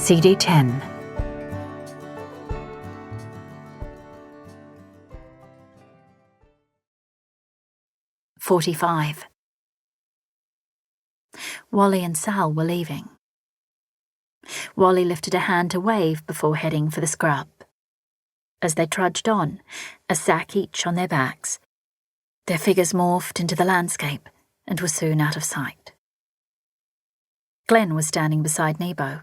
CD10. "45. Wally and Sal were leaving. Wally lifted a hand to wave before heading for the scrub. As they trudged on, a sack each on their backs, their figures morphed into the landscape and were soon out of sight. Glenn was standing beside Nebo.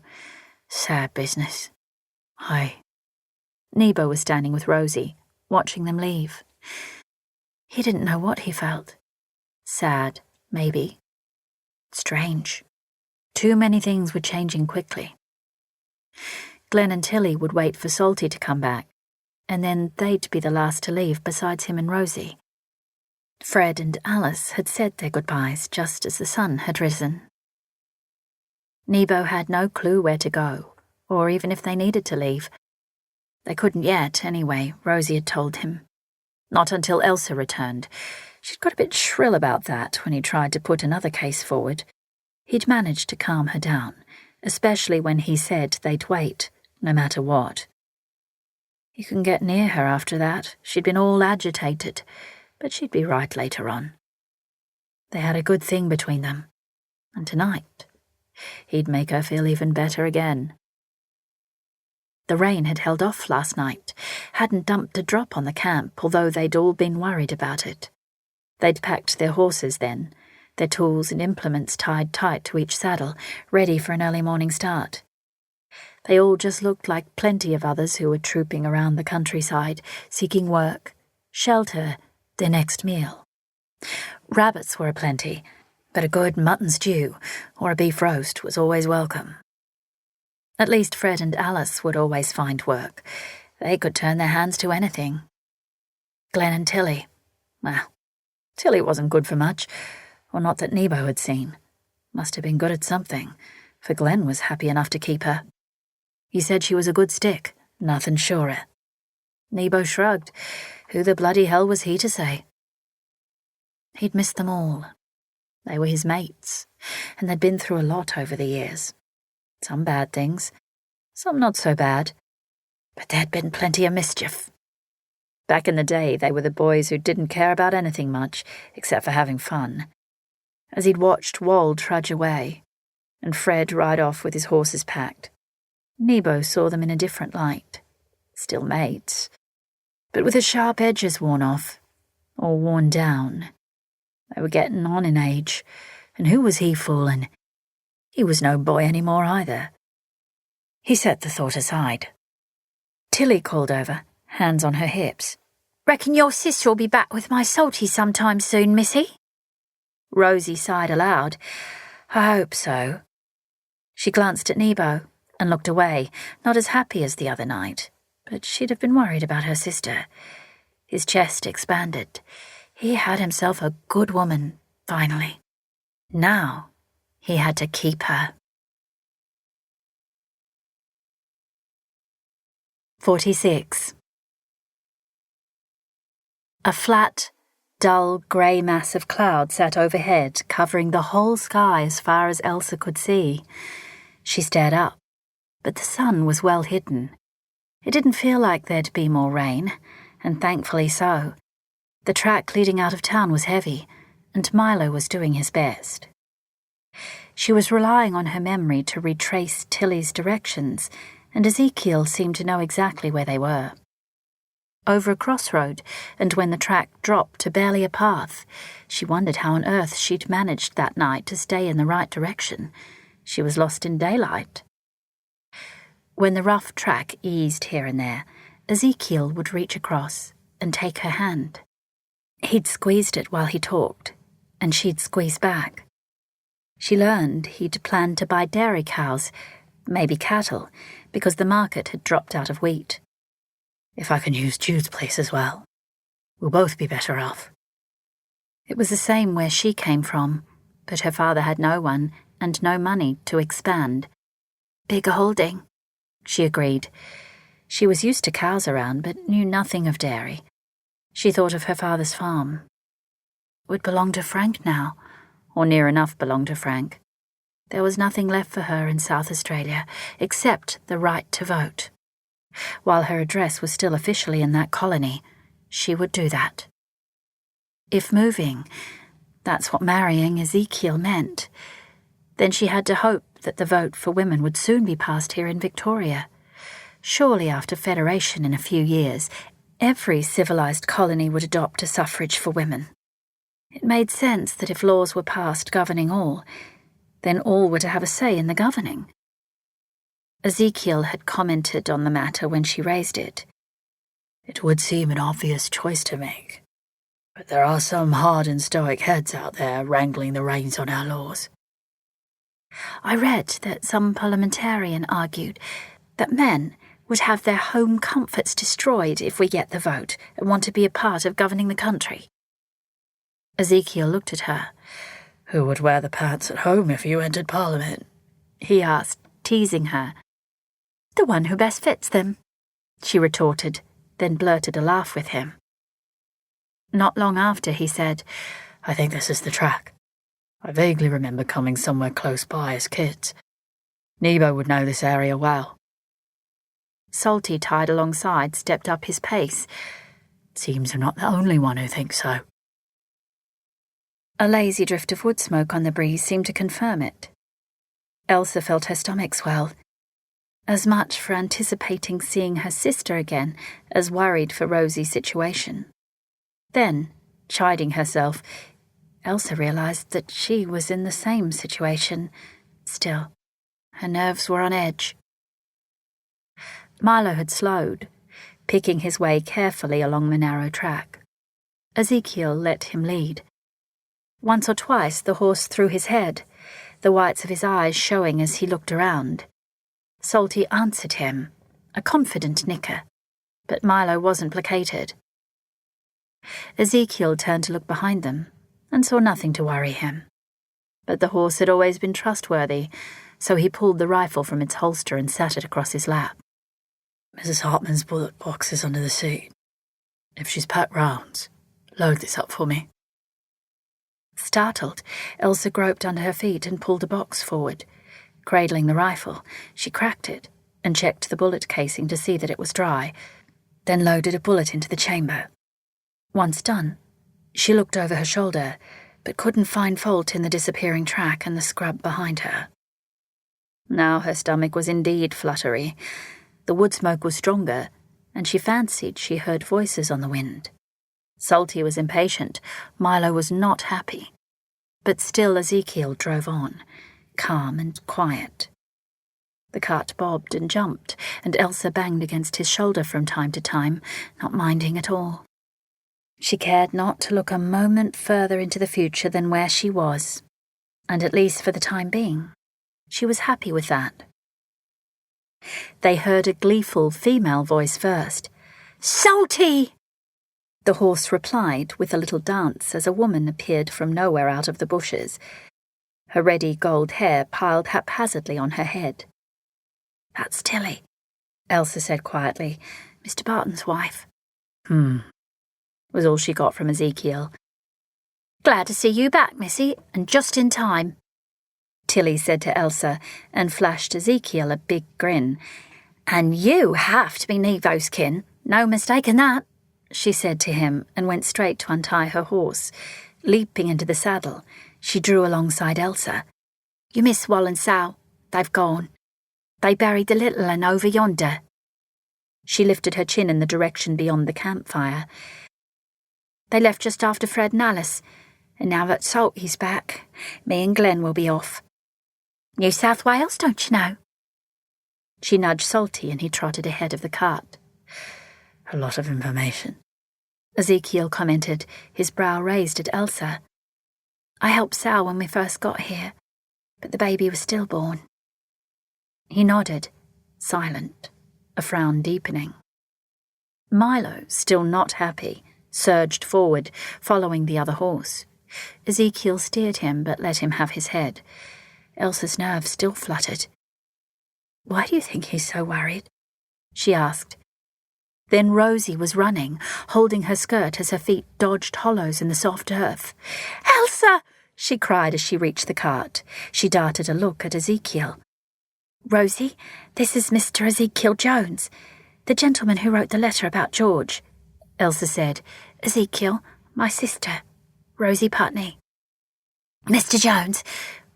"Sad business." "Aye." Nebo was standing with Rosie, watching them leave. He didn't know what he felt. Sad, maybe. Strange. Too many things were changing quickly. Glenn and Tilly would wait for Salty to come back, and then they'd be the last to leave besides him and Rosie. Fred and Alice had said their goodbyes just as the sun had risen. Nebo had no clue where to go, or even if they needed to leave. They couldn't yet, anyway, Rosie had told him. Not until Elsa returned. She'd got a bit shrill about that when he tried to put another case forward. He'd managed to calm her down, especially when he said they'd wait, no matter what. He couldn't get near her after that. She'd been all agitated, but she'd be right later on. They had a good thing between them, and tonight, he'd make her feel even better again. The rain had held off last night, hadn't dumped a drop on the camp, although they'd all been worried about it. They'd packed their horses then, their tools and implements tied tight to each saddle, ready for an early morning start. They all just looked like plenty of others who were trooping around the countryside, seeking work, shelter, their next meal. Rabbits were aplenty, but a good mutton stew or a beef roast was always welcome. At least Fred and Alice would always find work. They could turn their hands to anything. Glenn and Tilly. Well, Tilly wasn't good for much, or not that Nebo had seen. Must have been good at something, for Glenn was happy enough to keep her. He said she was a good stick, nothing surer. Nebo shrugged. Who the bloody hell was he to say? He'd missed them all. They were his mates, and they'd been through a lot over the years. Some bad things, some not so bad, but there'd been plenty of mischief. Back in the day, they were the boys who didn't care about anything much, except for having fun. As he'd watched Wald trudge away, and Fred ride off with his horses packed, Nebo saw them in a different light. Still mates, but with the sharp edges worn off, or worn down. They were getting on in age, and who was he fooling? He was no boy any more either. He set the thought aside. Tilly called over, hands on her hips. "Reckon your sister'll be back with my Salty sometime soon, missy?" Rosie sighed aloud. "I hope so." She glanced at Nebo and looked away, not as happy as the other night, but she'd have been worried about her sister. His chest expanded. He had himself a good woman, finally. Now he had to keep her. 46. A flat, dull, grey mass of cloud sat overhead, covering the whole sky as far as Elsa could see. She stared up, but the sun was well hidden. It didn't feel like there'd be more rain, and thankfully so. The track leading out of town was heavy, and Milo was doing his best. She was relying on her memory to retrace Tilly's directions, and Ezekiel seemed to know exactly where they were. Over a crossroad, and when the track dropped to barely a path, she wondered how on earth she'd managed that night to stay in the right direction. She was lost in daylight. When the rough track eased here and there, Ezekiel would reach across and take her hand. He'd squeezed it while he talked, and she'd squeeze back. She learned he'd planned to buy dairy cows, maybe cattle, because the market had dropped out of wheat. "If I can use Jude's place as well, we'll both be better off." It was the same where she came from, but her father had no one and no money to expand. "Bigger holding," she agreed. She was used to cows around, but knew nothing of dairy. She thought of her father's farm. It would belong to Frank now, or near enough belong to Frank. There was nothing left for her in South Australia except the right to vote. While her address was still officially in that colony, she would do that. If moving, that's what marrying Ezekiel meant, then she had to hope that the vote for women would soon be passed here in Victoria. Surely after Federation in a few years, every civilised colony would adopt a suffrage for women. It made sense that if laws were passed governing all, then all were to have a say in the governing. Ezekiel had commented on the matter when she raised it. It would seem an obvious choice to make, but there are some hard and stoic heads out there wrangling the reins on our laws. I read that some parliamentarian argued that men would have their home comforts destroyed if we get the vote and want to be a part of governing the country. Ezekiel looked at her. Who would wear the pants at home if you entered Parliament? He asked, teasing her. The one who best fits them, she retorted, then blurted a laugh with him. Not long after, he said, I think this is the track. I vaguely remember coming somewhere close by as kids. Nebo would know this area well. Salty, tied alongside, stepped up his pace. Seems I'm not the only one who thinks so. A lazy drift of wood smoke on the breeze seemed to confirm it. Elsa felt her stomach swell, as much for anticipating seeing her sister again as worried for Rosie's situation. Then, chiding herself, Elsa realised that she was in the same situation. Still, her nerves were on edge. Milo had slowed, picking his way carefully along the narrow track. Ezekiel let him lead. Once or twice the horse threw his head, the whites of his eyes showing as he looked around. Salty answered him, a confident nicker, but Milo wasn't placated. Ezekiel turned to look behind them and saw nothing to worry him. But the horse had always been trustworthy, so he pulled the rifle from its holster and sat it across his lap. Mrs. Hartman's bullet box is under the seat. If she's packed rounds, load this up for me. Startled, Elsa groped under her feet and pulled a box forward. Cradling the rifle, she cracked it and checked the bullet casing to see that it was dry, then loaded a bullet into the chamber. Once done, she looked over her shoulder, but couldn't find fault in the disappearing track and the scrub behind her. Now her stomach was indeed fluttery. The wood smoke was stronger, and she fancied she heard voices on the wind. Salty was impatient. Milo was not happy. But still Ezekiel drove on, calm and quiet. The cart bobbed and jumped, and Elsa banged against his shoulder from time to time, not minding at all. She cared not to look a moment further into the future than where she was, and at least for the time being, she was happy with that. They heard a gleeful female voice first. "Salty!" The horse replied with a little dance as a woman appeared from nowhere out of the bushes. Her reddy gold hair piled haphazardly on her head. "That's Tilly," Elsa said quietly. "Mr. Barton's wife." Was all she got from Ezekiel. "Glad to see you back, missy, and just in time," Tilly said to Elsa, and flashed Ezekiel a big grin. "And you have to be Nevo's kin, no mistaking that," she said to him, and went straight to untie her horse. Leaping into the saddle, she drew alongside Elsa. "You miss Wal and Sal. They've gone. They buried the little un over yonder." She lifted her chin in the direction beyond the campfire. "They left just after Fred and Alice, and now that Salty's back, me and Glenn will be off. New South Wales, don't you know?" She nudged Salty and he trotted ahead of the cart. "A lot of information," Ezekiel commented, his brow raised at Elsa. "I helped Sal when we first got here, but the baby was stillborn." He nodded, silent, a frown deepening. Milo, still not happy, surged forward, following the other horse. Ezekiel steered him but let him have his head. Elsa's nerves still fluttered. "Why do you think he's so worried?" she asked. Then Rosie was running, holding her skirt as her feet dodged hollows in the soft earth. "Elsa!" she cried as she reached the cart. She darted a look at Ezekiel. "Rosie, this is Mr. Ezekiel Jones, the gentleman who wrote the letter about George," Elsa said. "Ezekiel, my sister, Rosie Putney." "Mr. Jones,"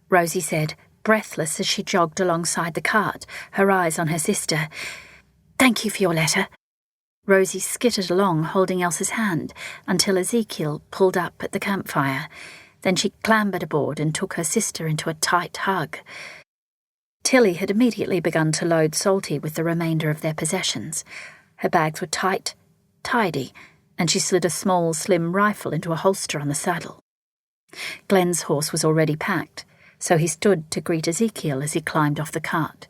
Rosie said, breathless as she jogged alongside the cart, her eyes on her sister. "Thank you for your letter." Rosie skittered along, holding Elsa's hand, until Ezekiel pulled up at the campfire. Then she clambered aboard and took her sister into a tight hug. Tilly had immediately begun to load Salty with the remainder of their possessions. Her bags were tight, tidy, and she slid a small, slim rifle into a holster on the saddle. Glenn's horse was already packed, so he stood to greet Ezekiel as he climbed off the cart.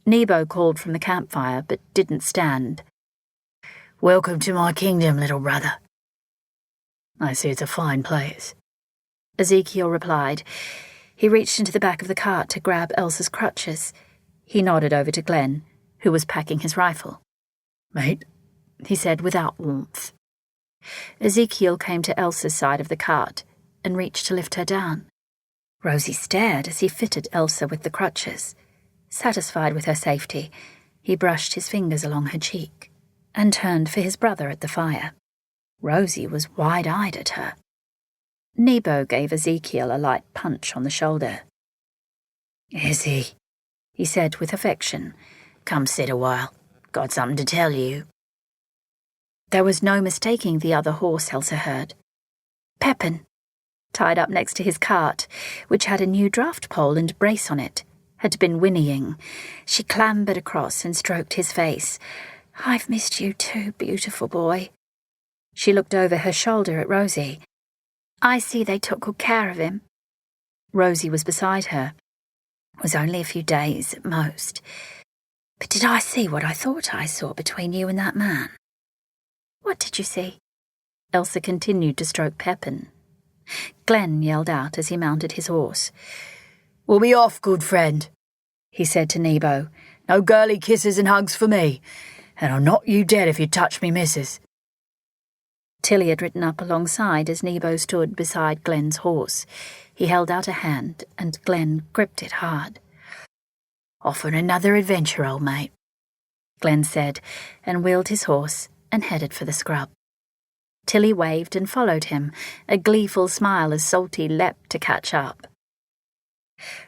Nebo called from the campfire, but didn't stand. "Welcome to my kingdom, little brother." "I see it's a fine place," Ezekiel replied. He reached into the back of the cart to grab Elsa's crutches. He nodded over to Glenn, who was packing his rifle. "Mate," he said without warmth. Ezekiel came to Elsa's side of the cart and reached to lift her down. Rosie stared as he fitted Elsa with the crutches. Satisfied with her safety, he brushed his fingers along her cheek and turned for his brother at the fire. Rosie was wide-eyed at her. Nebo gave Ezekiel a light punch on the shoulder. "Izzy," he said with affection, "come sit a while. Got something to tell you." There was no mistaking the other horse Elsa heard. Pepin, tied up next to his cart, which had a new draft pole and brace on it, had been whinnying. She clambered across and stroked his face. "I've missed you too, beautiful boy." She looked over her shoulder at Rosie. "I see they took good care of him." Rosie was beside her. "It was only a few days at most. But did I see what I thought I saw between you and that man?" "What did you see?" Elsa continued to stroke Pepin. Glenn yelled out as he mounted his horse. "We'll be off, good friend," he said to Nebo. "No girly kisses and hugs for me, and I'll knock you dead if you touch me, missus." Tilly had ridden up alongside as Nebo stood beside Glenn's horse. He held out a hand, and Glenn gripped it hard. "Off on another adventure, old mate," Glenn said, and wheeled his horse and headed for the scrub. Tilly waved and followed him, a gleeful smile as Salty leapt to catch up.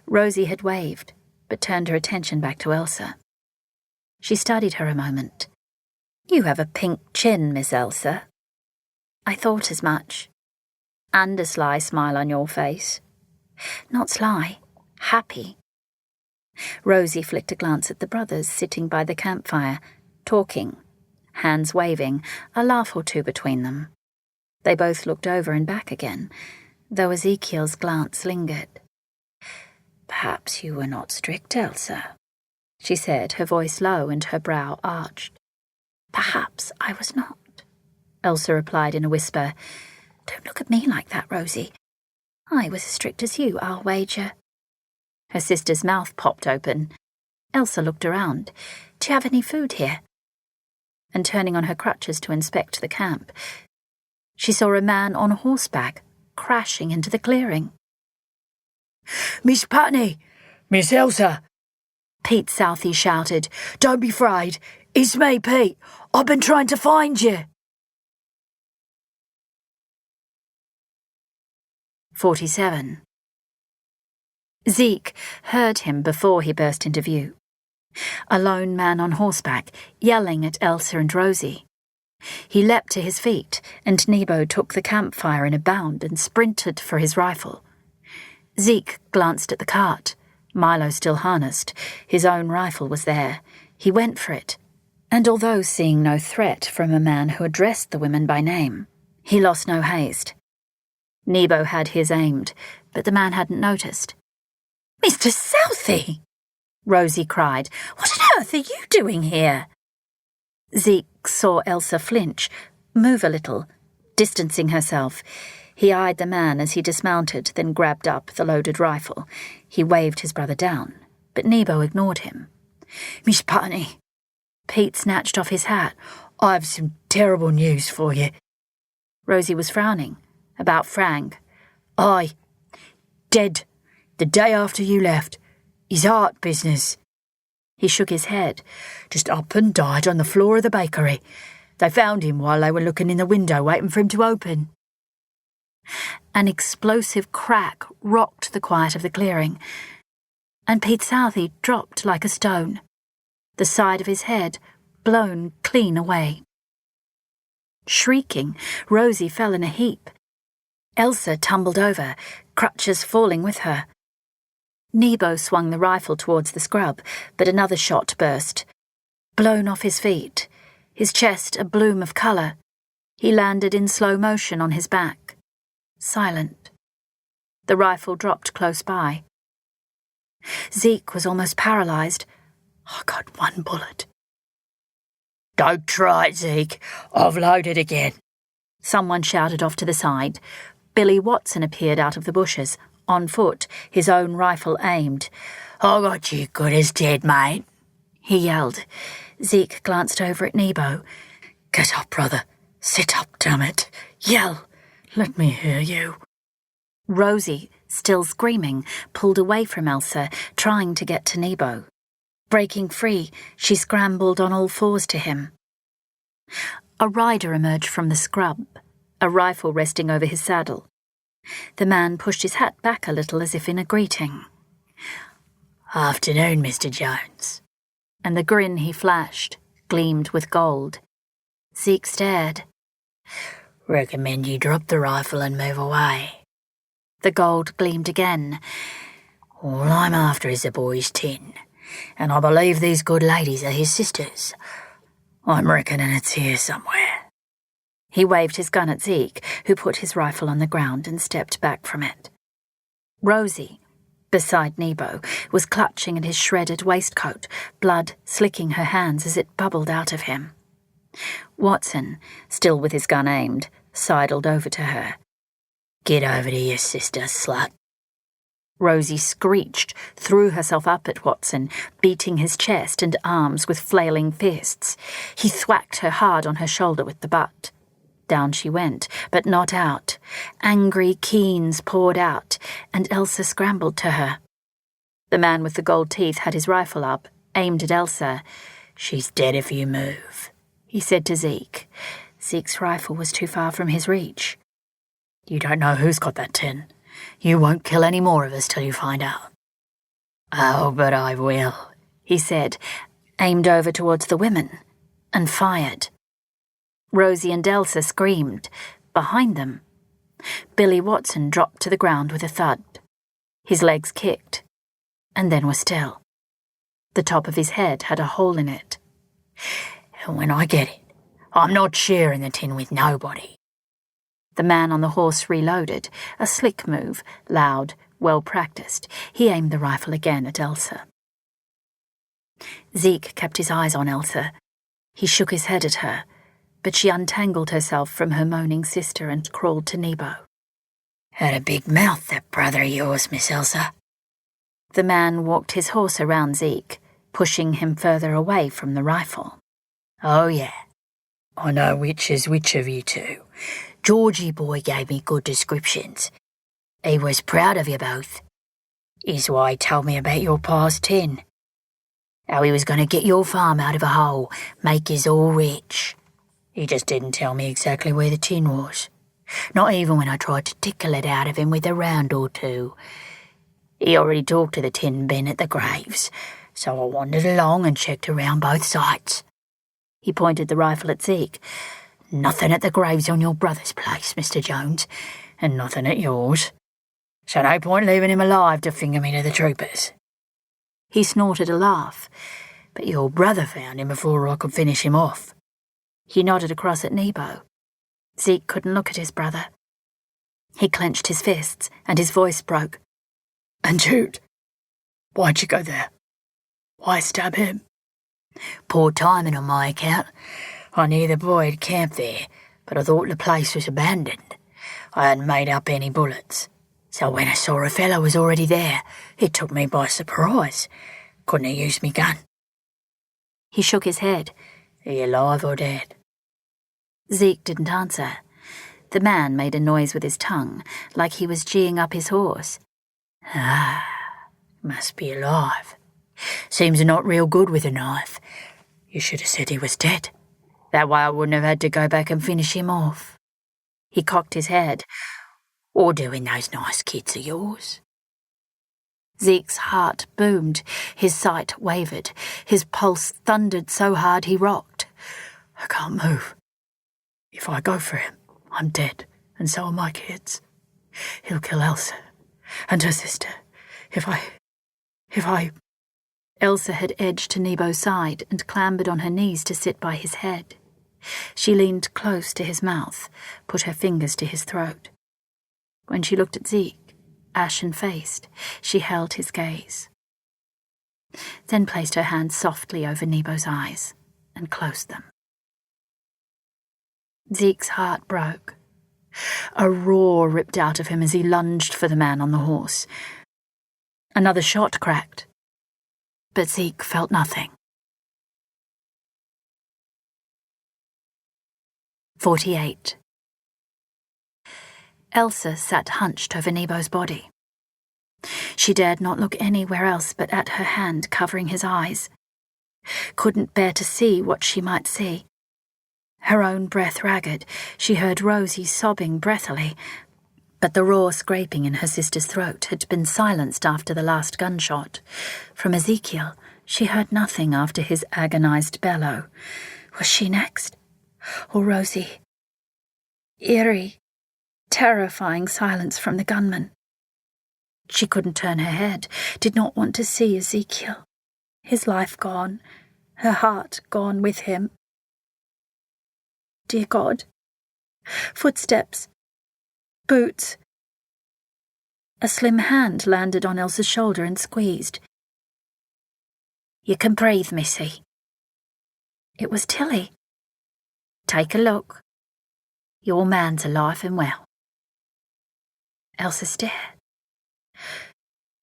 Rosie had waved, but turned her attention back to Elsa. She studied her a moment. "You have a pink chin, Miss Elsa." "I thought as much." "And a sly smile on your face." "Not sly, happy." Rosie flicked a glance at the brothers sitting by the campfire, talking, hands waving, a laugh or two between them. They both looked over and back again, though Ezekiel's glance lingered. "Perhaps you were not strict, Elsa," she said, her voice low and her brow arched. "Perhaps I was not," Elsa replied in a whisper. "Don't look at me like that, Rosie. I was as strict as you, I'll wager." Her sister's mouth popped open. Elsa looked around. "Do you have any food here?" And turning on her crutches to inspect the camp, she saw a man on horseback crashing into the clearing. "Miss Putney! Miss Elsa!" Pete Southey shouted. "Don't be afraid. It's me, Pete. I've been trying to find you." 47. Zeke heard him before he burst into view. A lone man on horseback, yelling at Elsa and Rosie. He leapt to his feet, and Nebo took the campfire in a bound and sprinted for his rifle. Zeke glanced at the cart. Milo still harnessed. His own rifle was there. He went for it, and although seeing no threat from a man who addressed the women by name, he lost no haste. Nebo had his aimed, but the man hadn't noticed. "Mr. Southey!" Rosie cried. "What on earth are you doing here?" Zeke saw Elsa flinch, move a little, distancing herself. He eyed the man as he dismounted, then grabbed up the loaded rifle. He waved his brother down, but Nebo ignored him. "Miss Putney," Pete snatched off his hat, "I have some terrible news for you." Rosie was frowning. "About Frank?" "Aye. Dead. The day after you left. His heart business." He shook his head. "Just up and died on the floor of the bakery. They found him while they were looking in the window waiting for him to open." An explosive crack rocked the quiet of the clearing, and Pete Southey dropped like a stone, the side of his head blown clean away. Shrieking, Rosie fell in a heap. Elsa tumbled over, crutches falling with her. Nebo swung the rifle towards the scrub, but another shot burst. Blown off his feet, his chest a bloom of colour, he landed in slow motion on his back, silent. The rifle dropped close by. Zeke was almost paralysed. "I got one bullet." "Don't try it, Zeke. I've loaded again." Someone shouted off to the side. Billy Watson appeared out of the bushes, on foot, his own rifle aimed. "I got you good as dead, mate," he yelled. Zeke glanced over at Nebo. "Get up, brother. Sit up, damn it. Yell. Let me hear you." Rosie, still screaming, pulled away from Elsa, trying to get to Nebo. Breaking free, she scrambled on all fours to him. A rider emerged from the scrub, a rifle resting over his saddle. The man pushed his hat back a little as if in a greeting. "Afternoon, Mr. Jones." And the grin he flashed gleamed with gold. Zeke stared. "Recommend you drop the rifle and move away." The gold gleamed again. "All I'm after is the boy's tin, and I believe these good ladies are his sisters. I'm reckoning it's here somewhere." He waved his gun at Zeke, who put his rifle on the ground and stepped back from it. Rosie, beside Nebo, was clutching at his shredded waistcoat, blood slicking her hands as it bubbled out of him. Watson, still with his gun aimed, sidled over to her. "Get over to your sister, slut." Rosie screeched, threw herself up at Watson, beating his chest and arms with flailing fists. He thwacked her hard on her shoulder with the butt. Down she went, but not out. Angry keens poured out, and Elsa scrambled to her. The man with the gold teeth had his rifle up, aimed at Elsa. "She's dead if you move," he said to Zeke. Zeke's rifle was too far from his reach. "You don't know who's got that tin. You won't kill any more of us till you find out." "Oh, but I will," he said, aimed over towards the women, and fired. Rosie and Elsa screamed. Behind them, Billy Watson dropped to the ground with a thud. His legs kicked, and then were still. The top of his head had a hole in it. "And when I get it, I'm not sharing the tin with nobody." The man on the horse reloaded, a slick move, loud, well-practiced. He aimed the rifle again at Elsa. Zeke kept his eyes on Elsa. He shook his head at her, but she untangled herself from her moaning sister and crawled to Nebo. "Had a big mouth, that brother of yours, Miss Elsa." The man walked his horse around Zeke, pushing him further away from the rifle. "Oh, yeah. I know which is which of you two. Georgie boy gave me good descriptions. He was proud of you both. Is why he told me about your pa's tin. How he was going to get your farm out of a hole, make us all rich. He just didn't tell me exactly where the tin was. Not even when I tried to tickle it out of him with a round or two. He already talked to the tin bin at the graves, so I wandered along and checked around both sides." He pointed the rifle at Zeke. "Nothing at the graves on your brother's place, Mr. Jones, and nothing at yours. So no point leaving him alive to finger me to the troopers." He snorted a laugh. "But your brother found him before I could finish him off." He nodded across at Nebo. Zeke couldn't look at his brother. He clenched his fists, and his voice broke. "And Jude, why'd you go there? Why stab him?" "Poor timing on my account. I knew the boy had camped there, but I thought the place was abandoned. I hadn't made up any bullets. So when I saw a fellow was already there, it took me by surprise. Couldn't have used me gun." He shook his head. "Are you alive or dead?" Zeke didn't answer. The man made a noise with his tongue, like he was geeing up his horse. Ah, must be alive. Seems not real good with a knife. You should have said he was dead. That way I wouldn't have had to go back and finish him off. He cocked his head. Or doing those nice kids of yours. Zeke's heart boomed, his sight wavered, his pulse thundered so hard he rocked. I can't move. If I go for him, I'm dead, and so are my kids. He'll kill Elsa and her sister. If I... Elsa had edged to Nebo's side and clambered on her knees to sit by his head. She leaned close to his mouth, put her fingers to his throat. When she looked at Zeke, ashen-faced, she held his gaze. Then placed her hand softly over Nebo's eyes and closed them. Zeke's heart broke. A roar ripped out of him as he lunged for the man on the horse. Another shot cracked, but Zeke felt nothing. 48. Elsa sat hunched over Nebo's body. She dared not look anywhere else but at her hand covering his eyes. Couldn't bear to see what she might see. Her own breath ragged, she heard Rosie sobbing breathily, but the raw scraping in her sister's throat had been silenced after the last gunshot. From Ezekiel, she heard nothing after his agonized bellow. Was she next? Or Rosie? Eerie, terrifying silence from the gunman. She couldn't turn her head, did not want to see Ezekiel. His life gone, her heart gone with him. Dear God. Footsteps. Boots. A slim hand landed on Elsa's shoulder and squeezed. You can breathe, Missy. It was Tilly. Take a look. Your man's alive and well. Elsa stared.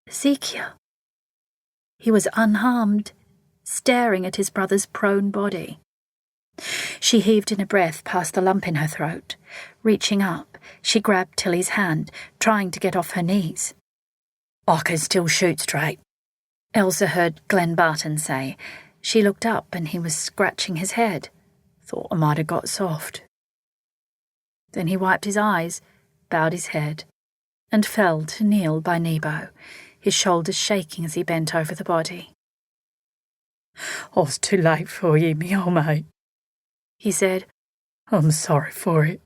Ezekiel. He was unharmed, staring at his brother's prone body. She heaved in a breath past the lump in her throat. Reaching up, she grabbed Tilly's hand, trying to get off her knees. I can still shoot straight, Elsa heard Glenn Barton say. She looked up and he was scratching his head. Thought I might have got soft. Then he wiped his eyes, bowed his head, and fell to kneel by Nebo, his shoulders shaking as he bent over the body. I was too late for you, me old mate, he said. I'm sorry for it.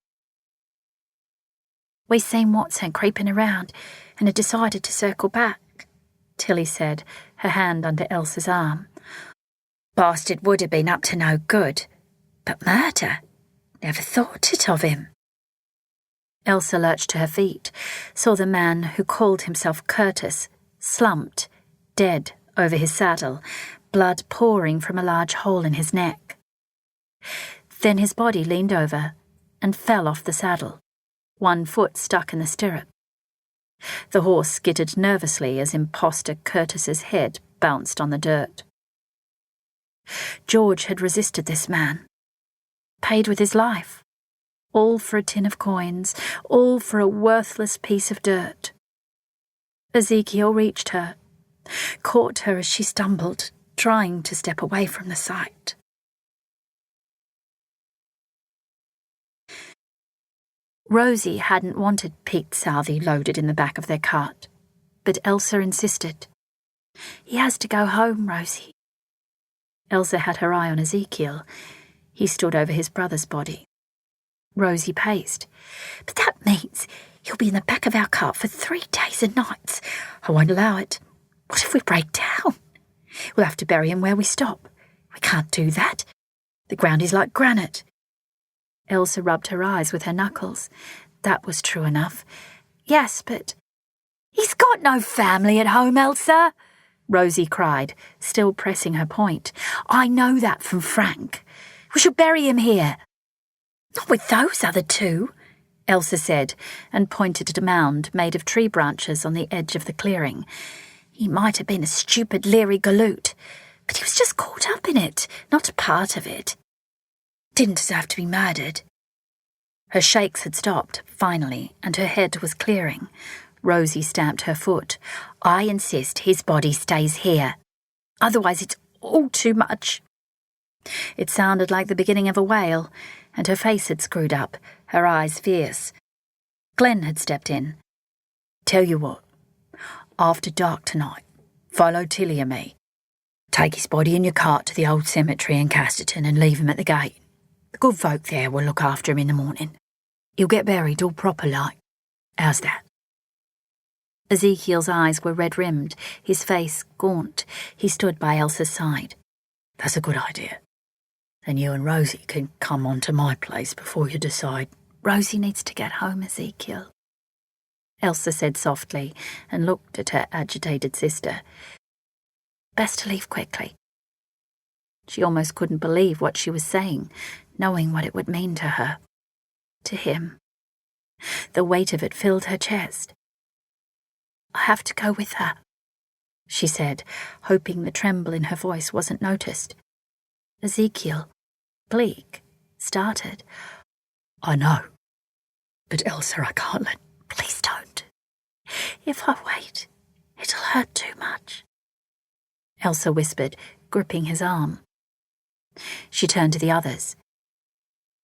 We seen Watson creeping around and had decided to circle back, Tilly said, her hand under Elsa's arm. Bastard would have been up to no good, but murder? Never thought it of him. Elsa lurched to her feet, saw the man who called himself Curtis, slumped, dead over his saddle, blood pouring from a large hole in his neck. Then his body leaned over and fell off the saddle, one foot stuck in the stirrup. The horse skittered nervously as imposter Curtis's head bounced on the dirt. George had resisted this man, paid with his life, all for a tin of coins, all for a worthless piece of dirt. Ezekiel reached her, caught her as she stumbled, trying to step away from the sight. Rosie hadn't wanted Pete Southey loaded in the back of their cart, but Elsa insisted. He has to go home, Rosie. Elsa had her eye on Ezekiel. He stood over his brother's body. Rosie paced. But that means he'll be in the back of our cart for 3 days and nights. I won't allow it. What if we break down? We'll have to bury him where we stop. We can't do that. The ground is like granite. Elsa rubbed her eyes with her knuckles. That was true enough. Yes, but... He's got no family at home, Elsa, Rosie cried, still pressing her point. I know that from Frank. We should bury him here. Not with those other two, Elsa said, and pointed at a mound made of tree branches on the edge of the clearing. He might have been a stupid leery galoot, but he was just caught up in it, not a part of it. Didn't deserve to be murdered. Her shakes had stopped, finally, and her head was clearing. Rosie stamped her foot. "I insist his body stays here. Otherwise it's all too much." It sounded like the beginning of a wail, and her face had screwed up, her eyes fierce. Glenn had stepped in. "Tell you what, after dark tonight, follow Tilly and me. Take his body in your cart to the old cemetery in Casterton and leave him at the gate. The good folk there will look after him in the morning. He'll get buried all proper like. How's that?" Ezekiel's eyes were red-rimmed, his face gaunt. He stood by Elsa's side. "That's a good idea. Then you and Rosie can come on to my place before you decide." "Rosie needs to get home, Ezekiel," Elsa said softly and looked at her agitated sister. "Best to leave quickly." She almost couldn't believe what she was saying, knowing what it would mean to her. To him. The weight of it filled her chest. "I have to go with her," she said, hoping the tremble in her voice wasn't noticed. Ezekiel, bleak, started. "I know. But Elsa, I can't let—" "Please don't. If I wait, it'll hurt too much," Elsa whispered, gripping his arm. She turned to the others.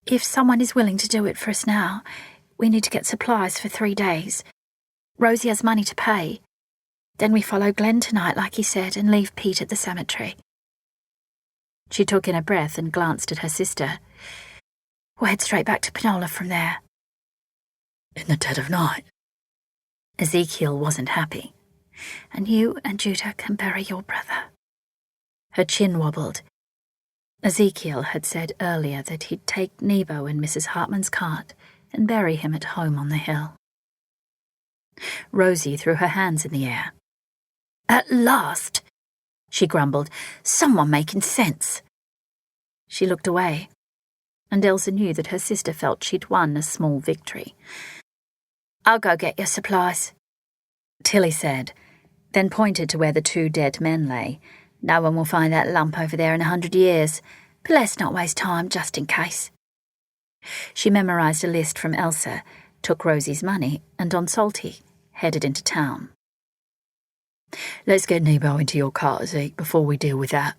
"If someone is willing to do it for us now, we need to get supplies for 3 days. Rosie has money to pay. Then we follow Glenn tonight, like he said, and leave Pete at the cemetery." She took in a breath and glanced at her sister. "We'll head straight back to Penola from there." "In the dead of night?" Ezekiel wasn't happy. "And you and Judah can bury your brother." Her chin wobbled. Ezekiel had said earlier that he'd take Nebo in Mrs. Hartman's cart and bury him at home on the hill. Rosie threw her hands in the air. "At last," she grumbled. "Someone making sense." She looked away, and Elsa knew that her sister felt she'd won a small victory. "I'll go get your supplies," Tilly said, then pointed to where the 2 dead men lay. "No one will find that lump over there in 100 years, but let's not waste time just in case." She memorised a list from Elsa, took Rosie's money, and on Salty, headed into town. "Let's get Nebo into your cart, Zeke, before we deal with that."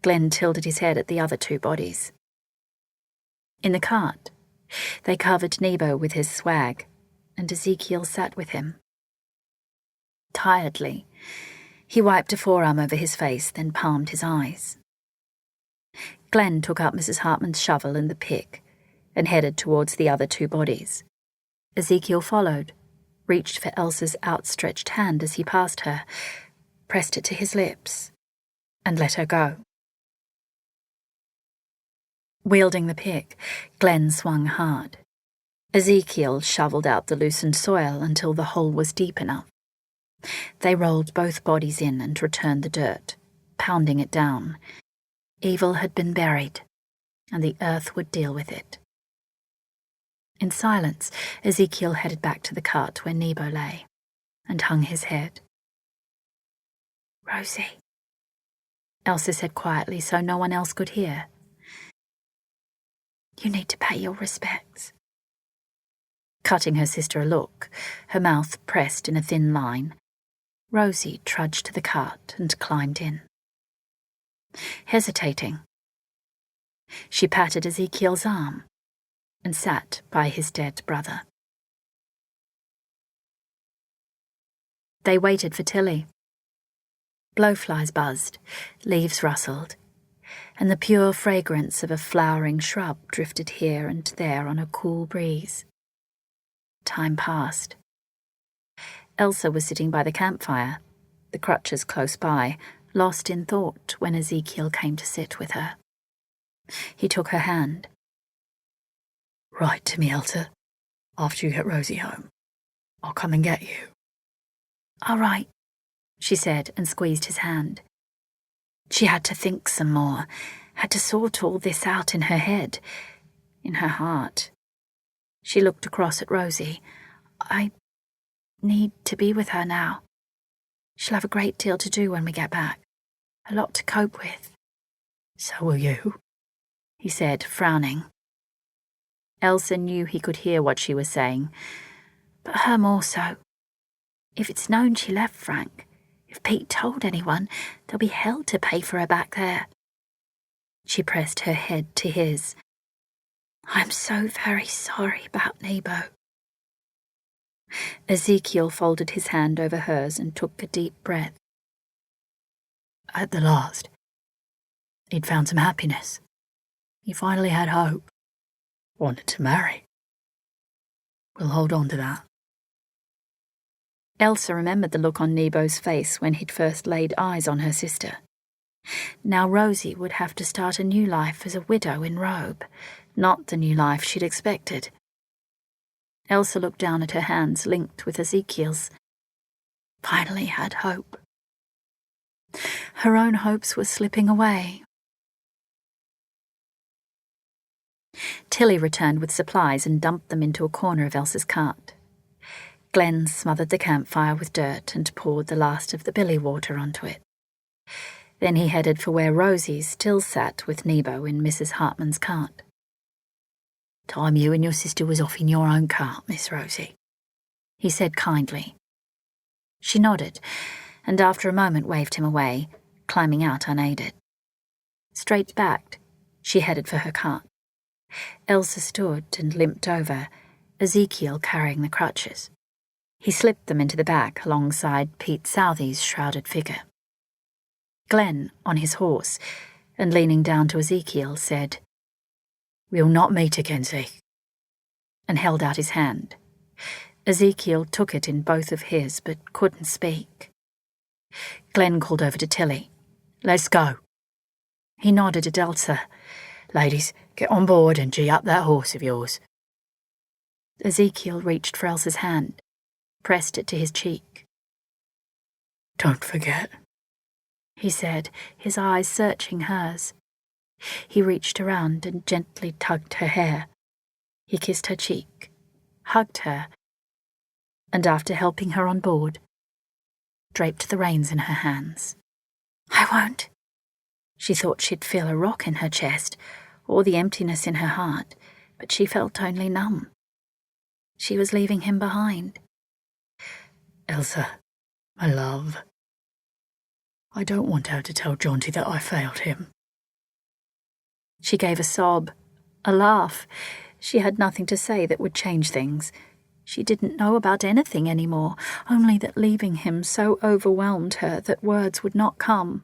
Glenn tilted his head at the other 2 bodies. In the cart, they covered Nebo with his swag, and Ezekiel sat with him. Tiredly, he wiped a forearm over his face, then palmed his eyes. Glenn took up Mrs. Hartman's shovel and the pick and headed towards the other 2 bodies. Ezekiel followed, reached for Elsa's outstretched hand as he passed her, pressed it to his lips, and let her go. Wielding the pick, Glenn swung hard. Ezekiel shoveled out the loosened soil until the hole was deep enough. They rolled both bodies in and returned the dirt, pounding it down. Evil had been buried, and the earth would deal with it. In silence, Ezekiel headed back to the cart where Nebo lay, and hung his head. "Rosie," Elsa said quietly so no one else could hear. "You need to pay your respects." Cutting her sister a look, her mouth pressed in a thin line, Rosie trudged to the cart and climbed in. Hesitating, she patted Ezekiel's arm and sat by his dead brother. They waited for Tilly. Blowflies buzzed, leaves rustled, and the pure fragrance of a flowering shrub drifted here and there on a cool breeze. Time passed. Elsa was sitting by the campfire, the crutches close by, lost in thought when Ezekiel came to sit with her. He took her hand. "Write to me, Elsa, after you get Rosie home. I'll come and get you." "All right," she said and squeezed his hand. She had to think some more, had to sort all this out in her head, in her heart. She looked across at Rosie. "I need to be with her now. She'll have a great deal to do when we get back, a lot to cope with." "So will you," he said, frowning. Elsa knew he could hear what she was saying, but her more so. If it's known she left Frank, if Pete told anyone, there'll be hell to pay for her back there. She pressed her head to his. I'm so very sorry about Nebo. Ezekiel folded his hand over hers and took a deep breath. At the last, he'd found some happiness. He finally had hope. Wanted to marry. We'll hold on to that. Elsa remembered the look on Nebo's face when he'd first laid eyes on her sister. Now Rosie would have to start a new life as a widow in Robe, not the new life she'd expected. Elsa looked down at her hands linked with Ezekiel's. Finally had hope. Her own hopes were slipping away. Tilly returned with supplies and dumped them into a corner of Elsa's cart. Glenn smothered the campfire with dirt and poured the last of the billy water onto it. Then he headed for where Rosie still sat with Nebo in Mrs. Hartman's cart. Time you and your sister was off in your own cart, Miss Rosie, he said kindly. She nodded, and after a moment waved him away, climbing out unaided. Straight-backed, she headed for her cart. Elsa stood and limped over, Ezekiel carrying the crutches. He slipped them into the back alongside Pete Southey's shrouded figure. Glenn, on his horse, and leaning down to Ezekiel, said, We'll not meet again, Zeke, and held out his hand. Ezekiel took it in both of his, but couldn't speak. Glenn called over to Tilly. Let's go. He nodded at Elsa. Ladies, get on board and gee up that horse of yours. Ezekiel reached for Elsa's hand, pressed it to his cheek. Don't forget, he said, his eyes searching hers. He reached around and gently tugged her hair. He kissed her cheek, hugged her, and after helping her on board, draped the reins in her hands. I won't. She thought she'd feel a rock in her chest, or the emptiness in her heart, but she felt only numb. She was leaving him behind. Elsa, my love, I don't want her to tell Jonty that I failed him. She gave a sob, a laugh. She had nothing to say that would change things. She didn't know about anything anymore, only that leaving him so overwhelmed her that words would not come.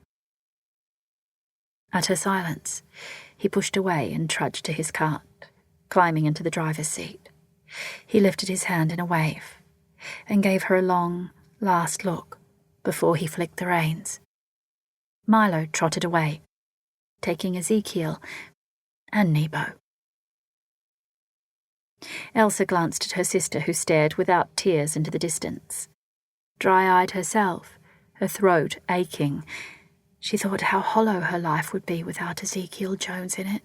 At her silence, he pushed away and trudged to his cart, climbing into the driver's seat. He lifted his hand in a wave and gave her a long, last look before he flicked the reins. Milo trotted away, taking Ezekiel and Nebo. Elsa glanced at her sister, who stared without tears into the distance. Dry-eyed herself, her throat aching, she thought how hollow her life would be without Ezekiel Jones in it.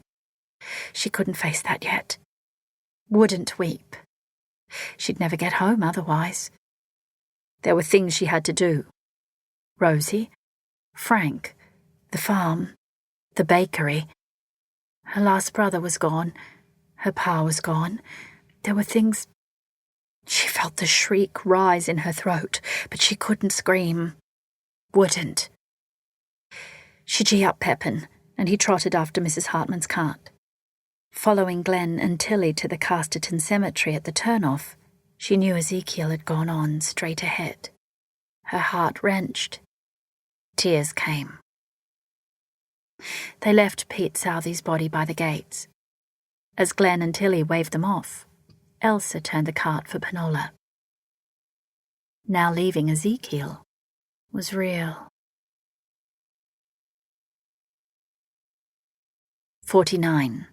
She couldn't face that yet. Wouldn't weep. She'd never get home otherwise. There were things she had to do. Rosie, Frank, the farm, the bakery. Her last brother was gone. Her pa was gone. There were things... She felt the shriek rise in her throat, but she couldn't scream. Wouldn't. She gee up Pepin, and he trotted after Mrs. Hartman's cart. Following Glenn and Tilly to the Casterton cemetery at the turnoff, she knew Ezekiel had gone on straight ahead. Her heart wrenched. Tears came. They left Pete Southey's body by the gates. As Glenn and Tilly waved them off, Elsa turned the cart for Panola. Now leaving Ezekiel was real. 49.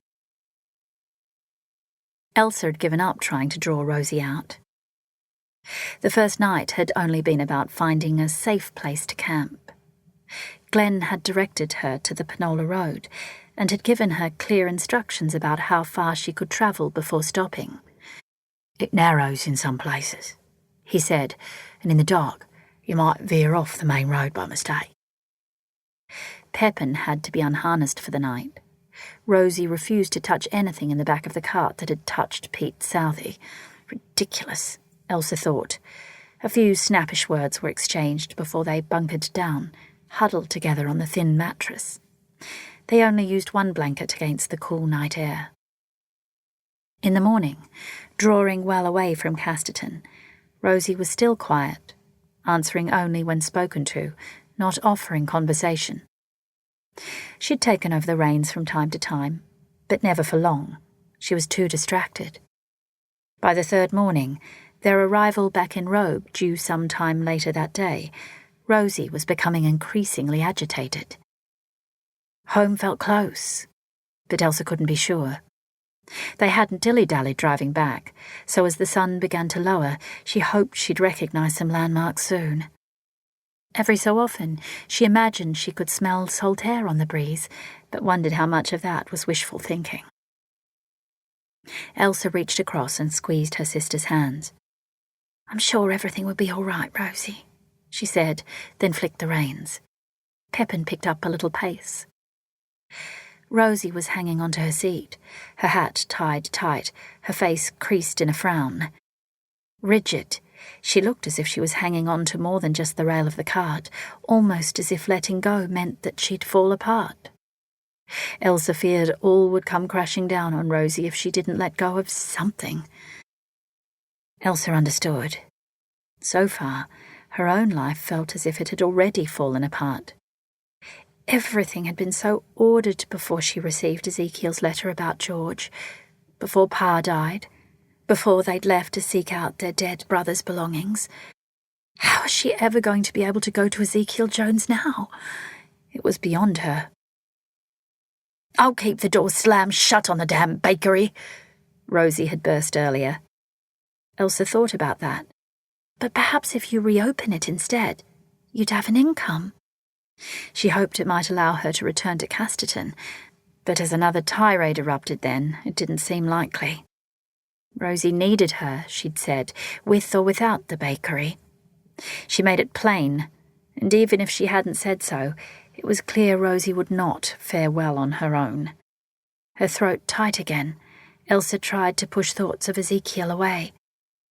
Elsa had given up trying to draw Rosie out. The first night had only been about finding a safe place to camp. Glenn had directed her to the Panola Road and had given her clear instructions about how far she could travel before stopping. It narrows in some places, he said, and in the dark you might veer off the main road by mistake. Pepin had to be unharnessed for the night. Rosie refused to touch anything in the back of the cart that had touched Pete Southey. Ridiculous. Elsa thought. A few snappish words were exchanged before they bunkered down, huddled together on the thin mattress. They only used one blanket against the cool night air. In the morning, drawing well away from Casterton, Rosie was still quiet, answering only when spoken to, not offering conversation. She'd taken over the reins from time to time, but never for long. She was too distracted. By the third morning, their arrival back in Robe due some time later that day, Rosie was becoming increasingly agitated. Home felt close, but Elsa couldn't be sure. They hadn't dilly-dallied driving back, so as the sun began to lower, she hoped she'd recognise some landmarks soon. Every so often, she imagined she could smell salt air on the breeze, but wondered how much of that was wishful thinking. Elsa reached across and squeezed her sister's hands. "I'm sure everything will be all right, Rosie," she said, then flicked the reins. Pepin picked up a little pace. Rosie was hanging onto her seat, her hat tied tight, her face creased in a frown. Rigid, she looked as if she was hanging on to more than just the rail of the cart, almost as if letting go meant that she'd fall apart. Elsa feared all would come crashing down on Rosie if she didn't let go of something. Elsa understood. So far, her own life felt as if it had already fallen apart. Everything had been so ordered before she received Ezekiel's letter about George, before Pa died, before they'd left to seek out their dead brother's belongings. How was she ever going to be able to go to Ezekiel Jones now? It was beyond her. "I'll keep the door slammed shut on the damn bakery," Rosie had burst earlier. Elsa thought about that. But perhaps if you reopen it instead, you'd have an income. She hoped it might allow her to return to Casterton, but as another tirade erupted then, it didn't seem likely. Rosie needed her, she'd said, with or without the bakery. She made it plain, and even if she hadn't said so, it was clear Rosie would not fare well on her own. Her throat tight again, Elsa tried to push thoughts of Ezekiel away,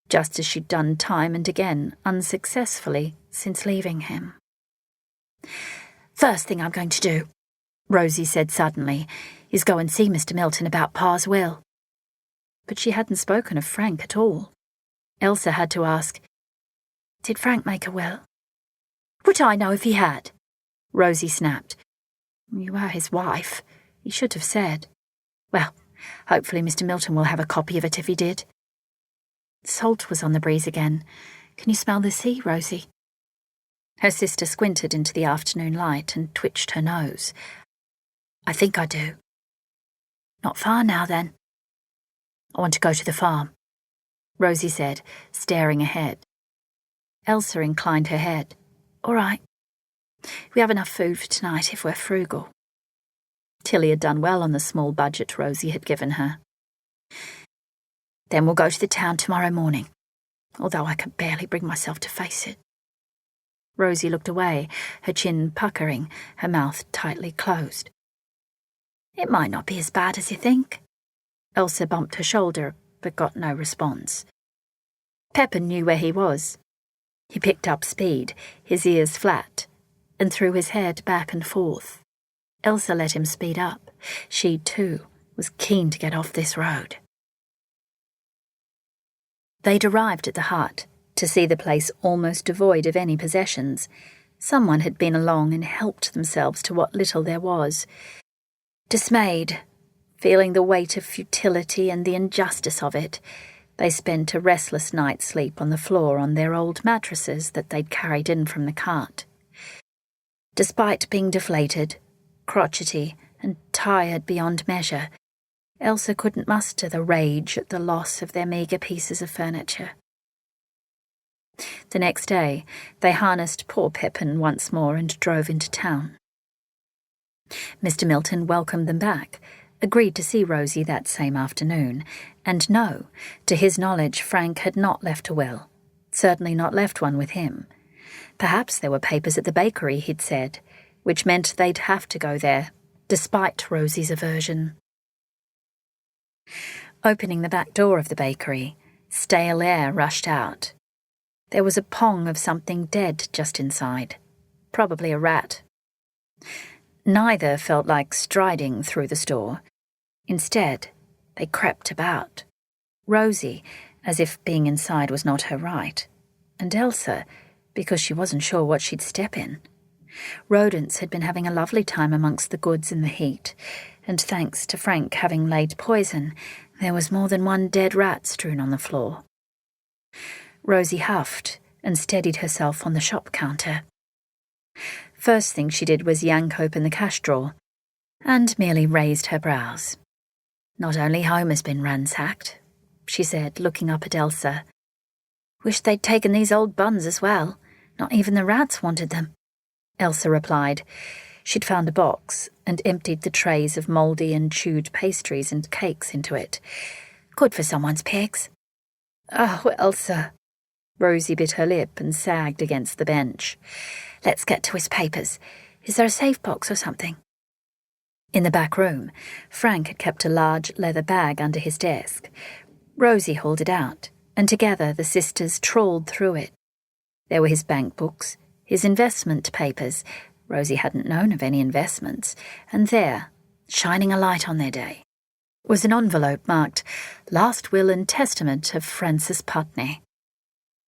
just as she'd done time and again, unsuccessfully, since leaving him. "First thing I'm going to do," Rosie said suddenly, "is go and see Mr. Milton about Pa's will." But she hadn't spoken of Frank at all. Elsa had to ask, "Did Frank make a will?" "Would I know if he had?" Rosie snapped. "You were his wife. You should have said." "Well, hopefully Mr. Milton will have a copy of it if he did." Salt was on the breeze again. "Can you smell the sea, Rosie?" Her sister squinted into the afternoon light and twitched her nose. "I think I do." "Not far now, then." "I want to go to the farm," Rosie said, staring ahead. Elsa inclined her head. "All right. We have enough food for tonight if we're frugal." Tilly had done well on the small budget Rosie had given her. "Then we'll go to the town tomorrow morning, although I can barely bring myself to face it." Rosie looked away, her chin puckering, her mouth tightly closed. "It might not be as bad as you think." Elsa bumped her shoulder, but got no response. Pepin knew where he was. He picked up speed, his ears flat, and threw his head back and forth. Elsa let him speed up. She, too, was keen to get off this road. They'd arrived at the hut, to see the place almost devoid of any possessions. Someone had been along and helped themselves to what little there was. Dismayed, feeling the weight of futility and the injustice of it, they spent a restless night's sleep on the floor on their old mattresses that they'd carried in from the cart. Despite being deflated, crotchety, and tired beyond measure, Elsa couldn't muster the rage at the loss of their meagre pieces of furniture. The next day, they harnessed poor Pepin once more and drove into town. Mr. Milton welcomed them back, agreed to see Rosie that same afternoon, and no, to his knowledge Frank had not left a will, certainly not left one with him. Perhaps there were papers at the bakery, he'd said, which meant they'd have to go there, despite Rosie's aversion. Opening the back door of the bakery, Stale air rushed out. There was a pong of something dead just inside, probably a rat. Neither felt like striding through the store. Instead, they crept about. Rosie, as if being inside was not her right, and Elsa, because she wasn't sure what she'd step in. Rodents had been having a lovely time amongst the goods in the heat, and thanks to Frank having laid poison, there was more than one dead rat strewn on the floor. Rosie huffed and steadied herself on the shop counter. First thing she did was yank open the cash drawer, and merely raised her brows. Not only home has been ransacked, she said, looking up at Elsa. Wish they'd taken these old buns as well. Not even the rats wanted them. Elsa replied. She'd found a box and emptied the trays of mouldy and chewed pastries and cakes into it. Good for someone's pigs. Oh, Elsa. Rosie bit her lip and sagged against the bench. Let's get to his papers. Is there a safe box or something? In the back room, Frank had kept a large leather bag under his desk. Rosie hauled it out, and together the sisters trawled through it. There were his bank books, his investment papers. Rosie hadn't known of any investments, and there, shining a light on their day, was an envelope marked Last Will and Testament of Francis Putney.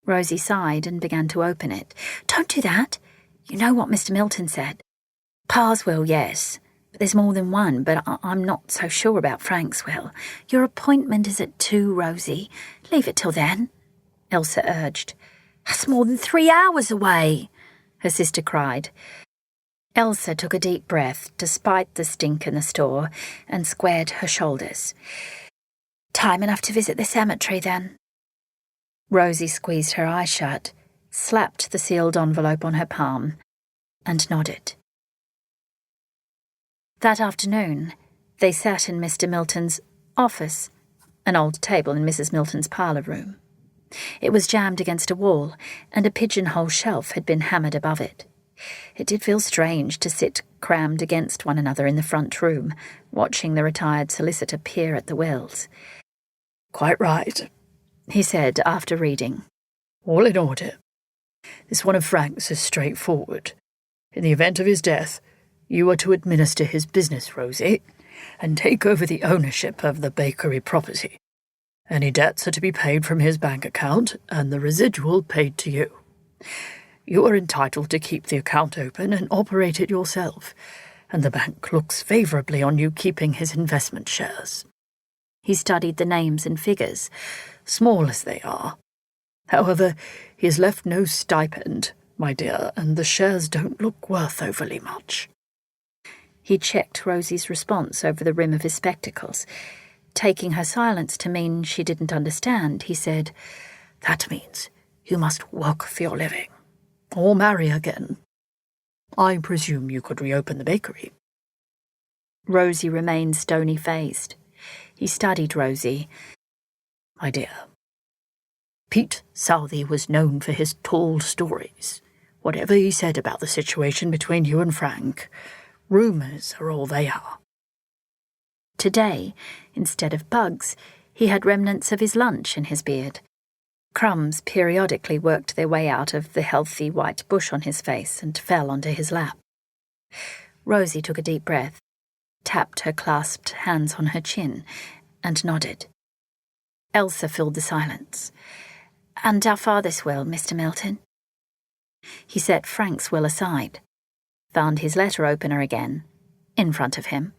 Rosie sighed and began to open it. Don't do that. You know what Mr. Milton said. Pa's will, yes. But there's more than one, but I'm not so sure about Frank's will. Your appointment is at 2, Rosie. Leave it till then, Elsa urged. That's more than 3 hours away, her sister cried. Elsa took a deep breath, despite the stink in the store, and squared her shoulders. Time enough to visit the cemetery, then. Rosie squeezed her eyes shut, slapped the sealed envelope on her palm, and nodded. That afternoon, they sat in Mr. Milton's office, an old table in Mrs. Milton's parlour room. It was jammed against a wall, and a pigeonhole shelf had been hammered above it. It did feel strange to sit crammed against one another in the front room, watching the retired solicitor peer at the wills. Quite right, he said after reading. All in order. This one of Frank's is straightforward. In the event of his death, you are to administer his business, Rosie, and take over the ownership of the bakery property. Any debts are to be paid from his bank account, and the residual paid to you. You are entitled to keep the account open and operate it yourself, and the bank looks favourably on you keeping his investment shares. He studied the names and figures, small as they are. However, he has left no stipend, my dear, and the shares don't look worth overly much. He checked Rosie's response over the rim of his spectacles. Taking her silence to mean she didn't understand, he said, That means you must work for your living, or marry again. I presume you could reopen the bakery. Rosie remained stony-faced. He studied Rosie. My dear, Pete Southey was known for his tall stories. Whatever he said about the situation between you and Frank, rumours are all they are. Today, instead of bugs, he had remnants of his lunch in his beard. Crumbs periodically worked their way out of the healthy white bush on his face and fell onto his lap. Rosie took a deep breath, tapped her clasped hands on her chin, and nodded. Elsa filled the silence. And our father's will, Mr. Milton? He set Frank's will aside, found his letter opener again, in front of him,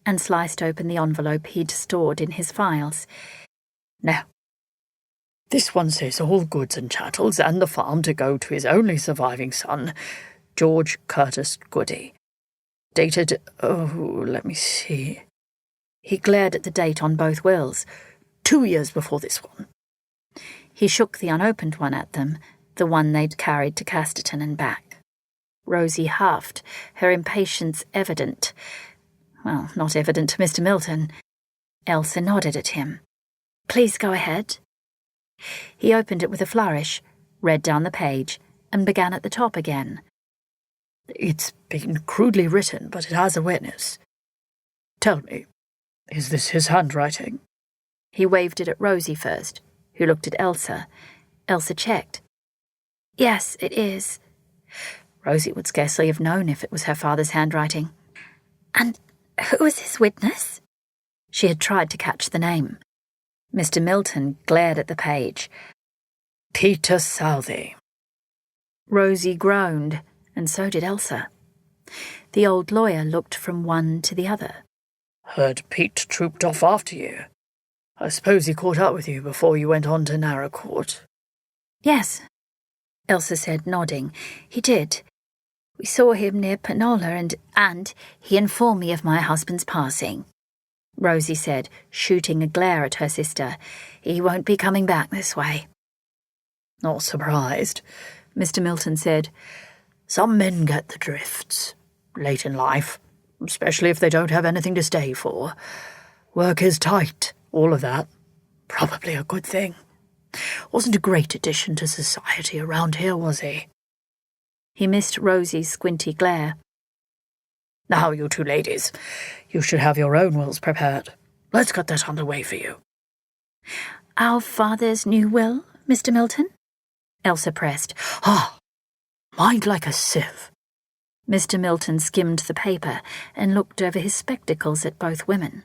and sliced open the envelope he'd stored in his files. No. This one says all goods and chattels and the farm to go to his only surviving son, George Curtis Goody. Dated, let me see. He glared at the date on both wills, 2 years before this one. He shook the unopened one at them, the one they'd carried to Casterton and back. Rosie huffed, her impatience evident. Well, not evident to Mr. Milton. Elsa nodded at him. Please go ahead. He opened it with a flourish, read down the page, and began at the top again. It's been crudely written, but it has a witness. Tell me, is this his handwriting? He waved it at Rosie first. who looked at Elsa. Elsa checked. Yes, it is. Rosie would scarcely have known if it was her father's handwriting. And who is his witness? She had tried to catch the name. Mr. Milton glared at the page. Peter Southey. Rosie groaned, and so did Elsa. The old lawyer looked from one to the other. Heard Pete trooped off after you. I suppose he caught up with you before you went on to Narrow Court. Yes, Elsa said, nodding. He did. We saw him near Penola, and he informed me of my husband's passing. Rosie said, shooting a glare at her sister. He won't be coming back this way. Not surprised, Mr. Milton said. Some men get the drifts, late in life, especially if they don't have anything to stay for. Work is tight, all of that. Probably a good thing. Wasn't a great addition to society around here, was he? He missed Rosie's squinty glare. Now, you two ladies, you should have your own wills prepared. Let's get that underway for you. Our father's new will, Mr. Milton? Elsa pressed. Mind like a sieve. Mr. Milton skimmed the paper and looked over his spectacles at both women.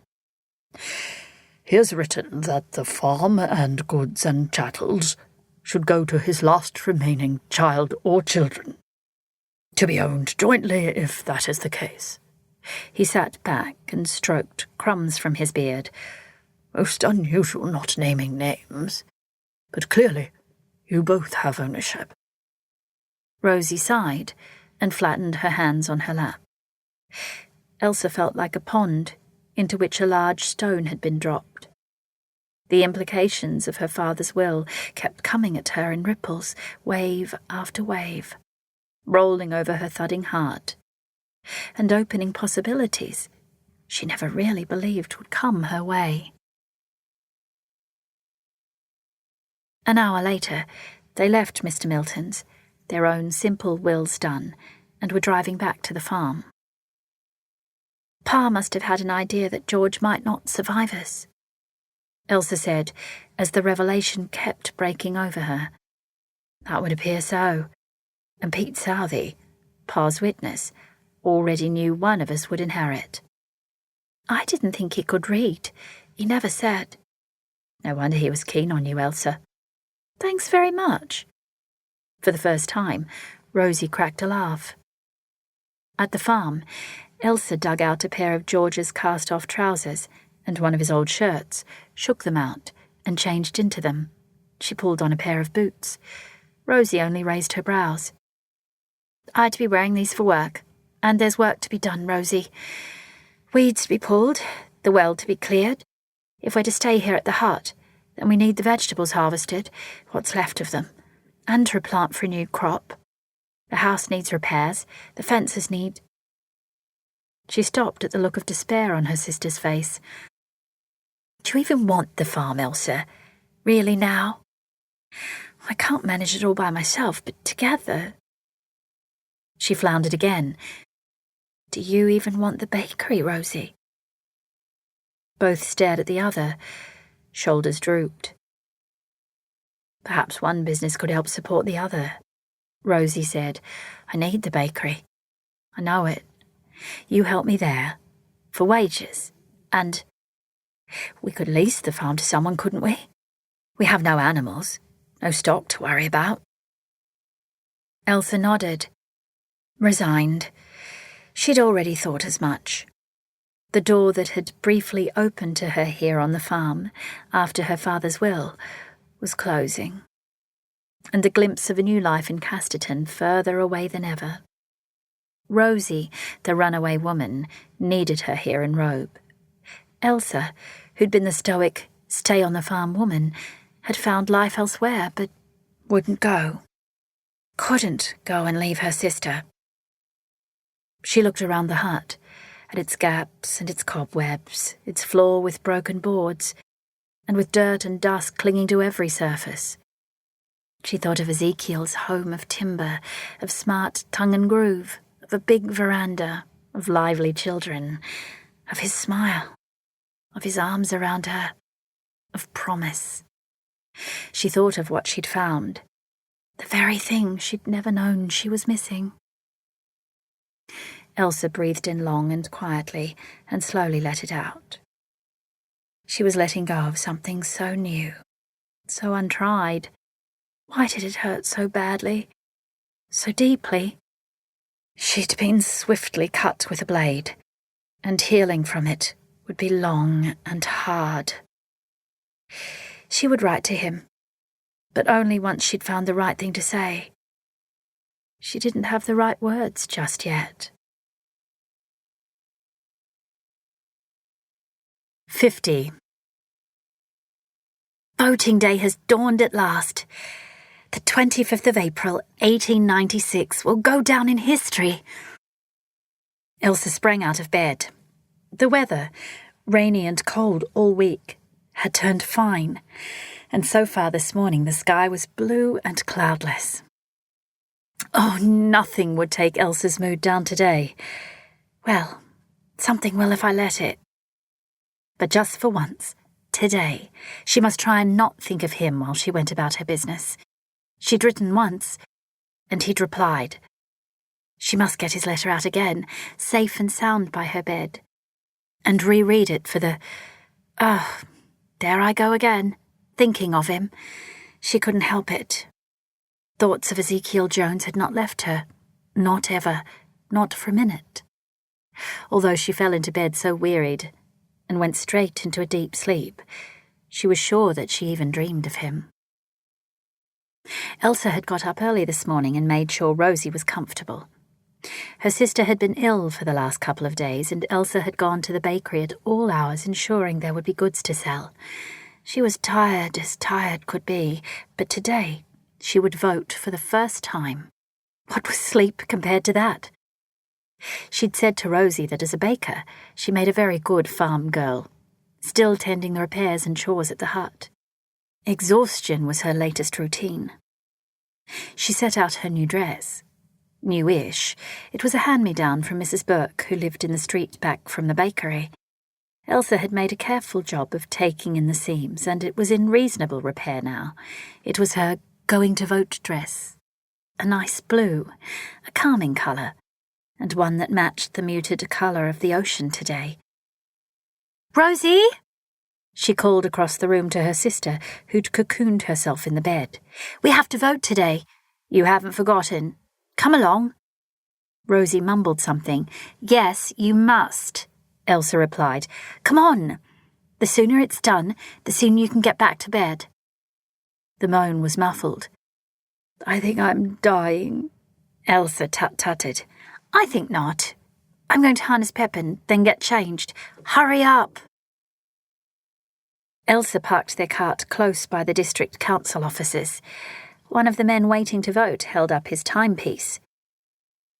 Here's written that the farm and goods and chattels should go to his last remaining child or children, to be owned jointly if that is the case. He sat back and stroked crumbs from his beard. Most unusual not naming names, but clearly you both have ownership. Rosie sighed and flattened her hands on her lap. Elsa felt like a pond into which a large stone had been dropped. The implications of her father's will kept coming at her in ripples, wave after wave, rolling over her thudding heart, and opening possibilities she never really believed would come her way. An hour later, they left Mr. Milton's, their own simple wills done, and were driving back to the farm. Pa must have had an idea that George might not survive us, Elsa said, as the revelation kept breaking over her. That would appear so, and Pete Southey, Pa's witness, already knew one of us would inherit. I didn't think he could read. He never said. No wonder he was keen on you, Elsa. Thanks very much. For the first time, Rosie cracked a laugh. At the farm, Elsa dug out a pair of George's cast-off trousers and one of his old shirts, shook them out, and changed into them. She pulled on a pair of boots. Rosie only raised her brows. I'd be wearing these for work, and there's work to be done, Rosie. Weeds to be pulled, the well to be cleared. If we're to stay here at the hut, then we need the vegetables harvested, what's left of them, and to replant for a new crop. The house needs repairs, the fences need... She stopped at the look of despair on her sister's face. Do you even want the farm, Elsa? Really now? I can't manage it all by myself, but together... She floundered again. Do you even want the bakery, Rosie? Both stared at the other. Shoulders drooped. Perhaps one business could help support the other, Rosie said. I need the bakery. I know it. You help me there, for wages, and we could lease the farm to someone, couldn't we? We have no animals, no stock to worry about. Elsa nodded, resigned. She'd already thought as much. The door that had briefly opened to her here on the farm, after her father's will, was closing, and the glimpse of a new life in Casterton further away than ever. Rosie, the runaway woman, needed her here in Robe. Elsa, who'd been the stoic, stay-on-the-farm woman, had found life elsewhere, but wouldn't go. Couldn't go and leave her sister. She looked around the hut, at its gaps and its cobwebs, its floor with broken boards, and with dirt and dust clinging to every surface. She thought of Ezekiel's home of timber, of smart tongue and groove, of a big veranda, of lively children, of his smile, of his arms around her, of promise. She thought of what she'd found, the very thing she'd never known she was missing. Elsa breathed in long and quietly and slowly let it out. She was letting go of something so new, so untried. Why did it hurt so badly, so deeply? She'd been swiftly cut with a blade, and healing from it would be long and hard. She would write to him, but only once she'd found the right thing to say. She didn't have the right words just yet. 50. Voting day has dawned at last. The 25th of April, 1896, will go down in history. Elsa sprang out of bed. The weather, rainy and cold all week, had turned fine, and so far this morning the sky was blue and cloudless. Oh, nothing would take Elsa's mood down today. Well, something will if I let it. But just for once, today, she must try and not think of him while she went about her business. She'd written once, and he'd replied. She must get his letter out again, safe and sound by her bed, and reread it for the... there I go again, thinking of him. She couldn't help it. Thoughts of Ezekiel Jones had not left her, not ever, not for a minute. Although she fell into bed so wearied and went straight into a deep sleep, she was sure that she even dreamed of him. Elsa had got up early this morning and made sure Rosie was comfortable. Her sister had been ill for the last couple of days, and Elsa had gone to the bakery at all hours ensuring there would be goods to sell. She was tired as tired could be, but today she would vote for the first time. What was sleep compared to that? She'd said to Rosie that as a baker, she made a very good farm girl, still tending the repairs and chores at the hut. Exhaustion was her latest routine. She set out her new dress. Newish. It was a hand-me-down from Mrs. Burke, who lived in the street back from the bakery. Elsa had made a careful job of taking in the seams, and it was in reasonable repair now. It was her going-to-vote dress. A nice blue, a calming colour, and one that matched the muted colour of the ocean today. "Rosie!" She called across the room to her sister, who'd cocooned herself in the bed. "We have to vote today. You haven't forgotten. Come along." Rosie mumbled something. "Yes, you must," Elsa replied. "Come on. The sooner it's done, the sooner you can get back to bed." The moan was muffled. "I think I'm dying," Elsa tut-tutted. "I think not. I'm going to harness Pepin, then get changed. Hurry up." Elsa parked their cart close by the district council offices. One of the men waiting to vote held up his timepiece.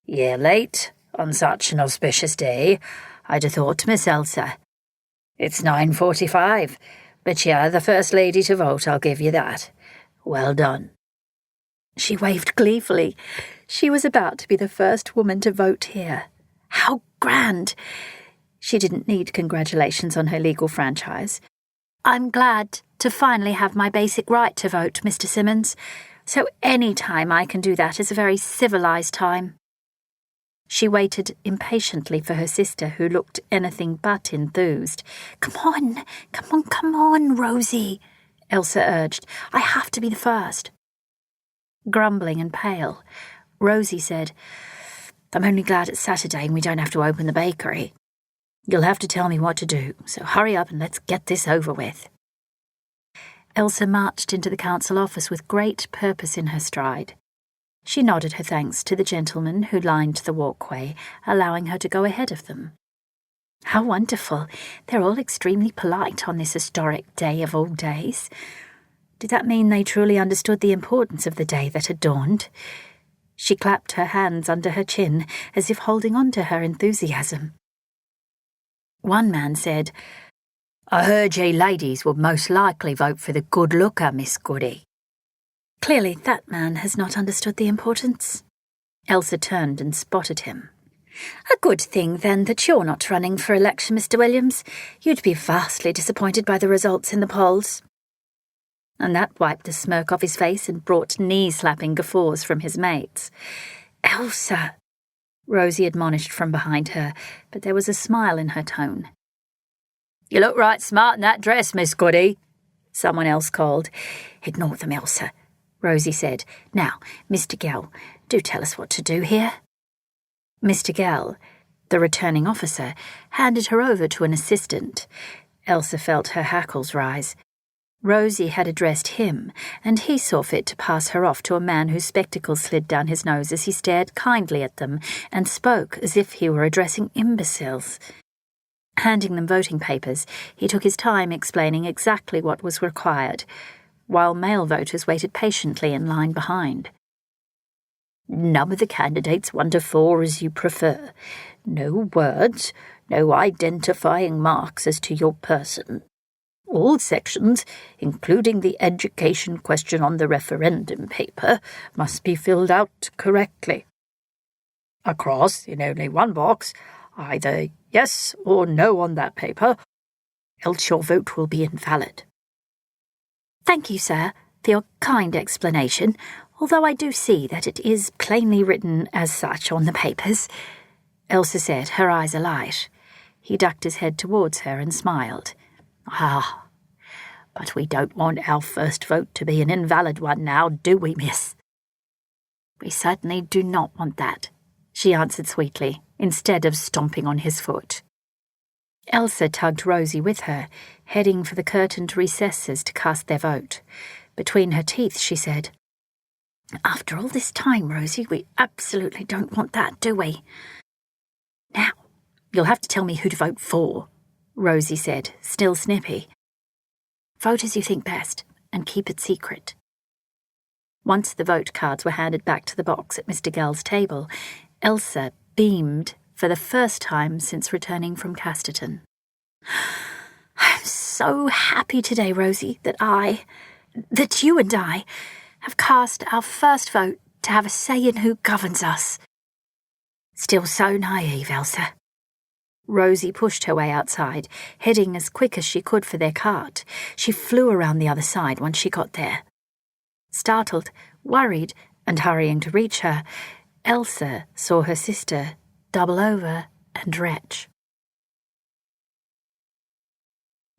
"You're late on such an auspicious day, I'd have thought, Miss Elsa. It's 9:45, but you're the first lady to vote, I'll give you that. Well done." She waved gleefully. She was about to be the first woman to vote here. How grand! She didn't need congratulations on her legal franchise. "I'm glad to finally have my basic right to vote, Mr. Simmons. So any time I can do that is a very civilized time." She waited impatiently for her sister, who looked anything but enthused. Come on, Rosie," Elsa urged. "I have to be the first." Grumbling and pale, Rosie said, "I'm only glad it's Saturday and we don't have to open the bakery. You'll have to tell me what to do, so hurry up and let's get this over with." Elsa marched into the council office with great purpose in her stride. She nodded her thanks to the gentlemen who lined the walkway, allowing her to go ahead of them. How wonderful! They're all extremely polite on this historic day of all days. Did that mean they truly understood the importance of the day that had dawned? She clapped her hands under her chin, as if holding on to her enthusiasm. One man said, "I heard ye ladies would most likely vote for the good looker, Miss Goody." Clearly that man has not understood the importance. Elsa turned and spotted him. "A good thing, then, that you're not running for election, Mr. Williams. You'd be vastly disappointed by the results in the polls." and that wiped the smirk off his face and brought knee-slapping guffaws from his mates. "Elsa," Rosie admonished from behind her, but there was a smile in her tone. "You look right smart in that dress, Miss Goody," someone else called. "Ignore them, Elsa," Rosie said. "Now, Mr. Gell, do tell us what to do here." Mr. Gell, the returning officer, handed her over to an assistant. Elsa felt her hackles rise. Rosie had addressed him, and he saw fit to pass her off to a man whose spectacles slid down his nose as he stared kindly at them and spoke as if he were addressing imbeciles. Handing them voting papers, he took his time explaining exactly what was required, while male voters waited patiently in line behind. "Number the candidates 1 to 4 as you prefer. No words, no identifying marks as to your person. All sections, including the education question on the referendum paper, must be filled out correctly. A cross in only one box, either yes or no on that paper, else your vote will be invalid." "Thank you, sir, for your kind explanation, although I do see that it is plainly written as such on the papers," Elsa said, her eyes alight. He ducked his head towards her and smiled. "Ah, but we don't want our first vote to be an invalid one now, do we, miss?" "We certainly do not want that," she answered sweetly, instead of stomping on his foot. Elsa tugged Rosie with her, heading for the curtained recesses to cast their vote. Between her teeth, she said, "After all this time, Rosie, we absolutely don't want that, do we?" "Now, you'll have to tell me who to vote for," Rosie said, still snippy. "Vote as you think best, and keep it secret." Once the vote cards were handed back to the box at Mr. Gell's table, Elsa beamed for the first time since returning from Casterton. "I'm so happy today, Rosie, that you and I have cast our first vote to have a say in who governs us." "Still so naive, Elsa." Rosie pushed her way outside, heading as quick as she could for their cart. She flew around the other side once she got there. Startled, worried, and hurrying to reach her, Elsa saw her sister double over and retch.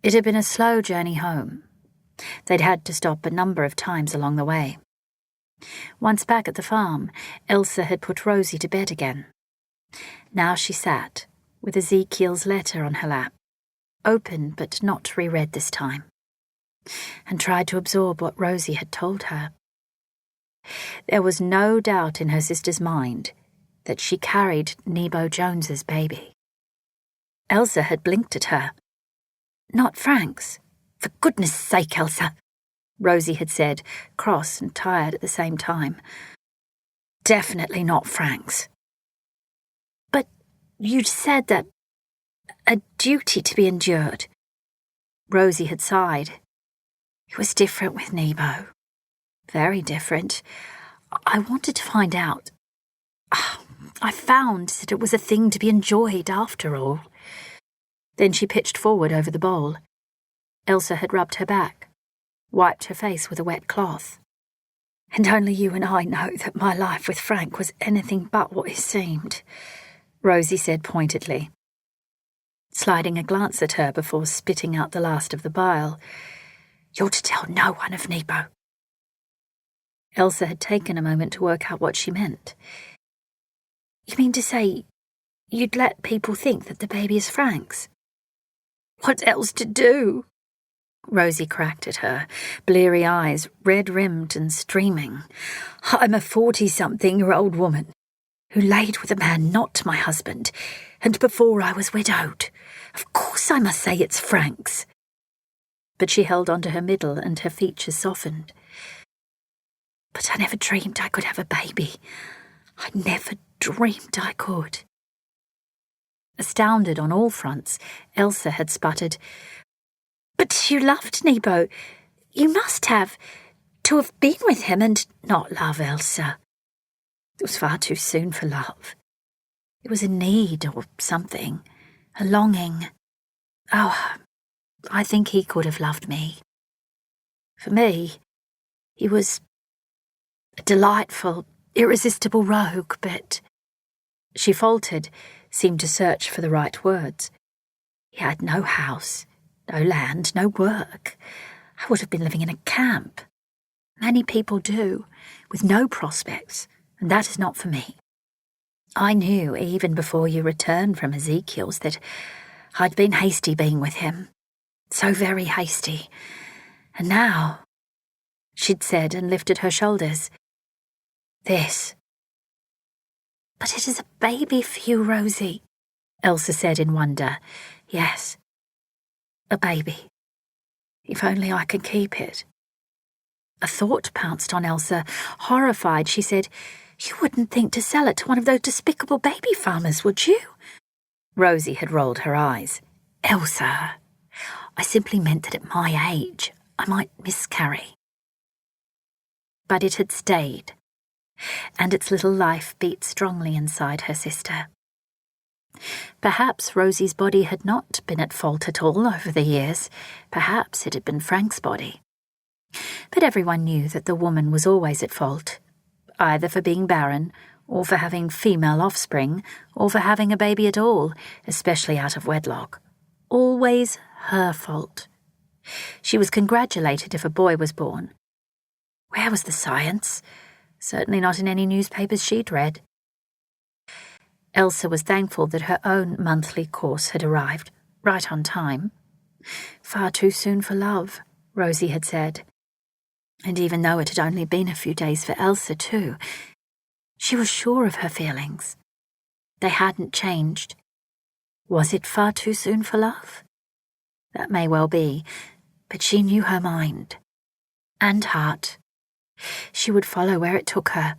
It had been a slow journey home. They'd had to stop a number of times along the way. Once back at the farm, Elsa had put Rosie to bed again. Now she sat, with Ezekiel's letter on her lap, open but not reread this time, and tried to absorb what Rosie had told her. There was no doubt in her sister's mind that she carried Nebo Jones's baby. Elsa had blinked at her. "Not Frank's. For goodness sake, Elsa," Rosie had said, cross and tired at the same time. "Definitely not Frank's." "But you'd said that a duty to be endured." Rosie had sighed. "It was different with Nebo. Very different. I wanted to find out. I found that it was a thing to be enjoyed after all." Then she pitched forward over the bowl. Elsa had rubbed her back, wiped her face with a wet cloth. "And only you and I know that my life with Frank was anything but what it seemed," Rosie said pointedly, sliding a glance at her before spitting out the last of the bile. "You're to tell no one of Nebo." Elsa had taken a moment to work out what she meant. "You mean to say you'd let people think that the baby is Frank's?" "What else to do?" Rosie cracked at her, bleary eyes red-rimmed and streaming. "I'm a 40-something-year-old woman who laid with a man not my husband, and before I was widowed. Of course I must say it's Frank's." But she held on to her middle and her features softened. "But I never dreamed I could have a baby. I never dreamed I could." Astounded on all fronts, Elsa had sputtered, "But you loved Nebo. You must have, to have been with him and—" "Not love, Elsa. It was far too soon for love. It was a need or something, a longing. Oh, I think he could have loved me." For me, he was a delightful, irresistible rogue, but... She faltered, seemed to search for the right words. He had no house, no land, no work. I would have been living in a camp. Many people do, with no prospects, and that is not for me. I knew, even before you returned from Ezekiel's, that I'd been hasty being with him. So very hasty. And now, she'd said and lifted her shoulders. This. But it is a baby for you, Rosie, Elsa said in wonder. Yes, a baby. If only I could keep it. A thought pounced on Elsa. Horrified, she said, You wouldn't think to sell it to one of those despicable baby farmers, would you? Rosie had rolled her eyes. Elsa, I simply meant that at my age, I might miscarry. But it had stayed, and its little life beat strongly inside her sister. Perhaps Rosie's body had not been at fault at all over the years. Perhaps it had been Frank's body. But everyone knew that the woman was always at fault, either for being barren, or for having female offspring, or for having a baby at all, especially out of wedlock. Always her fault. She was congratulated if a boy was born. Where was the science? Certainly not in any newspapers she'd read. Elsa was thankful that her own monthly course had arrived, right on time. Far too soon for love, Rosie had said. And even though it had only been a few days for Elsa too, she was sure of her feelings. They hadn't changed. Was it far too soon for love? That may well be, but she knew her mind. And heart. She would follow where it took her.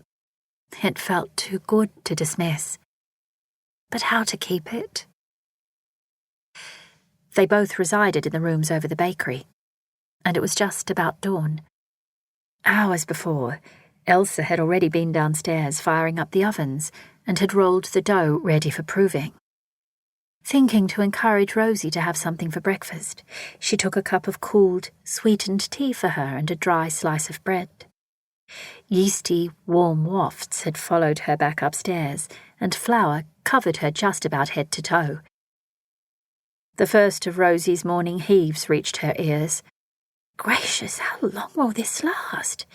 It felt too good to dismiss. But how to keep it? They both resided in the rooms over the bakery, and it was just about dawn. Hours before, Elsa had already been downstairs firing up the ovens and had rolled the dough ready for proving. Thinking to encourage Rosie to have something for breakfast, she took a cup of cooled, sweetened tea for her and a dry slice of bread. Yeasty, warm wafts had followed her back upstairs, and flour covered her just about head to toe. The first of Rosie's morning heaves reached her ears. Gracious, how long will this last?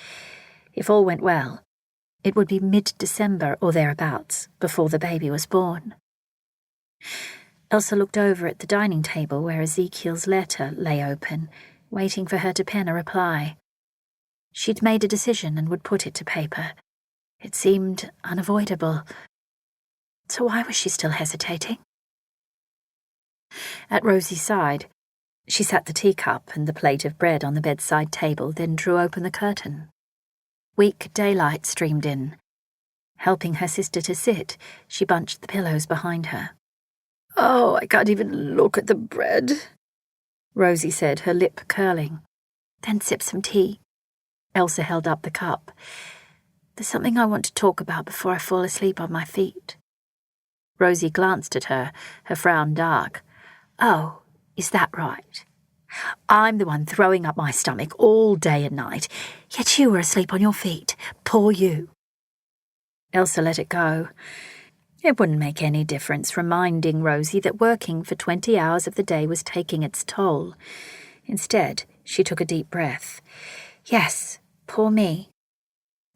If all went well, it would be mid-December or thereabouts before the baby was born. Elsa looked over at the dining table where Ezekiel's letter lay open, waiting for her to pen a reply. She'd made a decision and would put it to paper. It seemed unavoidable. So why was she still hesitating? At Rosie's side, she sat the teacup and the plate of bread on the bedside table, then drew open the curtain. Weak daylight streamed in. Helping her sister to sit, she bunched the pillows behind her. Oh, I can't even look at the bread, Rosie said, her lip curling. Then sip some tea. Elsa held up the cup. There's something I want to talk about before I fall asleep on my feet. Rosie glanced at her, her frown dark. Oh, is that right? I'm the one throwing up my stomach all day and night, yet you were asleep on your feet. Poor you. Elsa let it go. It wouldn't make any difference reminding Rosie that working for 20 hours of the day was taking its toll. Instead, she took a deep breath. Yes, poor me.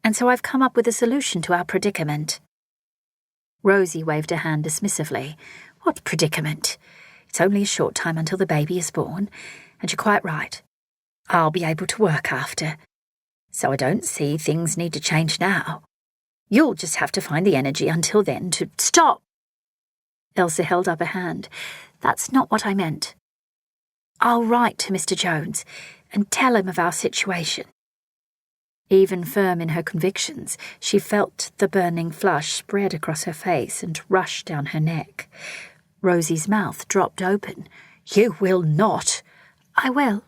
And so I've come up with a solution to our predicament. Rosie waved a hand dismissively. What predicament? It's only a short time until the baby is born, and you're quite right. I'll be able to work after. So I don't see things need to change now. You'll just have to find the energy until then to stop. Elsa held up a hand. That's not what I meant. I'll write to Mr. Jones and tell him of our situation. Even firm in her convictions, she felt the burning flush spread across her face and rush down her neck. Rosie's mouth dropped open. You will not. I will.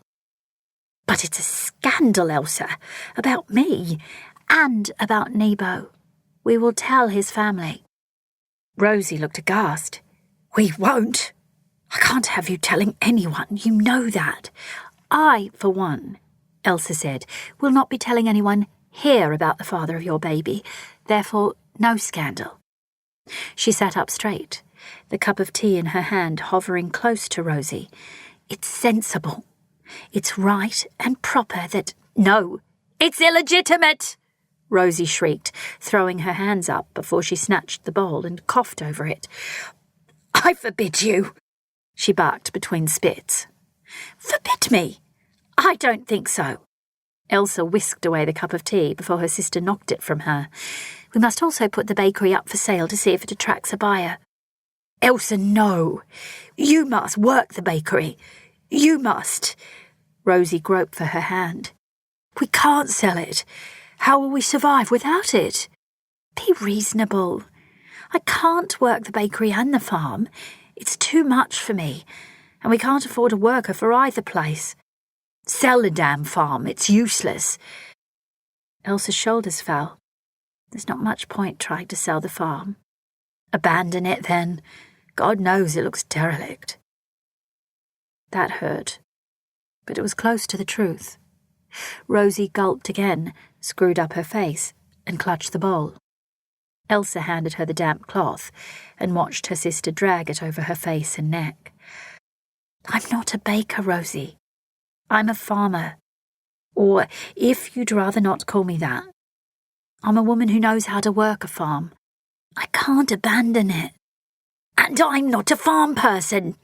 But it's a scandal, Elsa, about me and about Nebo. We will tell his family. Rosie looked aghast. We won't. I can't have you telling anyone. You know that. I, for one, Elsa said. "We'll not be telling anyone here about the father of your baby. Therefore, no scandal." She sat up straight, the cup of tea in her hand hovering close to Rosie. "It's sensible. It's right and proper that—" "No, it's illegitimate!" Rosie shrieked, throwing her hands up before she snatched the bowl and coughed over it. "I forbid you!" she barked between spits. "Forbid me? I don't think so." Elsa whisked away the cup of tea before her sister knocked it from her. "We must also put the bakery up for sale to see if it attracts a buyer." "Elsa, no. You must work the bakery. You must." Rosie groped for her hand. "We can't sell it. How will we survive without it?" "Be reasonable. I can't work the bakery and the farm. It's too much for me, and we can't afford a worker for either place." "Sell the damn farm. It's useless." Elsa's shoulders fell. There's not much point trying to sell the farm. "Abandon it, then. God knows it looks derelict." That hurt, but it was close to the truth. Rosie gulped again, screwed up her face, and clutched the bowl. Elsa handed her the damp cloth and watched her sister drag it over her face and neck. "I'm not a baker, Rosie. I'm a farmer. Or, if you'd rather not call me that, I'm a woman who knows how to work a farm. I can't abandon it." "And I'm not a farm person,"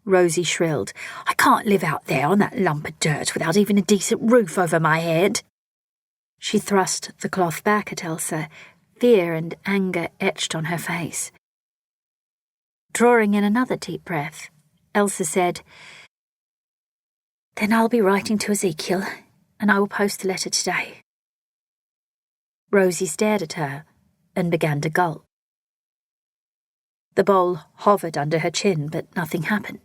Rosie shrilled. "I can't live out there on that lump of dirt without even a decent roof over my head." She thrust the cloth back at Elsa, fear and anger etched on her face. Drawing in another deep breath, Elsa said, "Then I'll be writing to Ezekiel, and I will post the letter today." Rosie stared at her and began to gulp. The bowl hovered under her chin, but nothing happened.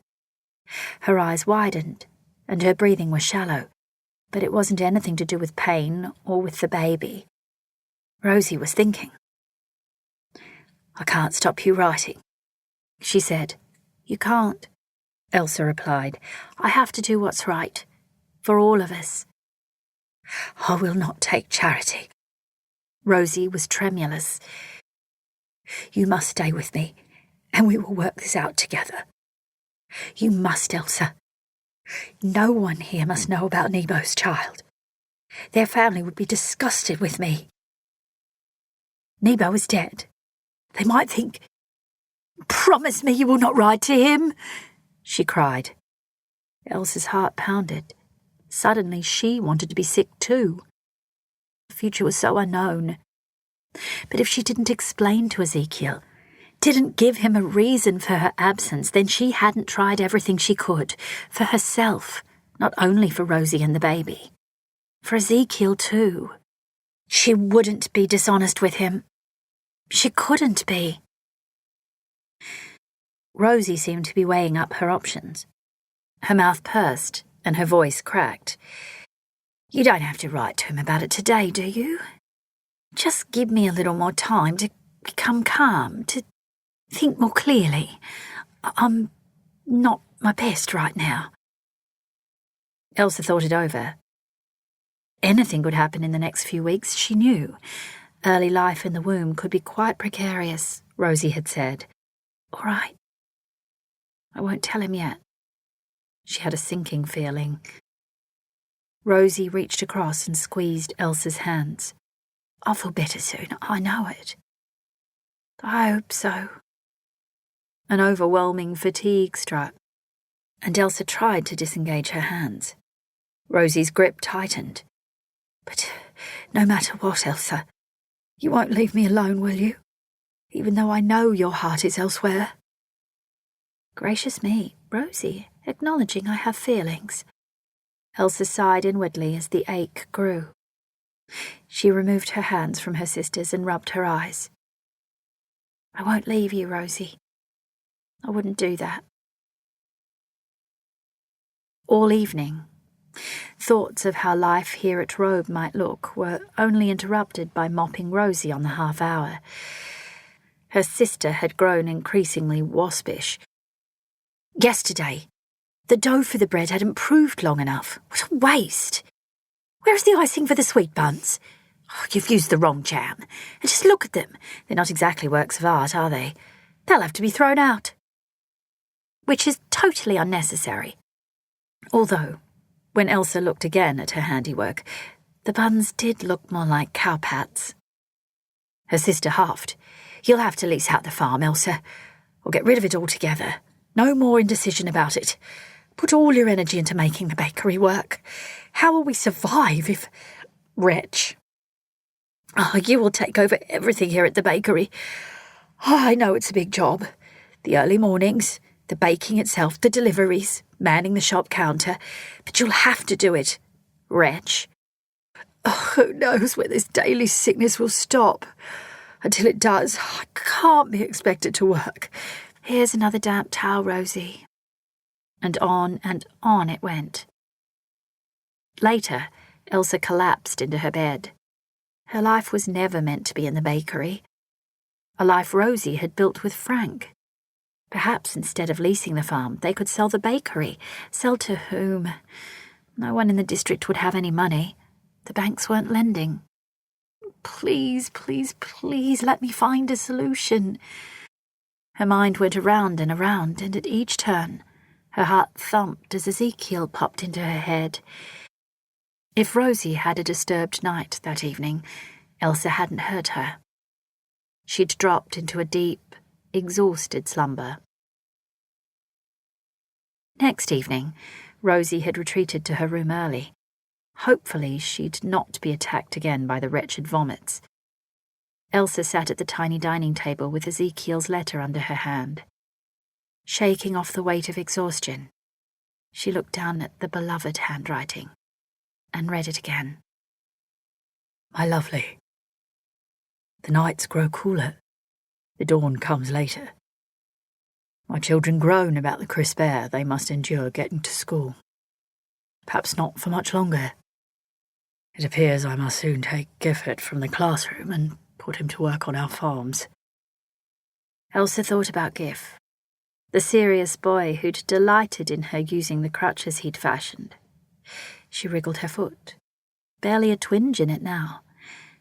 Her eyes widened, and her breathing was shallow, but it wasn't anything to do with pain or with the baby. Rosie was thinking. "I can't stop you writing," she said. "You can't," Elsa replied. "I have to do what's right, for all of us." "I will not take charity." Rosie was tremulous. "You must stay with me, and we will work this out together. You must, Elsa. No one here must know about Nebo's child. Their family would be disgusted with me. Nebo is dead. They might think—" "Promise me you will not write to him," she cried. Elsa's heart pounded. Suddenly she wanted to be sick too. The future was so unknown. But if she didn't explain to Ezekiel, didn't give him a reason for her absence, then she hadn't tried everything she could, for herself, not only for Rosie and the baby. For Ezekiel too. She wouldn't be dishonest with him. She couldn't be. Rosie seemed to be weighing up her options. Her mouth pursed and her voice cracked. "You don't have to write to him about it today, do you? Just give me a little more time to become calm, to think more clearly. I'm not my best right now." Elsa thought it over. Anything could happen in the next few weeks, she knew. Early life in the womb could be quite precarious, Rosie had said. "All right. I won't tell him yet." She had a sinking feeling. Rosie reached across and squeezed Elsa's hands. "I'll feel better soon, I know it." "I hope so." An overwhelming fatigue struck, and Elsa tried to disengage her hands. Rosie's grip tightened. "But no matter what, Elsa, you won't leave me alone, will you? Even though I know your heart is elsewhere." Gracious me, Rosie, acknowledging I have feelings. Elsa sighed inwardly as the ache grew. She removed her hands from her sister's and rubbed her eyes. "I won't leave you, Rosie. I wouldn't do that." All evening, thoughts of how life here at Robe might look were only interrupted by mopping Rosie on the half-hour. Her sister had grown increasingly waspish. "Yesterday, the dough for the bread hadn't proved long enough. What a waste!" Where's the icing for the sweet buns? Oh, you've used the wrong jam. And just look at them. They're not exactly works of art, are they? They'll have to be thrown out. Which is totally unnecessary. Although, when Elsa looked again at her handiwork, the buns did look more like cowpats. Her sister huffed. You'll have to lease out the farm, Elsa, or get rid of it altogether. No more indecision about it. Put all your energy into making the bakery work. How will we survive if... Wretch. Oh, you will take over everything here at the bakery. Oh, I know it's a big job. The early mornings, the baking itself, the deliveries, manning the shop counter. But you'll have to do it. Wretch. Oh, who knows when this daily sickness will stop? Until it does, I can't be expected to work. Here's another damp towel, Rosie. And on it went. Later, Elsa collapsed into her bed. Her life was never meant to be in the bakery. A life Rosie had built with Frank. Perhaps instead of leasing the farm, they could sell the bakery. Sell to whom? No one in the district would have any money. The banks weren't lending. Please, please, please, let me find a solution. Her mind went around, and at each turn, her heart thumped as Ezekiel popped into her head. If Rosie had a disturbed night that evening, Elsa hadn't heard her. She'd dropped into a deep, exhausted slumber. Next evening, Rosie had retreated to her room early. Hopefully she'd not be attacked again by the wretched vomits. Elsa sat at the tiny dining table with Ezekiel's letter under her hand. Shaking off the weight of exhaustion, she looked down at the beloved handwriting and read it again. My lovely, the nights grow cooler, the dawn comes later. My children groan about the crisp air they must endure getting to school. Perhaps not for much longer. It appears I must soon take Gifford from the classroom and put him to work on our farms. Elsa thought about Giff, the serious boy who'd delighted in her using the crutches he'd fashioned. She wriggled her foot, barely a twinge in it now,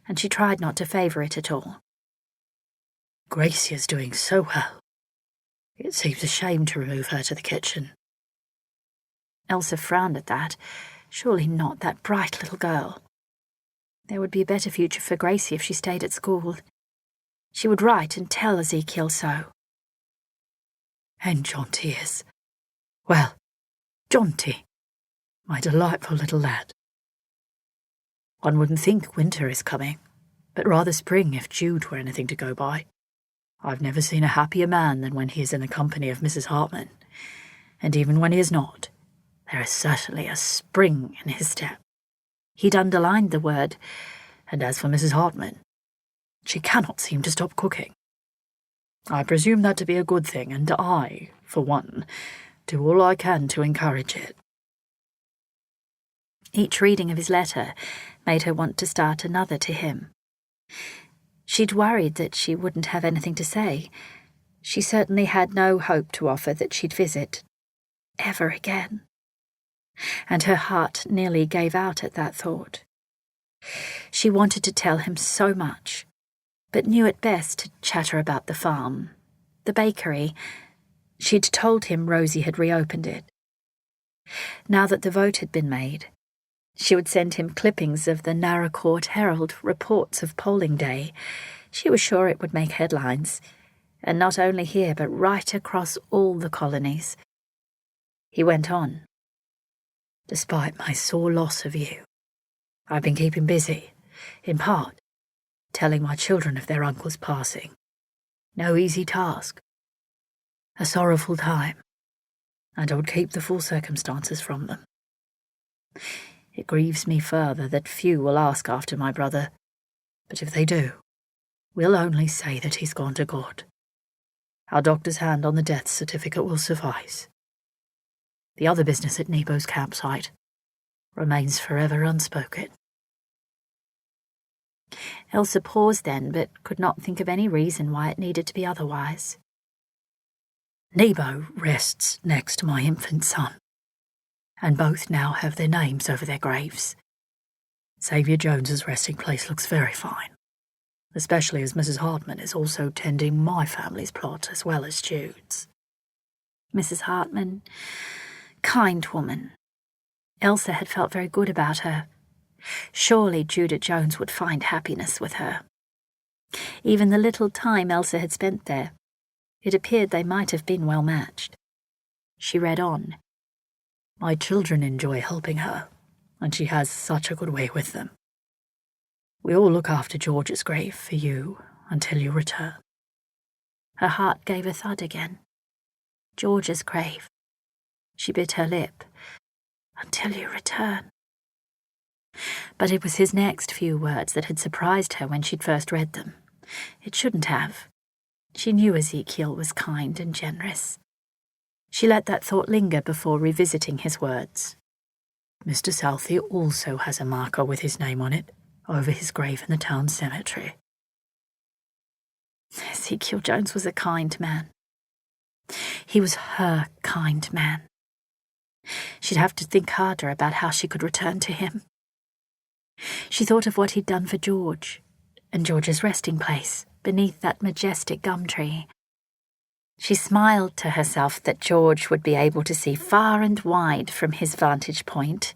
and she tried not to favour it at all. Gracie's doing so well. It seems a shame to remove her to the kitchen. Elsa frowned at that. Surely not that bright little girl. There would be a better future for Gracie if she stayed at school. She would write and tell Ezekiel so. And Jonty is. Well, Jonty, my delightful little lad. One wouldn't think winter is coming, but rather spring if Jude were anything to go by. I've never seen a happier man than when he is in the company of Mrs. Hartman, and even when he is not, there is certainly a spring in his step. He'd underlined the word, and as for Mrs. Hartman, she cannot seem to stop cooking. I presume that to be a good thing, and I, for one, do all I can to encourage it. Each reading of his letter made her want to start another to him. She'd worried that she wouldn't have anything to say. She certainly had no hope to offer that she'd visit ever again. And her heart nearly gave out at that thought. She wanted to tell him so much, but knew it best to chatter about the farm, the bakery. She'd told him Rosie had reopened it. Now that the vote had been made, she would send him clippings of the Narracourt Herald reports of polling day. She was sure it would make headlines, and not only here but right across all the colonies. He went on. Despite my sore loss of you, I've been keeping busy, in part, telling my children of their uncle's passing. No easy task. A sorrowful time, and I would keep the full circumstances from them. It grieves me further that few will ask after my brother, but if they do, we'll only say that he's gone to God. Our doctor's hand on the death certificate will suffice. The other business at Nebo's campsite remains forever unspoken. Elsa paused then, but could not think of any reason why it needed to be otherwise. Nebo rests next to my infant son, and both now have their names over their graves. Xavier Jones's resting place looks very fine, especially as Mrs. Hartman is also tending my family's plot as well as Jude's. Mrs. Hartman, kind woman. Elsa had felt very good about her. Surely Judah Jones would find happiness with her. Even the little time Elsa had spent there, it appeared they might have been well matched. She read on. My children enjoy helping her, and she has such a good way with them. We all look after George's grave for you until you return. Her heart gave a thud again. George's grave. She bit her lip. Until you return. But it was his next few words that had surprised her when she'd first read them. It shouldn't have. She knew Ezekiel was kind and generous. She let that thought linger before revisiting his words. Mr. Southey also has a marker with his name on it over his grave in the town cemetery. Ezekiel Jones was a kind man. He was her kind man. She'd have to think harder about how she could return to him. She thought of what he'd done for George, and George's resting place beneath that majestic gum tree. She smiled to herself that George would be able to see far and wide from his vantage point,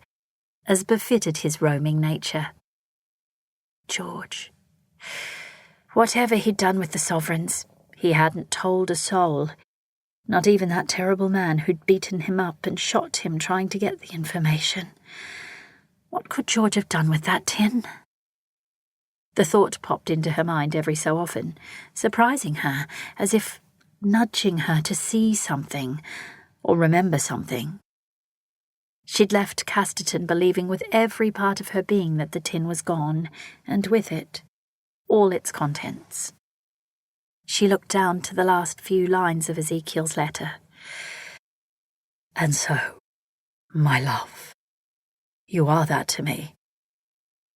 as befitted his roaming nature. George. Whatever he'd done with the sovereigns, he hadn't told a soul. Not even that terrible man who'd beaten him up and shot him trying to get the information. What could George have done with that tin? The thought popped into her mind every so often, surprising her, as if nudging her to see something or remember something. She'd left Casterton believing with every part of her being that the tin was gone, and with it, all its contents. She looked down to the last few lines of Ezekiel's letter. And so, my love, you are that to me.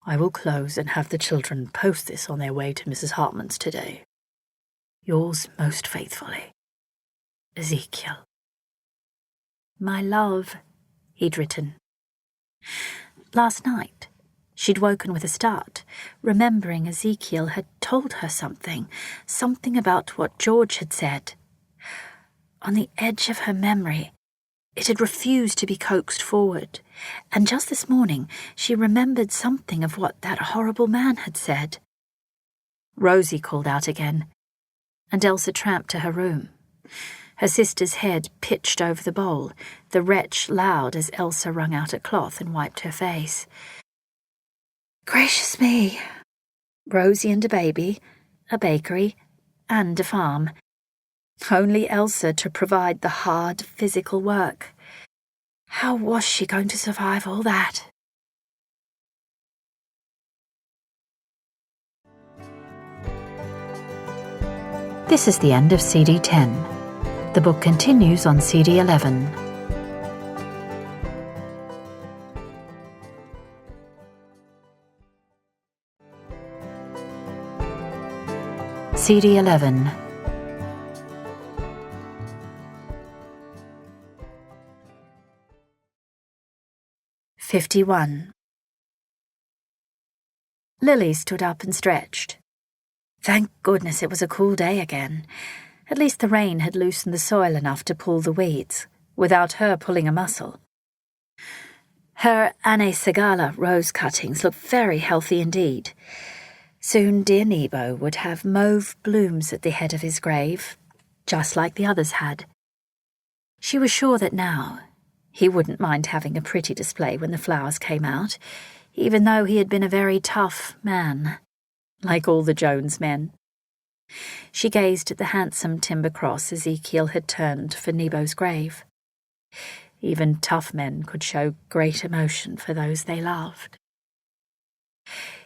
I will close and have the children post this on their way to Mrs. Hartman's today. Yours most faithfully, Ezekiel. My love, he'd written. Last night, she'd woken with a start, remembering Ezekiel had told her something about what George had said. On the edge of her memory, it had refused to be coaxed forward, and just this morning she remembered something of what that horrible man had said. Rosie called out again, and Elsa tramped to her room. Her sister's head pitched over the bowl, the wretch loud as Elsa wrung out a cloth and wiped her face. Gracious me! Rosie and a baby, a bakery, and a farm. Only Elsa to provide the hard physical work. How was she going to survive all that? This is the end of CD 10. The book continues on CD 11. CD 11. "51. Lily stood up and stretched. Thank goodness it was a cool day again. At least the rain had loosened the soil enough to pull the weeds, without her pulling a muscle. Her Ane Segala rose cuttings looked very healthy indeed. Soon dear Nebo would have mauve blooms at the head of his grave, just like the others had. She was sure that now he wouldn't mind having a pretty display when the flowers came out, even though he had been a very tough man, like all the Jones men. She gazed at the handsome timber cross Ezekiel had turned for Nebo's grave. Even tough men could show great emotion for those they loved.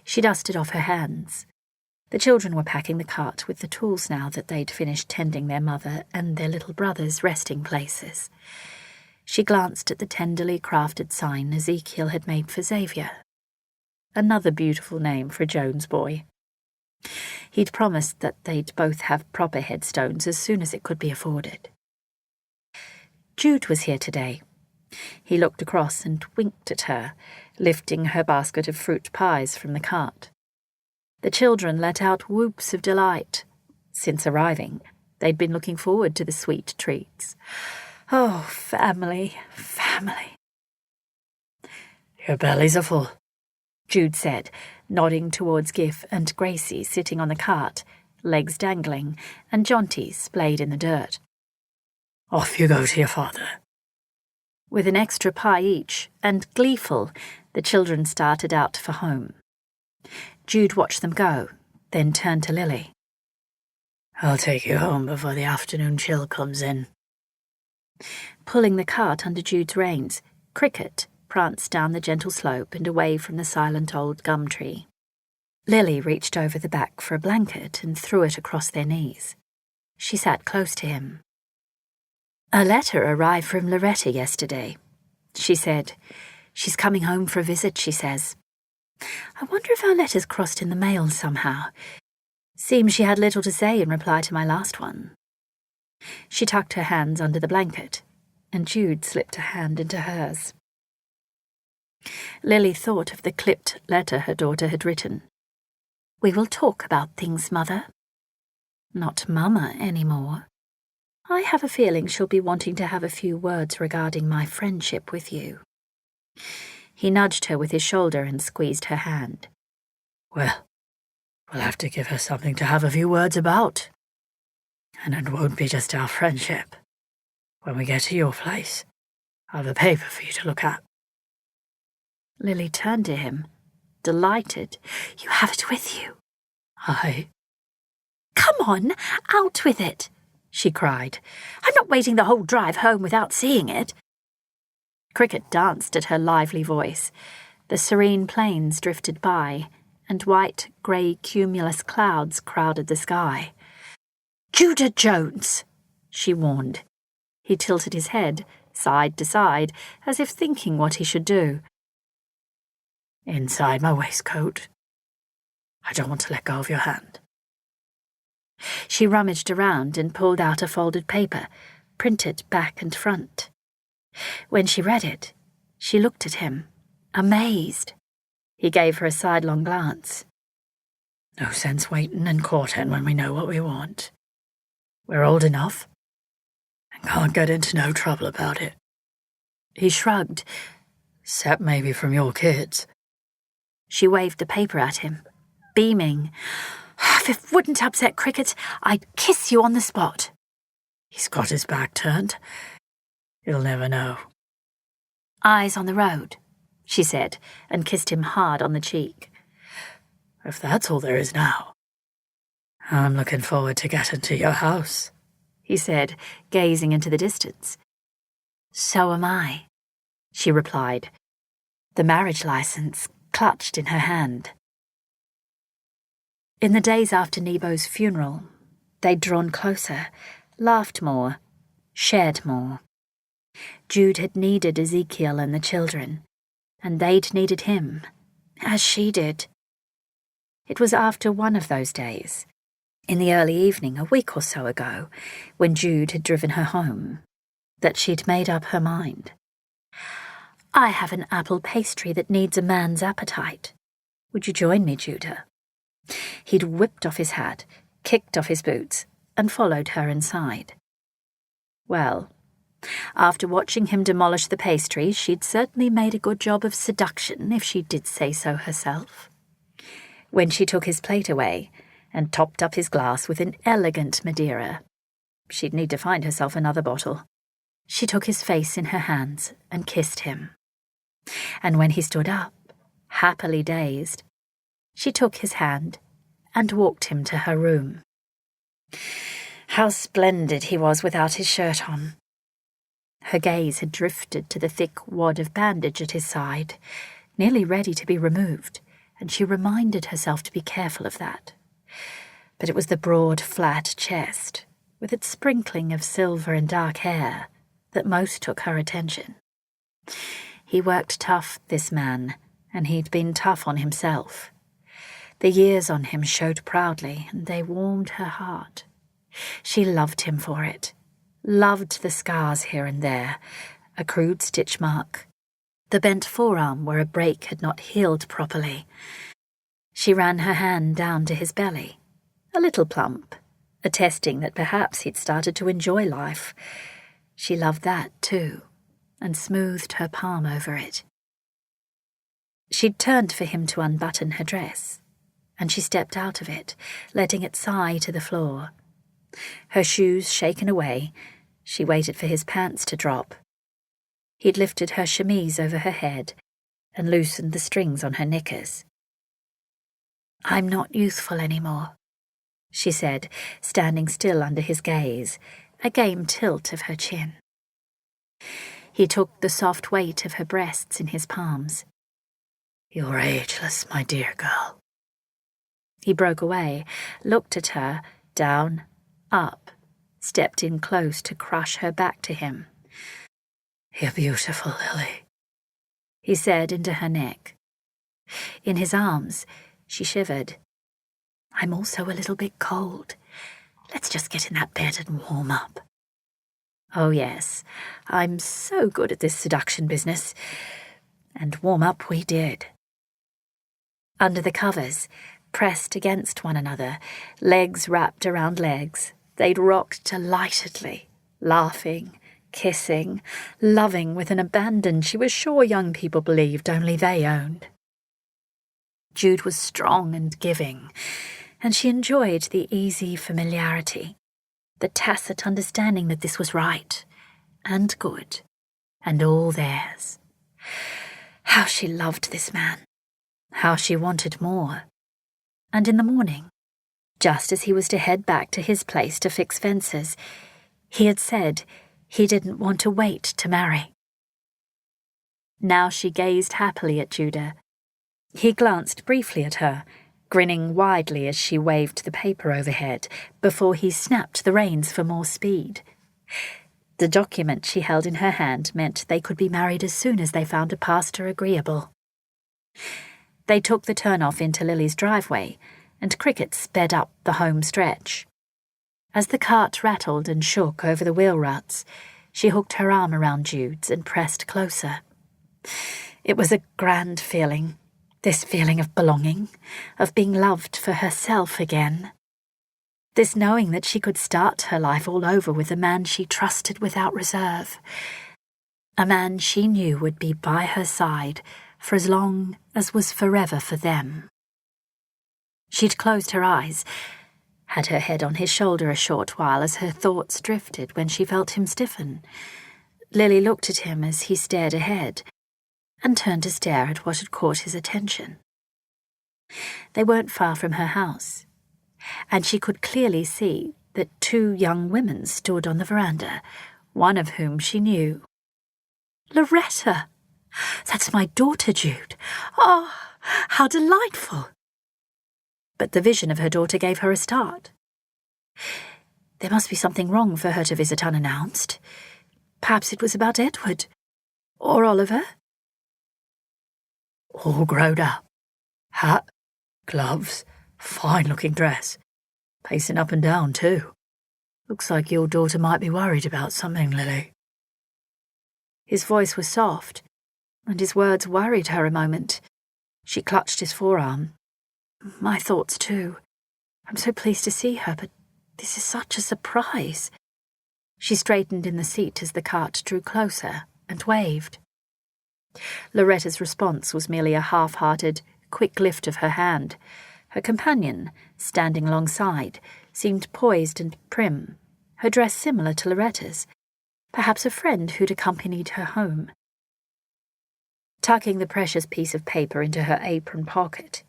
She dusted off her hands. The children were packing the cart with the tools now that they'd finished tending their mother and their little brother's resting places. She glanced at the tenderly crafted sign Ezekiel had made for Xavier. Another beautiful name for a Jones boy. He'd promised that they'd both have proper headstones as soon as it could be afforded. Jude was here today, He looked across and winked at her, lifting her basket of fruit pies from the cart. The children let out whoops of delight. Since arriving, they'd been looking forward to the sweet treats. Oh, family, family. Your bellies are full, Jude said, nodding towards Gif and Gracie sitting on the cart, legs dangling and jaunties splayed in the dirt. Off you go to your father. With an extra pie each, and gleeful, the children started out for home. Jude watched them go, then turned to Lily. I'll take you home before the afternoon chill comes in. Pulling the cart under Jude's reins, Cricket pranced down the gentle slope and away from the silent old gum tree. Lily reached over the back for a blanket and threw it across their knees. She sat close to him. A letter arrived from Loretta yesterday, she said. She's coming home for a visit, she says. I wonder if our letters crossed in the mail somehow. Seems she had little to say in reply to my last one. She tucked her hands under the blanket, and Jude slipped a hand into hers. Lily thought of the clipped letter her daughter had written. We will talk about things, Mother. Not Mama anymore. I have a feeling she'll be wanting to have a few words regarding my friendship with you. He nudged her with his shoulder and squeezed her hand. Well, we'll have to give her something to have a few words about. And it won't be just our friendship. When we get to your place, I'll have a paper for you to look at. Lily turned to him, delighted. You have it with you. Aye. Come on, out with it, she cried. I'm not waiting the whole drive home without seeing it. Cricket danced at her lively voice. The serene plains drifted by, and white, grey cumulus clouds crowded the sky. Judah Jones, she warned. He tilted his head, side to side, as if thinking what he should do. Inside my waistcoat. I don't want to let go of your hand. She rummaged around and pulled out a folded paper, printed back and front. When she read it, she looked at him, amazed. He gave her a sidelong glance. No sense waiting and courting when we know what we want. We're old enough and can't get into no trouble about it. He shrugged. Except maybe from your kids. She waved the paper at him, beaming. If it wouldn't upset Cricket, I'd kiss you on the spot. He's got his back turned. You'll never know. Eyes on the road, she said, and kissed him hard on the cheek. If that's all there is now. I'm looking forward to getting to your house, he said, gazing into the distance. So am I, she replied, the marriage license clutched in her hand. In the days after Nebo's funeral, they'd drawn closer, laughed more, shared more. Jude had needed Ezekiel and the children, and they'd needed him, as she did. It was after one of those days, in the early evening a week or so ago, when Jude had driven her home, that she'd made up her mind. I have an apple pastry that needs a man's appetite. Would you join me, Judah? He'd whipped off his hat, kicked off his boots, and followed her inside. Well, after watching him demolish the pastry, she'd certainly made a good job of seduction, if she did say so herself. When she took his plate away and topped up his glass with an elegant Madeira, she'd need to find herself another bottle. She took his face in her hands and kissed him. And when he stood up, happily dazed, she took his hand and walked him to her room. How splendid he was without his shirt on. Her gaze had drifted to the thick wad of bandage at his side, nearly ready to be removed, and she reminded herself to be careful of that. But it was the broad, flat chest, with its sprinkling of silver and dark hair, that most took her attention. He worked tough, this man, and he'd been tough on himself. The years on him showed proudly, and they warmed her heart. She loved him for it, loved the scars here and there, a crude stitch mark, the bent forearm where a break had not healed properly. She ran her hand down to his belly, a little plump, attesting that perhaps he'd started to enjoy life. She loved that too, and smoothed her palm over it. She'd turned for him to unbutton her dress, and she stepped out of it, letting it sigh to the floor. Her shoes shaken away, she waited for his pants to drop. He'd lifted her chemise over her head and loosened the strings on her knickers. "I'm not youthful anymore," she said, standing still under his gaze, a game tilt of her chin. He took the soft weight of her breasts in his palms. "You're ageless, my dear girl." He broke away, looked at her, down, up, stepped in close to crush her back to him. "You're beautiful, Lily," he said into her neck. In his arms, she shivered. "I'm also a little bit cold. Let's just get in that bed and warm up." "Oh yes, I'm so good at this seduction business." And warm up we did. Under the covers, pressed against one another, legs wrapped around legs, they'd rocked delightedly, laughing, kissing, loving with an abandon she was sure young people believed only they owned. Jude was strong and giving, and she enjoyed the easy familiarity, the tacit understanding that this was right and good and all theirs. How she loved this man, how she wanted more. And in the morning, just as he was to head back to his place to fix fences, he had said he didn't want to wait to marry. Now she gazed happily at Judah. He glanced briefly at her, grinning widely as she waved the paper overhead, before he snapped the reins for more speed. The document she held in her hand meant they could be married as soon as they found a pastor agreeable. They took the turnoff into Lily's driveway, and Cricket sped up the home stretch. As the cart rattled and shook over the wheel ruts, she hooked her arm around Jude's and pressed closer. It was a grand feeling, this feeling of belonging, of being loved for herself again. This knowing that she could start her life all over with a man she trusted without reserve. A man she knew would be by her side for as long as was forever for them. She'd closed her eyes, had her head on his shoulder a short while as her thoughts drifted when she felt him stiffen. Lily looked at him as he stared ahead, and turned to stare at what had caught his attention. They weren't far from her house, and she could clearly see that two young women stood on the veranda, one of whom she knew. "Loretta! That's my daughter, Jude. Oh, how delightful!" But the vision of her daughter gave her a start. There must be something wrong for her to visit unannounced. Perhaps it was about Edward. Or Oliver. "All growed up. Hat, gloves, fine-looking dress. Pacing up and down, too. Looks like your daughter might be worried about something, Lily." His voice was soft, and his words worried her a moment. She clutched his forearm. "My thoughts, too. I'm so pleased to see her, but this is such a surprise." She straightened in the seat as the cart drew closer and waved. Loretta's response was merely a half-hearted, quick lift of her hand. Her companion, standing alongside, seemed poised and prim, her dress similar to Loretta's, perhaps a friend who'd accompanied her home. Tucking the precious piece of paper into her apron pocket,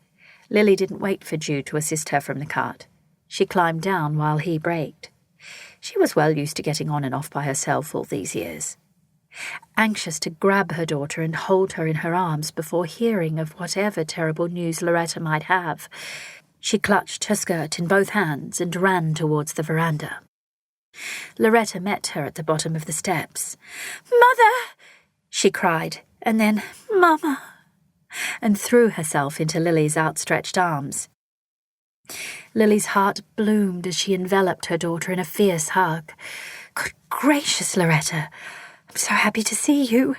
Lily didn't wait for Jude to assist her from the cart. She climbed down while he braked. She was well used to getting on and off by herself all these years. Anxious to grab her daughter and hold her in her arms before hearing of whatever terrible news Loretta might have, she clutched her skirt in both hands and ran towards the veranda. Loretta met her at the bottom of the steps. "Mother!" she cried, and then, "Mama!" and threw herself into Lily's outstretched arms. Lily's heart bloomed as she enveloped her daughter in a fierce hug. "Good gracious, Loretta! I'm so happy to see you.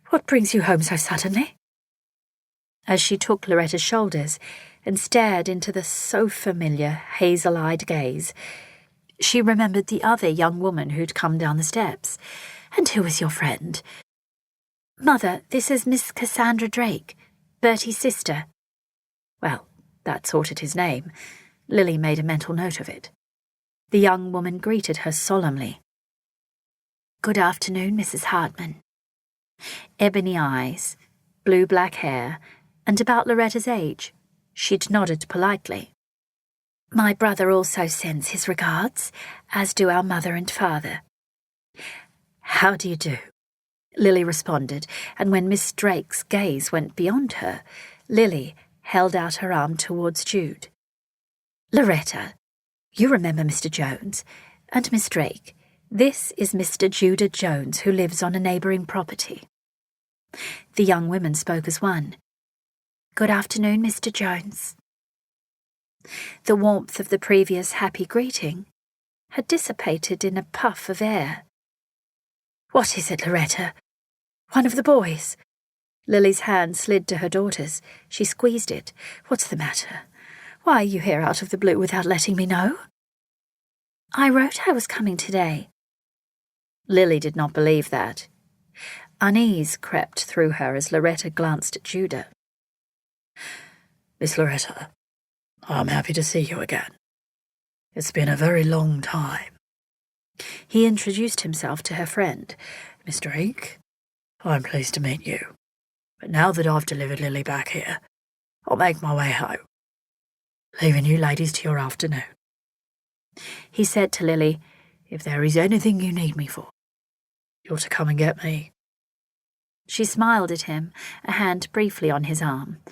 What brings you home so suddenly?" As she took Loretta's shoulders and stared into the so familiar hazel-eyed gaze, she remembered the other young woman who'd come down the steps. "And who is your friend?" "Mother, this is Miss Cassandra Drake, Bertie's sister." Well, that sorted his name. Lily made a mental note of it. The young woman greeted her solemnly. "Good afternoon, Mrs. Hartman." Ebony eyes, blue-black hair, and about Loretta's age. She'd nodded politely. "My brother also sends his regards, as do our mother and father." "How do you do?" Lily responded, and when Miss Drake's gaze went beyond her, Lily held out her arm towards Jude. "Loretta, you remember Mr. Jones, and Miss Drake. This is Mr. Judah Jones, who lives on a neighbouring property." The young women spoke as one. "Good afternoon, Mr. Jones." The warmth of the previous happy greeting had dissipated in a puff of air. "What is it, Loretta? One of the boys?" Lily's hand slid to her daughter's. She squeezed it. "What's the matter? Why are you here out of the blue without letting me know?" "I wrote I was coming today." Lily did not believe that. Unease crept through her as Loretta glanced at Judah. "Miss Loretta, I'm happy to see you again. It's been a very long time." He introduced himself to her friend. "Miss Drake, I'm pleased to meet you. But now that I've delivered Lily back here, I'll make my way home, leaving you ladies to your afternoon." He said to Lily, "If there is anything you need me for, you're to come and get me." She smiled at him, a hand briefly on his arm.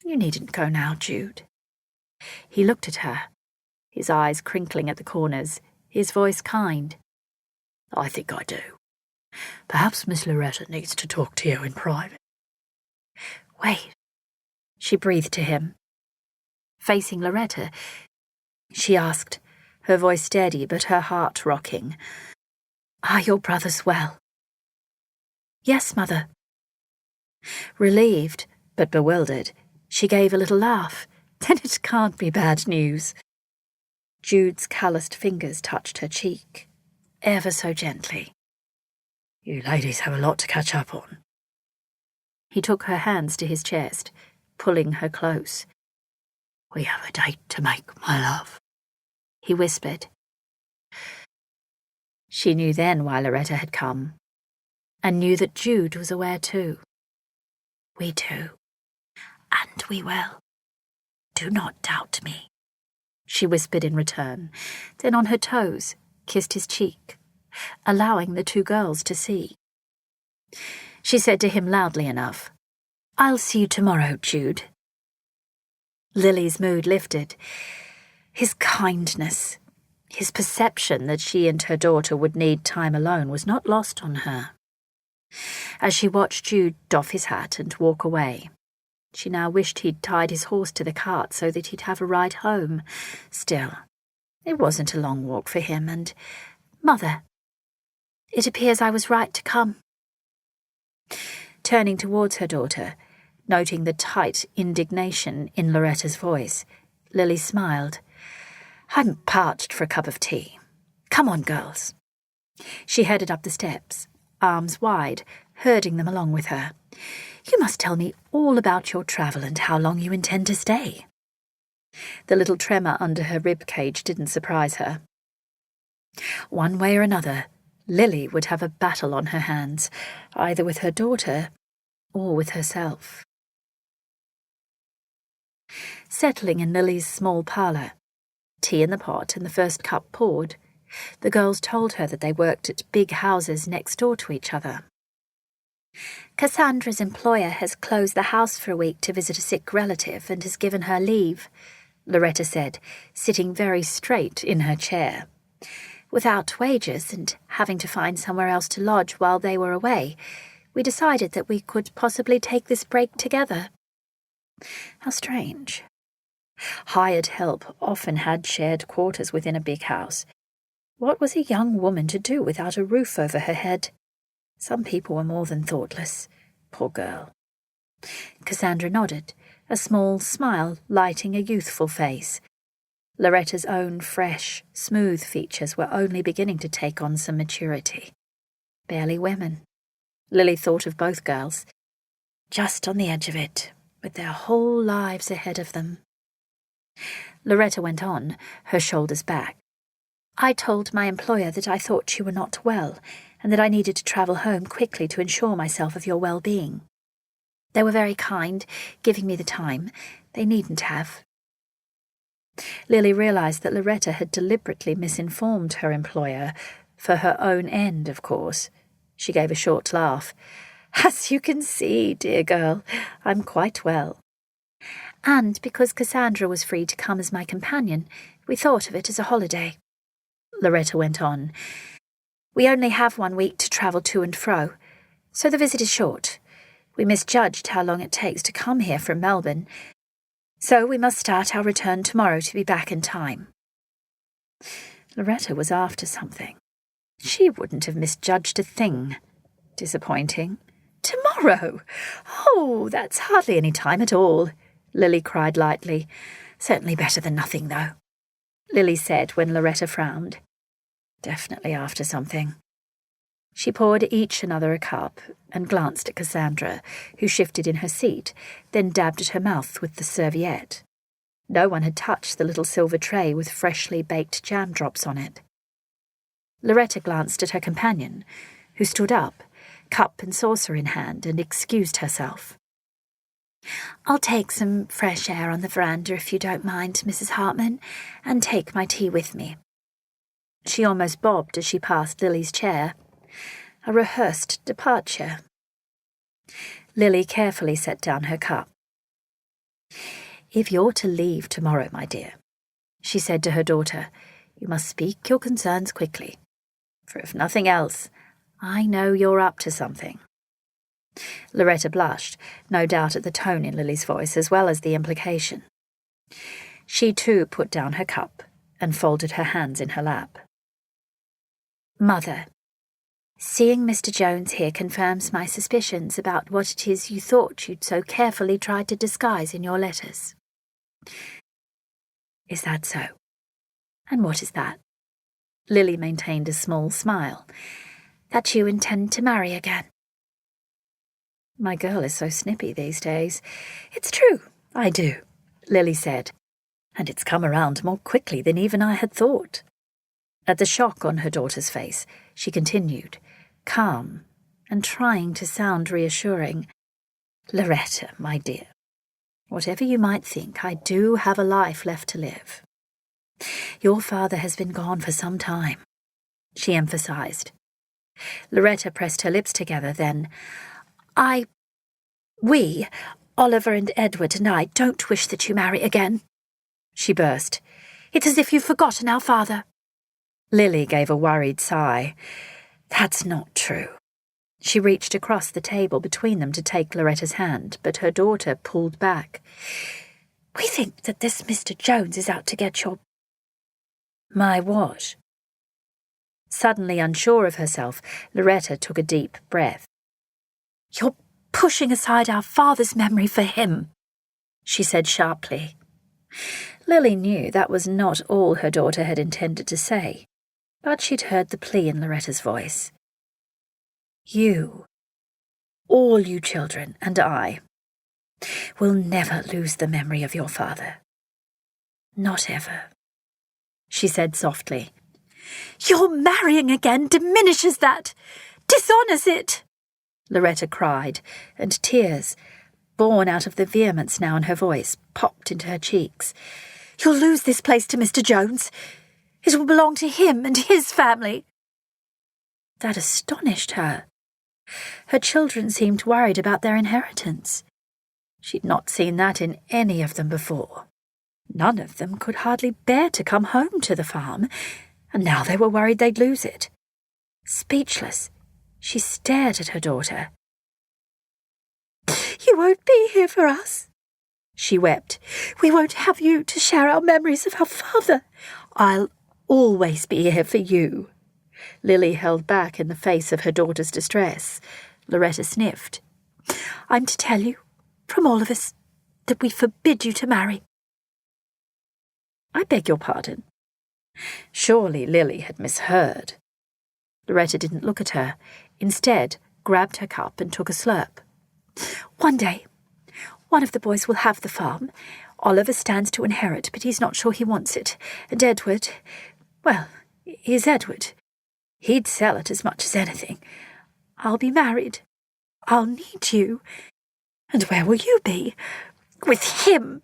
"You needn't go now, Jude." He looked at her, his eyes crinkling at the corners, his voice kind. "I think I do. Perhaps Miss Loretta needs to talk to you in private." "Wait," she breathed to him. Facing Loretta, she asked, her voice steady but her heart rocking, "Are your brothers well?" "Yes, Mother." Relieved, but bewildered, she gave a little laugh. "Then it can't be bad news." Jude's calloused fingers touched her cheek, ever so gently. "You ladies have a lot to catch up on." He took her hands to his chest, pulling her close. "We have a date to make, my love," he whispered. She knew then why Loretta had come, and knew that Jude was aware too. "We do, and we will. Do not doubt me," she whispered in return, then on her toes kissed his cheek, allowing the two girls to see. She said to him loudly enough, "I'll see you tomorrow, Jude." Lily's mood lifted. His kindness, his perception that she and her daughter would need time alone was not lost on her. As she watched Jude doff his hat and walk away, she now wished he'd tied his horse to the cart so that he'd have a ride home. Still, it wasn't a long walk for him, and, "Mother, it appears I was right to come." Turning towards her daughter, noting the tight indignation in Loretta's voice, Lily smiled. "I'm parched for a cup of tea. Come on, girls." She headed up the steps, arms wide, herding them along with her. "You must tell me all about your travel and how long you intend to stay." The little tremor under her rib cage didn't surprise her. One way or another, Lily would have a battle on her hands, either with her daughter or with herself. Settling in Lily's small parlour, tea in the pot and the first cup poured, the girls told her that they worked at big houses next door to each other. "Cassandra's employer has closed the house for a week to visit a sick relative and has given her leave," Loretta said, sitting very straight in her chair. "Without wages and having to find somewhere else to lodge while they were away, we decided that we could possibly take this break together." How strange. Hired help often had shared quarters within a big house. What was a young woman to do without a roof over her head? Some people were more than thoughtless. Poor girl. Cassandra nodded, a small smile lighting a youthful face. Loretta's own fresh, smooth features were only beginning to take on some maturity. Barely women. Lily thought of both girls, just on the edge of it, with their whole lives ahead of them. Loretta went on, her shoulders back. I told my employer that I thought you were not well, and that I needed to travel home quickly to ensure myself of your well-being. They were very kind, giving me the time. They needn't have. Lily realized that Loretta had deliberately misinformed her employer, for her own end, of course. She gave a short laugh. As you can see, dear girl, I'm quite well. And because Cassandra was free to come as my companion, we thought of it as a holiday. Loretta went on. We only have 1 week to travel to and fro, so the visit is short. We misjudged how long it takes to come here from Melbourne, so we must start our return tomorrow to be back in time. Loretta was after something. She wouldn't have misjudged a thing. Disappointing. Tomorrow? Oh, that's hardly any time at all, Lily cried lightly. Certainly better than nothing, though, Lily said when Loretta frowned. Definitely after something. She poured each another a cup and glanced at Cassandra, who shifted in her seat, then dabbed at her mouth with the serviette. No one had touched the little silver tray with freshly baked jam drops on it. Loretta glanced at her companion, who stood up, cup and saucer in hand, and excused herself. I'll take some fresh air on the veranda if you don't mind, Mrs. Hartman, and take my tea with me. She almost bobbed as she passed Lily's chair. A rehearsed departure. Lily carefully set down her cup. If you're to leave tomorrow, my dear, she said to her daughter, you must speak your concerns quickly. For if nothing else, I know you're up to something. Loretta blushed, no doubt at the tone in Lily's voice as well as the implication. She too put down her cup and folded her hands in her lap. Mother, seeing Mr. Jones here confirms my suspicions about what it is you thought you'd so carefully tried to disguise in your letters. Is that so? And what is that? Lily maintained a small smile. That you intend to marry again. My girl is so snippy these days. It's true, I do, Lily said, and it's come around more quickly than even I had thought. At the shock on her daughter's face, she continued, calm and trying to sound reassuring. Loretta, my dear, whatever you might think, I do have a life left to live. Your father has been gone for some time, she emphasized. Loretta pressed her lips together, then, we, Oliver and Edward and I, don't wish that you marry again, she burst. It's as if you've forgotten our father. Lily gave a worried sigh. That's not true. She reached across the table between them to take Loretta's hand, but her daughter pulled back. We think that this Mr. Jones is out to get your... My what? Suddenly unsure of herself, Loretta took a deep breath. You're pushing aside our father's memory for him, she said sharply. Lily knew that was not all her daughter had intended to say, but she'd heard the plea in Loretta's voice. You, all you children, and I, will never lose the memory of your father. Not ever, she said softly. Your marrying again diminishes that, dishonours it, Loretta cried, and tears, born out of the vehemence now in her voice, popped into her cheeks. You'll lose this place to Mr. Jones. It will belong to him and his family. That astonished her. Her children seemed worried about their inheritance. She'd not seen that in any of them before. None of them could hardly bear to come home to the farm, and now they were worried they'd lose it. Speechless, she stared at her daughter. You won't be here for us, she wept. We won't have you to share our memories of our father. I'll always be here for you. Lily held back in the face of her daughter's distress. Loretta sniffed. "I'm to tell you, from all of us, that we forbid you to marry." "I beg your pardon." Surely Lily had misheard. Loretta didn't look at her, instead grabbed her cup and took a slurp. "One day, one of the boys will have the farm. Oliver stands to inherit, but he's not sure he wants it. And Edward, well, he's Edward. He'd sell it as much as anything. I'll be married. I'll need you. And where will you be? With him."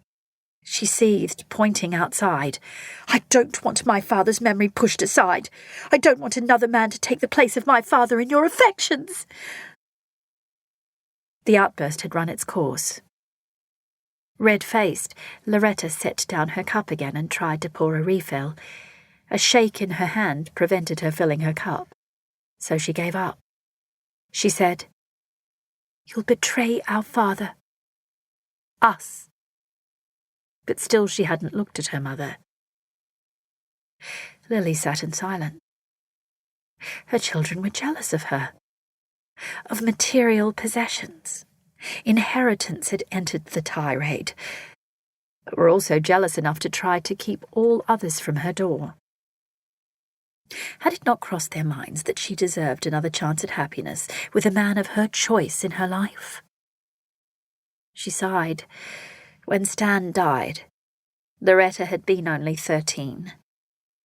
She seethed, pointing outside. "I don't want my father's memory pushed aside. I don't want another man to take the place of my father in your affections." The outburst had run its course. Red-faced, Loretta set down her cup again and tried to pour a refill. A shake in her hand prevented her filling her cup, so she gave up. She said, "You'll betray our father. Us." But still she hadn't looked at her mother. Lily sat in silence. Her children were jealous of her, of material possessions. Inheritance had entered the tirade, but were also jealous enough to try to keep all others from her door. Had it not crossed their minds that she deserved another chance at happiness with a man of her choice in her life? She sighed. When Stan died, Loretta had been only 13.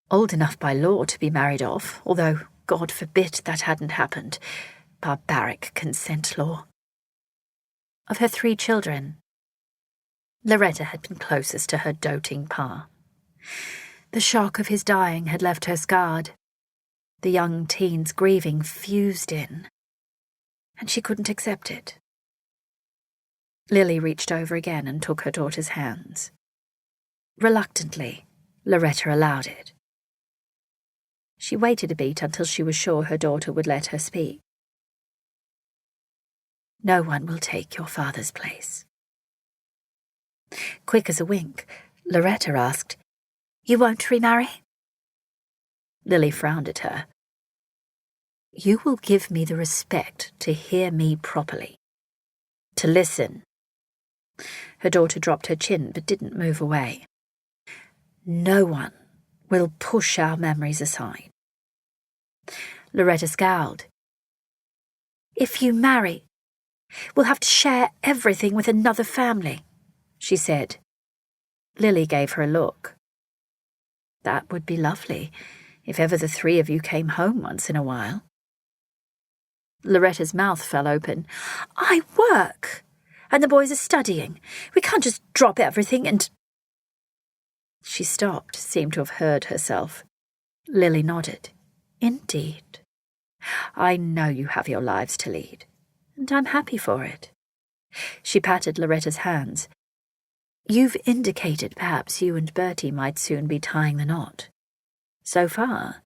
Old enough by law to be married off, although, God forbid, that hadn't happened. Barbaric consent law. Of her 3 children, Loretta had been closest to her doting pa. The shock of his dying had left her scarred. The young teen's grieving fused in, and she couldn't accept it. Lily reached over again and took her daughter's hands. Reluctantly, Loretta allowed it. She waited a beat until she was sure her daughter would let her speak. "No one will take your father's place." Quick as a wink, Loretta asked, "You won't remarry?" Lily frowned at her. "You will give me the respect to hear me properly, to listen." Her daughter dropped her chin but didn't move away. "No one will push our memories aside." Loretta scowled. "If you marry, we'll have to share everything with another family," she said. Lily gave her a look. "That would be lovely, if ever the 3 of you came home once in a while." Loretta's mouth fell open. "I work, and the boys are studying. We can't just drop everything and—" She stopped, seemed to have heard herself. Lily nodded. "Indeed. I know you have your lives to lead, and I'm happy for it." She patted Loretta's hands. "You've indicated perhaps you and Bertie might soon be tying the knot. So far,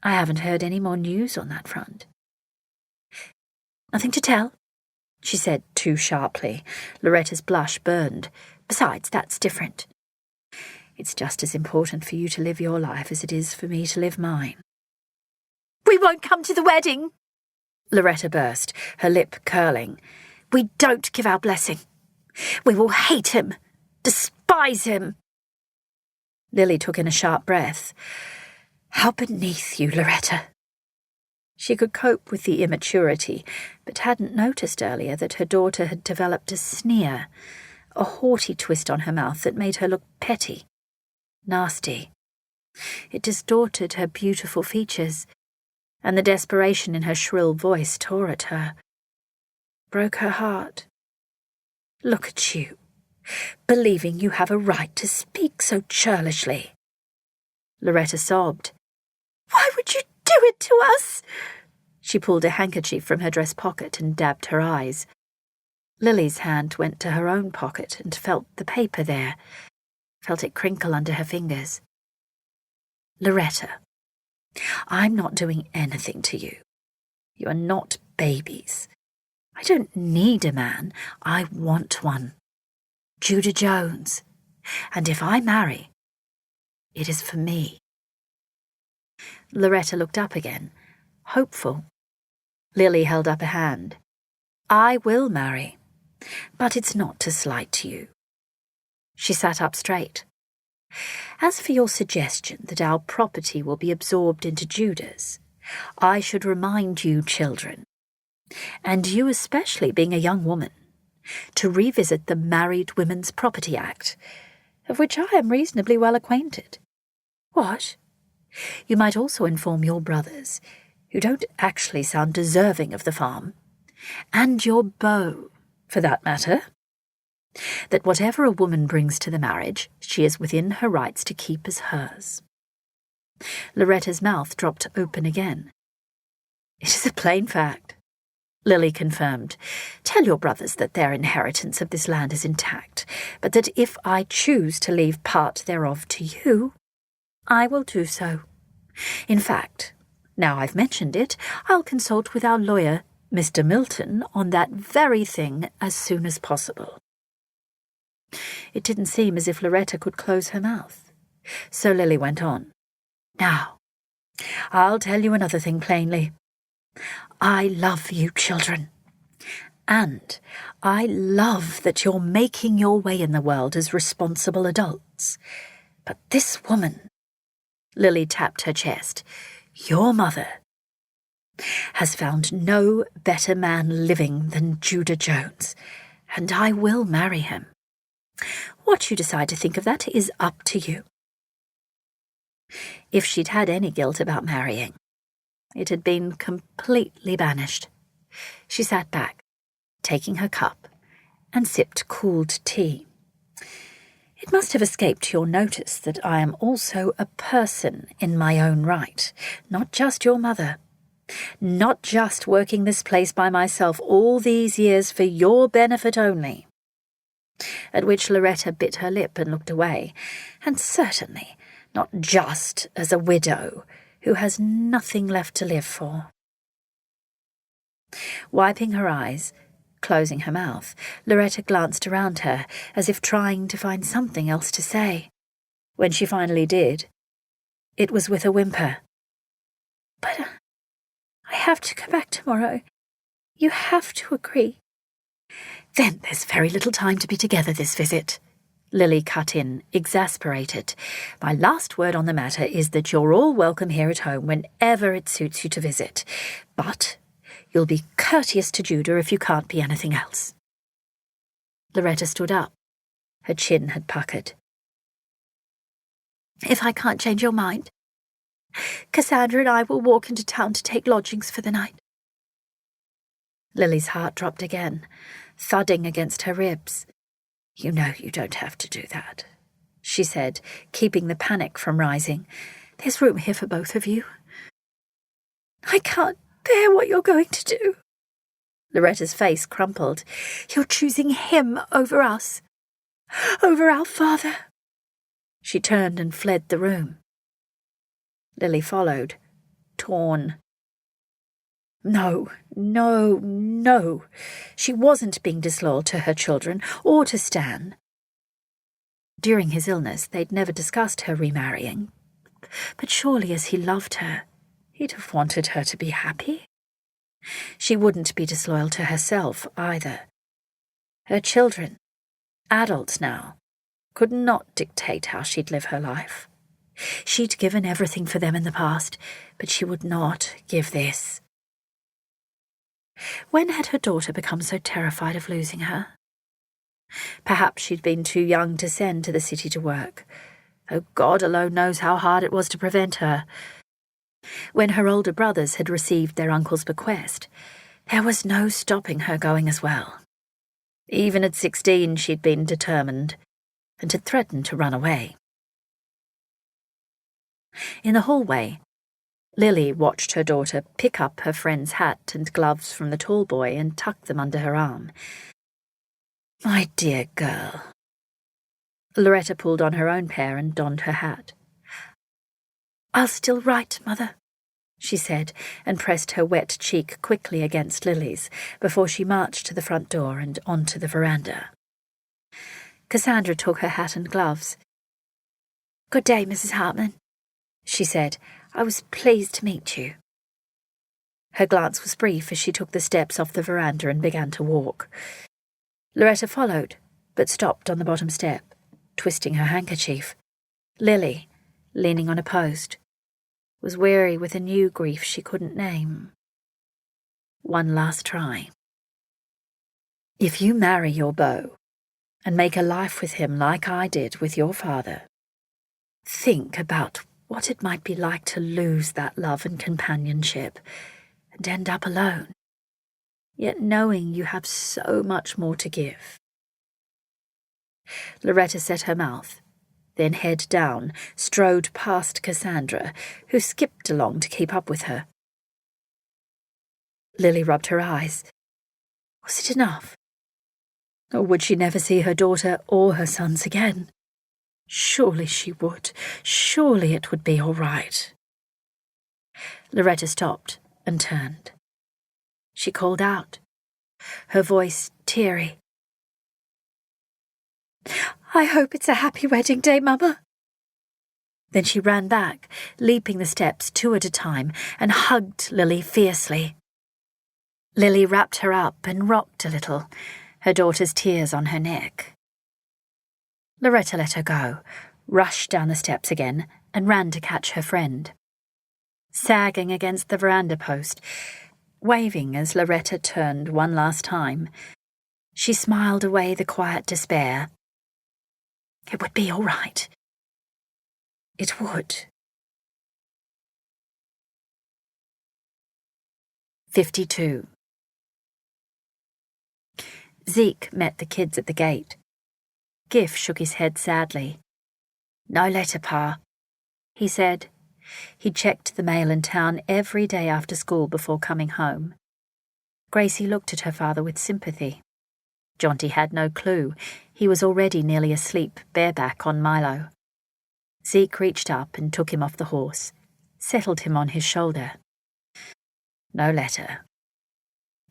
I haven't heard any more news on that front." "Nothing to tell," she said too sharply. Loretta's blush burned. "Besides, that's different. It's just as important for you to live your life as it is for me to live mine." "We won't come to the wedding!" Loretta burst, her lip curling. "We don't give our blessing. We will hate him, despise him." Lily took in a sharp breath. How beneath you, Loretta. She could cope with the immaturity, but hadn't noticed earlier that her daughter had developed a sneer, a haughty twist on her mouth that made her look petty, nasty. It distorted her beautiful features, and the desperation in her shrill voice tore at her, broke her heart. Look at you, believing you have a right to speak so churlishly. Loretta sobbed. Why would you do it to us? She pulled a handkerchief from her dress pocket and dabbed her eyes. Lily's hand went to her own pocket and felt the paper there, felt it crinkle under her fingers. Loretta, I'm not doing anything to you. You are not babies. I don't need a man. I want one. Judah Jones. And if I marry, it is for me. Loretta looked up again, hopeful. Lily held up a hand. I will marry, but it's not to slight you. She sat up straight. As for your suggestion that our property will be absorbed into Judah's, I should remind you, children, and you especially being a young woman, to revisit the Married Women's Property Act, of which I am reasonably well acquainted. What? You might also inform your brothers, who don't actually sound deserving of the farm, and your beau, for that matter, that whatever a woman brings to the marriage, she is within her rights to keep as hers. Loretta's mouth dropped open again. It is a plain fact, Lily confirmed. Tell your brothers that their inheritance of this land is intact, but that if I choose to leave part thereof to you, I will do so. In fact, now I've mentioned it, I'll consult with our lawyer, Mr. Milton, on that very thing as soon as possible. It didn't seem as if Loretta could close her mouth, so Lily went on. Now, I'll tell you another thing plainly. I love you children, and I love that you're making your way in the world as responsible adults. But this woman, Lily tapped her chest, your mother, has found no better man living than Judah Jones, and I will marry him. What you decide to think of that is up to you. If she'd had any guilt about marrying, it had been completely banished. She sat back, taking her cup, and sipped cooled tea. It must have escaped your notice that I am also a person in my own right, not just your mother. Not just working this place by myself all these years for your benefit only. At which Loretta bit her lip and looked away, and certainly not just as a widow who has nothing left to live for. Wiping her eyes, closing her mouth, Loretta glanced around her as if trying to find something else to say. When she finally did, it was with a whimper. But I have to go back tomorrow. You have to agree. Then there's very little time to be together this visit, Lily cut in, exasperated. My last word on the matter is that you're all welcome here at home whenever it suits you to visit. But you'll be courteous to Judah if you can't be anything else. Loretta stood up. Her chin had puckered. If I can't change your mind, Cassandra and I will walk into town to take lodgings for the night. Lily's heart dropped again, thudding against her ribs. You know you don't have to do that, she said, keeping the panic from rising. There's room here for both of you. I can't bear what you're going to do. Loretta's face crumpled. You're choosing him over us, over our father. She turned and fled the room. Lily followed, torn. No. She wasn't being disloyal to her children or to Stan. During his illness, they'd never discussed her remarrying. But surely as he loved her, he'd have wanted her to be happy. She wouldn't be disloyal to herself either. Her children, adults now, could not dictate how she'd live her life. She'd given everything for them in the past, but she would not give this. When had her daughter become so terrified of losing her? Perhaps she'd been too young to send to the city to work, though God alone knows how hard it was to prevent her. When her older brothers had received their uncle's bequest, there was no stopping her going as well. Even at 16 she'd been determined, and had threatened to run away. In the hallway, Lily watched her daughter pick up her friend's hat and gloves from the tall boy and tuck them under her arm. My dear girl. Loretta pulled on her own pair and donned her hat. I'll still write, Mother, she said, and pressed her wet cheek quickly against Lily's before she marched to the front door and onto the veranda. Cassandra took her hat and gloves. Good day, Mrs. Hartman, she said. I was pleased to meet you." Her glance was brief as she took the steps off the veranda and began to walk. Loretta followed, but stopped on the bottom step, twisting her handkerchief. Lily, leaning on a post, was weary with a new grief she couldn't name. One last try. "If you marry your beau and make a life with him like I did with your father, think about what it might be like to lose that love and companionship and end up alone, yet knowing you have so much more to give." Loretta set her mouth, then head down, strode past Cassandra, who skipped along to keep up with her. Lily rubbed her eyes. Was it enough? Or would she never see her daughter or her sons again? Surely she would. Surely it would be all right. Loretta stopped and turned. She called out, her voice teary. "I hope it's a happy wedding day, Mama." Then she ran back, leaping the steps 2 at a time, and hugged Lily fiercely. Lily wrapped her up and rocked a little, her daughter's tears on her neck. Loretta let her go, rushed down the steps again, and ran to catch her friend. Sagging against the veranda post, waving as Loretta turned one last time, she smiled away the quiet despair. It would be all right. It would. 52. Zeke met the kids at the gate. Giff shook his head sadly. "No letter, Pa," he said. He checked the mail in town every day after school before coming home. Gracie looked at her father with sympathy. Jonty had no clue. He was already nearly asleep, bareback on Milo. Zeke reached up and took him off the horse, settled him on his shoulder. No letter.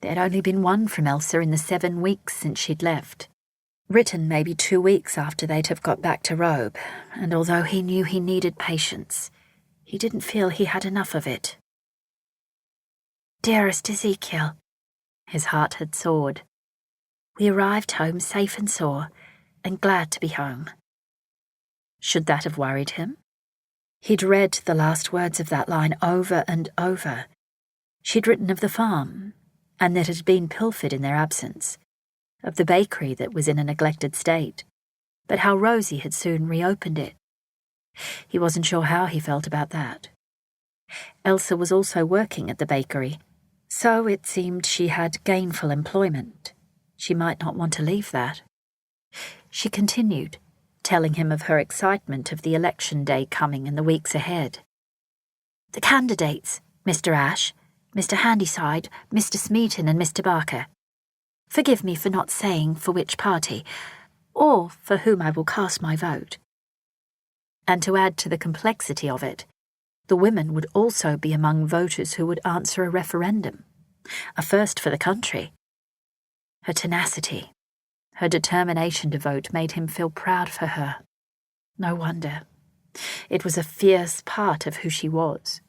There had only been one from Elsa in the 7 weeks since she'd left. Written maybe 2 weeks after they'd have got back to Robe, and although he knew he needed patience, he didn't feel he had enough of it. "Dearest Ezekiel," his heart had soared. "We arrived home safe and sore, and glad to be home." Should that have worried him? He'd read the last words of that line over and over. She'd written of the farm, and that it had been pilfered in their absence, of the bakery that was in a neglected state, but how Rosie had soon reopened it. He wasn't sure how he felt about that. Elsa was also working at the bakery, so it seemed she had gainful employment. She might not want to leave that. She continued, telling him of her excitement of the election day coming in the weeks ahead. "The candidates, Mr. Ash, Mr. Handyside, Mr. Smeaton and Mr. Barker. Forgive me for not saying for which party, or for whom I will cast my vote." And to add to the complexity of it, the women would also be among voters who would answer a referendum, a first for the country. Her tenacity, her determination to vote made him feel proud for her. No wonder. It was a fierce part of who she was.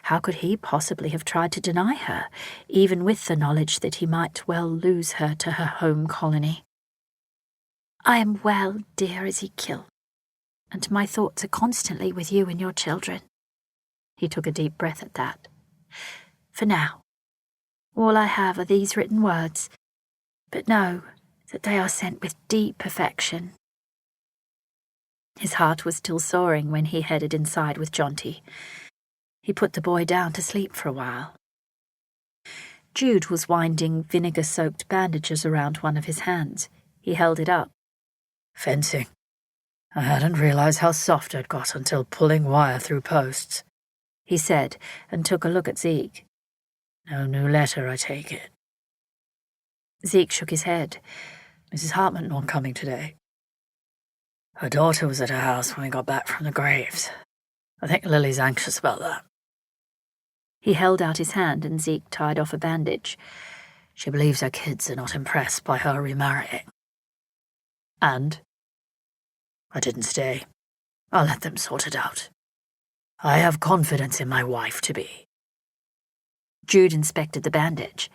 How could he possibly have tried to deny her, even with the knowledge that he might well lose her to her home colony? "I am well, dear Ezekiel, and my thoughts are constantly with you and your children." He took a deep breath at that. "For now, all I have are these written words, but know that they are sent with deep affection." His heart was still soaring when he headed inside with Jonty. He put the boy down to sleep for a while. Jude was winding vinegar-soaked bandages around one of his hands. He held it up. "Fencing. I hadn't realized how soft I'd got until pulling wire through posts," he said, and took a look at Zeke. "No new letter, I take it." Zeke shook his head. "Mrs. Hartman not coming today. Her daughter was at her house when we got back from the graves. I think Lily's anxious about that." He held out his hand and Zeke tied off a bandage. "She believes her kids are not impressed by her remarrying." "And?" "I didn't stay. I'll let them sort it out. I have confidence in my wife-to-be. Jude inspected the bandage.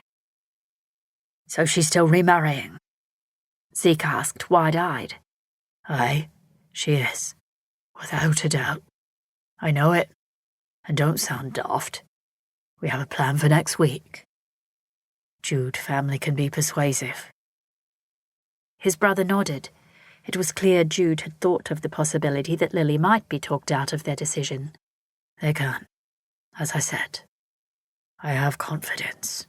So she's still remarrying? Zeke asked, wide-eyed. Aye, she is. Without a doubt. I know it. And don't sound daft. We have a plan for next week. Jude family can be persuasive. His brother nodded. It was clear Jude had thought of the possibility that Lily might be talked out of their decision. They can. As I said, I have confidence.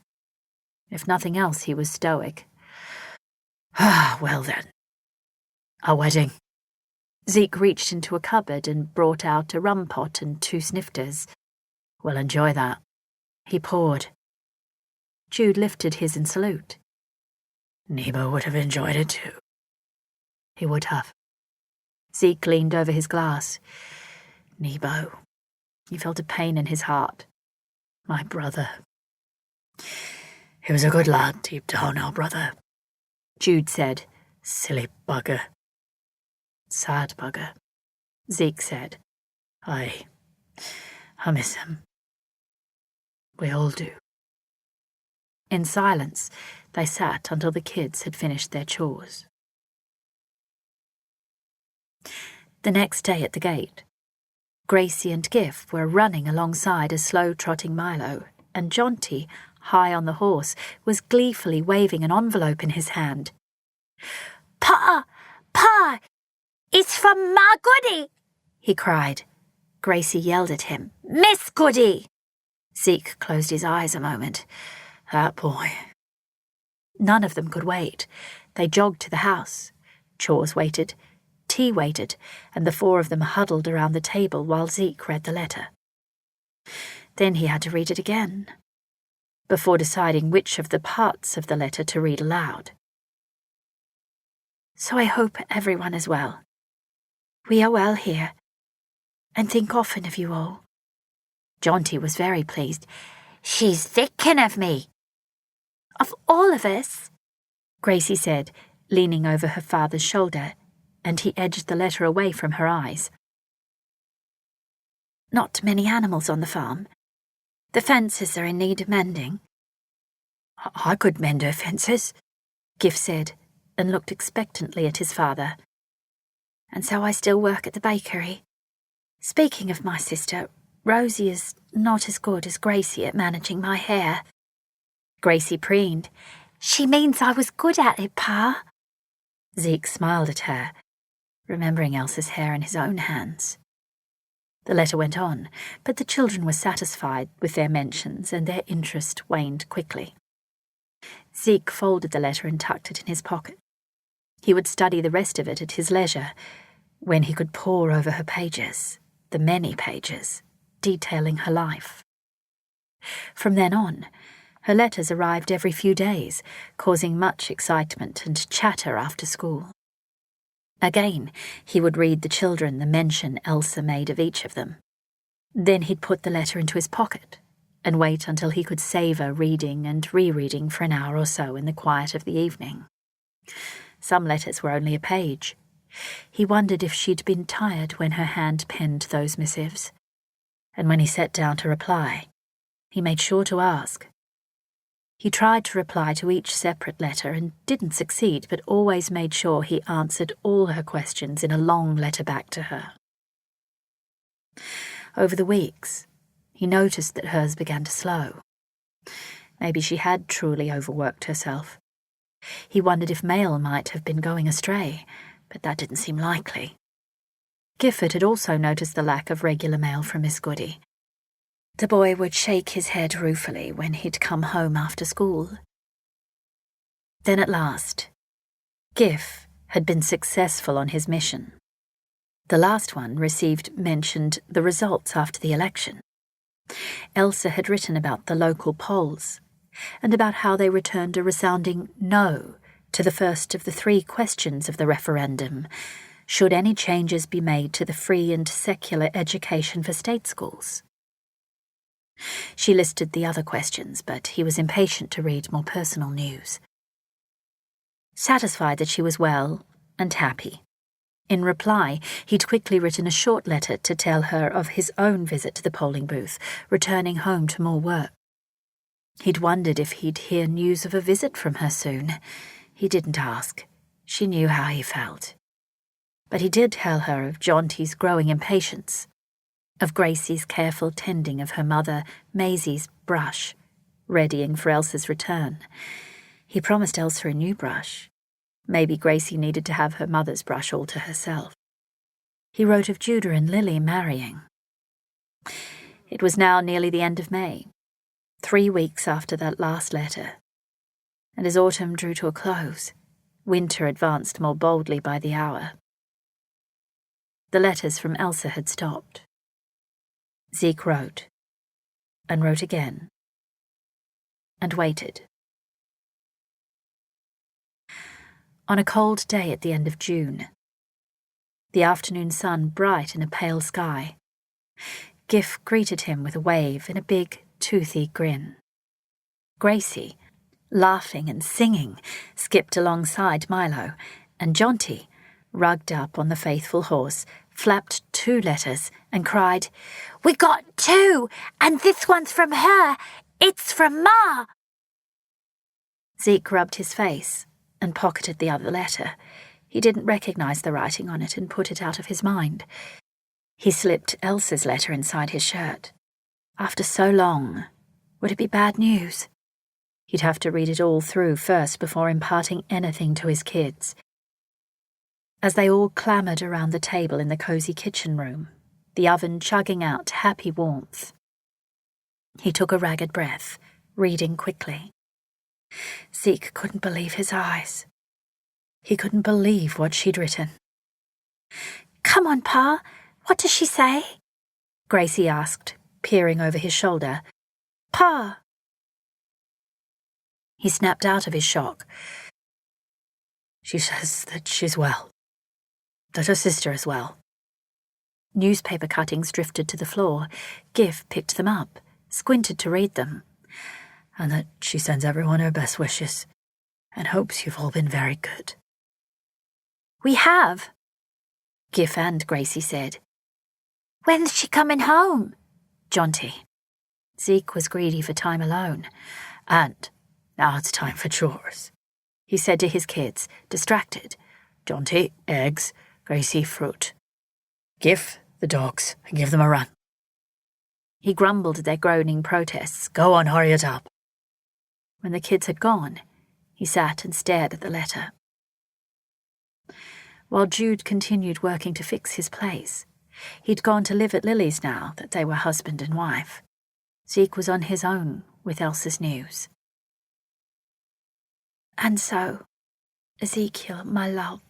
If nothing else, he was stoic. Well then. Our wedding. Zeke reached into a cupboard and brought out a rum pot and 2 snifters. We'll enjoy that. He poured. Jude lifted his in salute. Nebo would have enjoyed it too. He would have. Zeke leaned over his glass. Nebo. He felt a pain in his heart. My brother. He was a good lad deep down, our brother. Jude said. Silly bugger. Sad bugger. Zeke said. I miss him. We all do. In silence, they sat until the kids had finished their chores. The next day at the gate, Gracie and Gif were running alongside a slow-trotting Milo, and Jonty, high on the horse, was gleefully waving an envelope in his hand. Pa! Pa! It's from Ma Goody! He cried. Gracie yelled at him. Miss Goody! Zeke closed his eyes a moment. That boy. None of them could wait. They jogged to the house. Chores waited, tea waited, and the 4 of them huddled around the table while Zeke read the letter. Then he had to read it again, before deciding which of the parts of the letter to read aloud. So I hope everyone is well. We are well here, and think often of you all. Jonty was very pleased. She's thinking of me. Of all of us, Gracie said, leaning over her father's shoulder, and he edged the letter away from her eyes. Not many animals on the farm. The fences are in need of mending. I could mend her fences, Gif said, and looked expectantly at his father. And so I still work at the bakery. Speaking of my sister, Rosie is not as good as Gracie at managing my hair. Gracie preened. She means I was good at it, Pa. Zeke smiled at her, remembering Elsa's hair in his own hands. The letter went on, but the children were satisfied with their mentions and their interest waned quickly. Zeke folded the letter and tucked it in his pocket. He would study the rest of it at his leisure, when he could pore over her pages, the many pages, detailing her life. From then on, her letters arrived every few days, causing much excitement and chatter after school. Again, he would read the children the mention Elsa made of each of them. Then he'd put the letter into his pocket and wait until he could savour reading and rereading for an hour or so in the quiet of the evening. Some letters were only a page. He wondered if she'd been tired when her hand penned those missives. And when he sat down to reply, he made sure to ask. He tried to reply to each separate letter and didn't succeed, but always made sure he answered all her questions in a long letter back to her. Over the weeks, he noticed that hers began to slow. Maybe she had truly overworked herself. He wondered if mail might have been going astray, but that didn't seem likely. Gifford had also noticed the lack of regular mail from Miss Goody. The boy would shake his head ruefully when he'd come home after school. Then at last, Gif had been successful on his mission. The last one mentioned the results after the election. Elsa had written about the local polls and about how they returned a resounding no to the first of the 3 questions of the referendum: should any changes be made to the free and secular education for state schools? She listed the other questions, but he was impatient to read more personal news. Satisfied that she was well and happy, In reply, he'd quickly written a short letter to tell her of his own visit to the polling booth, returning home to more work. He'd wondered if he'd hear news of a visit from her soon. He didn't ask. She knew how he felt. But he did tell her of Jonty's growing impatience, of Gracie's careful tending of her mother, Maisie's brush, readying for Elsa's return. He promised Elsa a new brush. Maybe Gracie needed to have her mother's brush all to herself. He wrote of Judah and Lily marrying. It was now nearly the end of May, 3 weeks after that last letter, and as autumn drew to a close, winter advanced more boldly by the hour. The letters from Elsa had stopped. Zeke wrote, and wrote again, and waited. On a cold day at the end of June, the afternoon sun bright in a pale sky, Gif greeted him with a wave and a big, toothy grin. Gracie, laughing and singing, skipped alongside Milo, and Jonty, rugged up on the faithful horse, flapped 2 letters and cried, "We got 2, and this one's from her. It's from Ma." Zeke rubbed his face and pocketed the other letter. He didn't recognize the writing on it and put it out of his mind. He slipped Elsa's letter inside his shirt. After so long, would it be bad news? He'd have to read it all through first before imparting anything to his kids. As they all clamoured around the table in the cosy kitchen room, the oven chugging out happy warmth, he took a ragged breath, reading quickly. Zeke couldn't believe his eyes. He couldn't believe what she'd written. "Come on, Pa. What does she say?" Gracie asked, peering over his shoulder. "Pa." He snapped out of his shock. "She says that she's well. That her sister is well." Newspaper cuttings drifted to the floor. Gif picked them up, squinted to read them. "And that she sends everyone her best wishes, and hopes you've all been very good." "We have," Gif and Gracie said. "When's she coming home?" Jonty. Zeke was greedy for time alone. "And now it's time for chores," he said to his kids, distracted. "Jonty, eggs. Gracie, fruit. Gif, the dogs, and give them a run." He grumbled at their groaning protests. "Go on, hurry it up." When the kids had gone, he sat and stared at the letter. While Jude continued working to fix his place, he'd gone to live at Lily's now that they were husband and wife. Zeke was on his own with Elsa's news. "And so, Ezekiel, my love,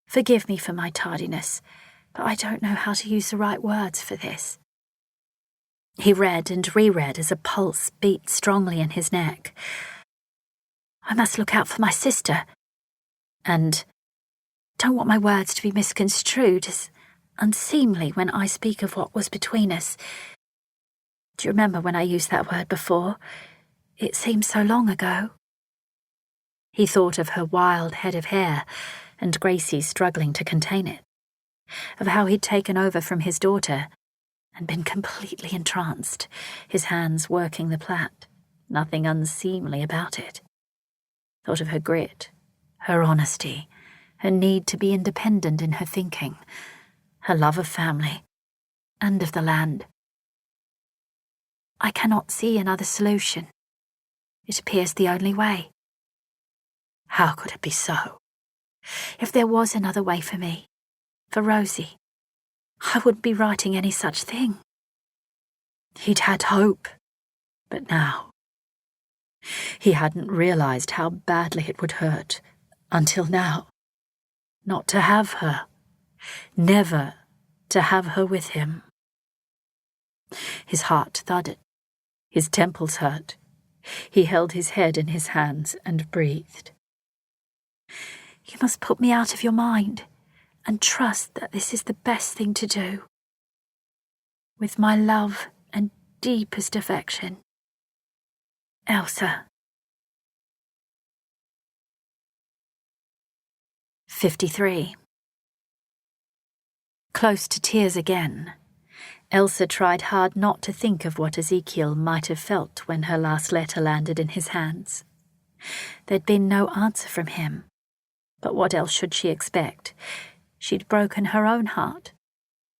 forgive me for my tardiness, but I don't know how to use the right words for this." He read and reread as a pulse beat strongly in his neck. "I must look out for my sister, and don't want my words to be misconstrued as unseemly when I speak of what was between us. Do you remember when I used that word before? It seems so long ago." He thought of her wild head of hair and Gracie struggling to contain it, of how he'd taken over from his daughter and been completely entranced, his hands working the plait, nothing unseemly about it. Thought of her grit, her honesty, her need to be independent in her thinking, her love of family, and of the land. "I cannot see another solution. It appears the only way." How could it be so? If there was another way for me, for Rosie, I wouldn't be writing any such thing. He'd had hope, but now he hadn't realized how badly it would hurt, until now, not to have her, never to have her with him. His heart thudded, his temples hurt. He held his head in his hands and breathed. "You must put me out of your mind and trust that this is the best thing to do. With my love and deepest affection, Elsa." 53. Close to tears again, Elsa tried hard not to think of what Ezekiel might have felt when her last letter landed in his hands. There'd been no answer from him, but what else should she expect? She'd broken her own heart.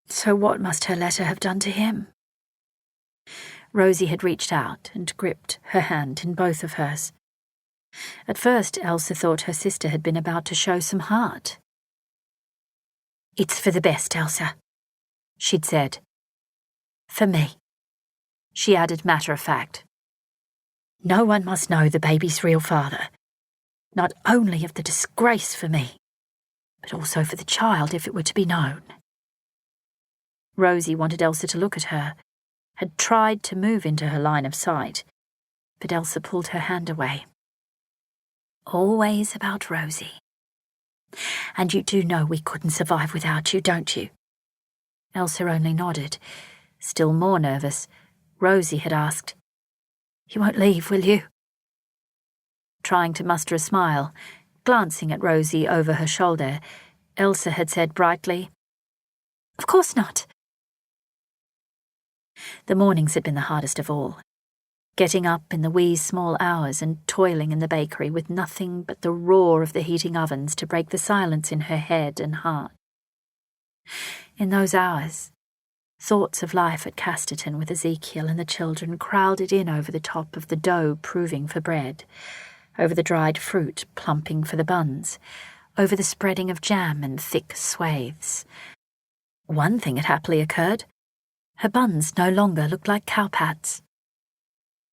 So what must her letter have done to him? Rosie had reached out and gripped her hand in both of hers. At first, Elsa thought her sister had been about to show some heart. "It's for the best, Elsa," she'd said. "For me," she added matter of fact. "No one must know the baby's real father, not only of the disgrace for me, but also for the child if it were to be known." Rosie wanted Elsa to look at her, had tried to move into her line of sight, but Elsa pulled her hand away. "Always about Rosie. And you do know we couldn't survive without you, don't you?" Elsa only nodded. Still more nervous, Rosie had asked, "You won't leave, will you?" Trying to muster a smile, glancing at Rosie over her shoulder, Elsa had said brightly, "Of course not." The mornings had been the hardest of all. Getting up in the wee small hours and toiling in the bakery with nothing but the roar of the heating ovens to break the silence in her head and heart. In those hours, thoughts of life at Casterton with Ezekiel and the children crowded in over the top of the dough proving for bread, over the dried fruit plumping for the buns, over the spreading of jam in thick swathes. One thing had happily occurred. Her buns no longer looked like cowpats.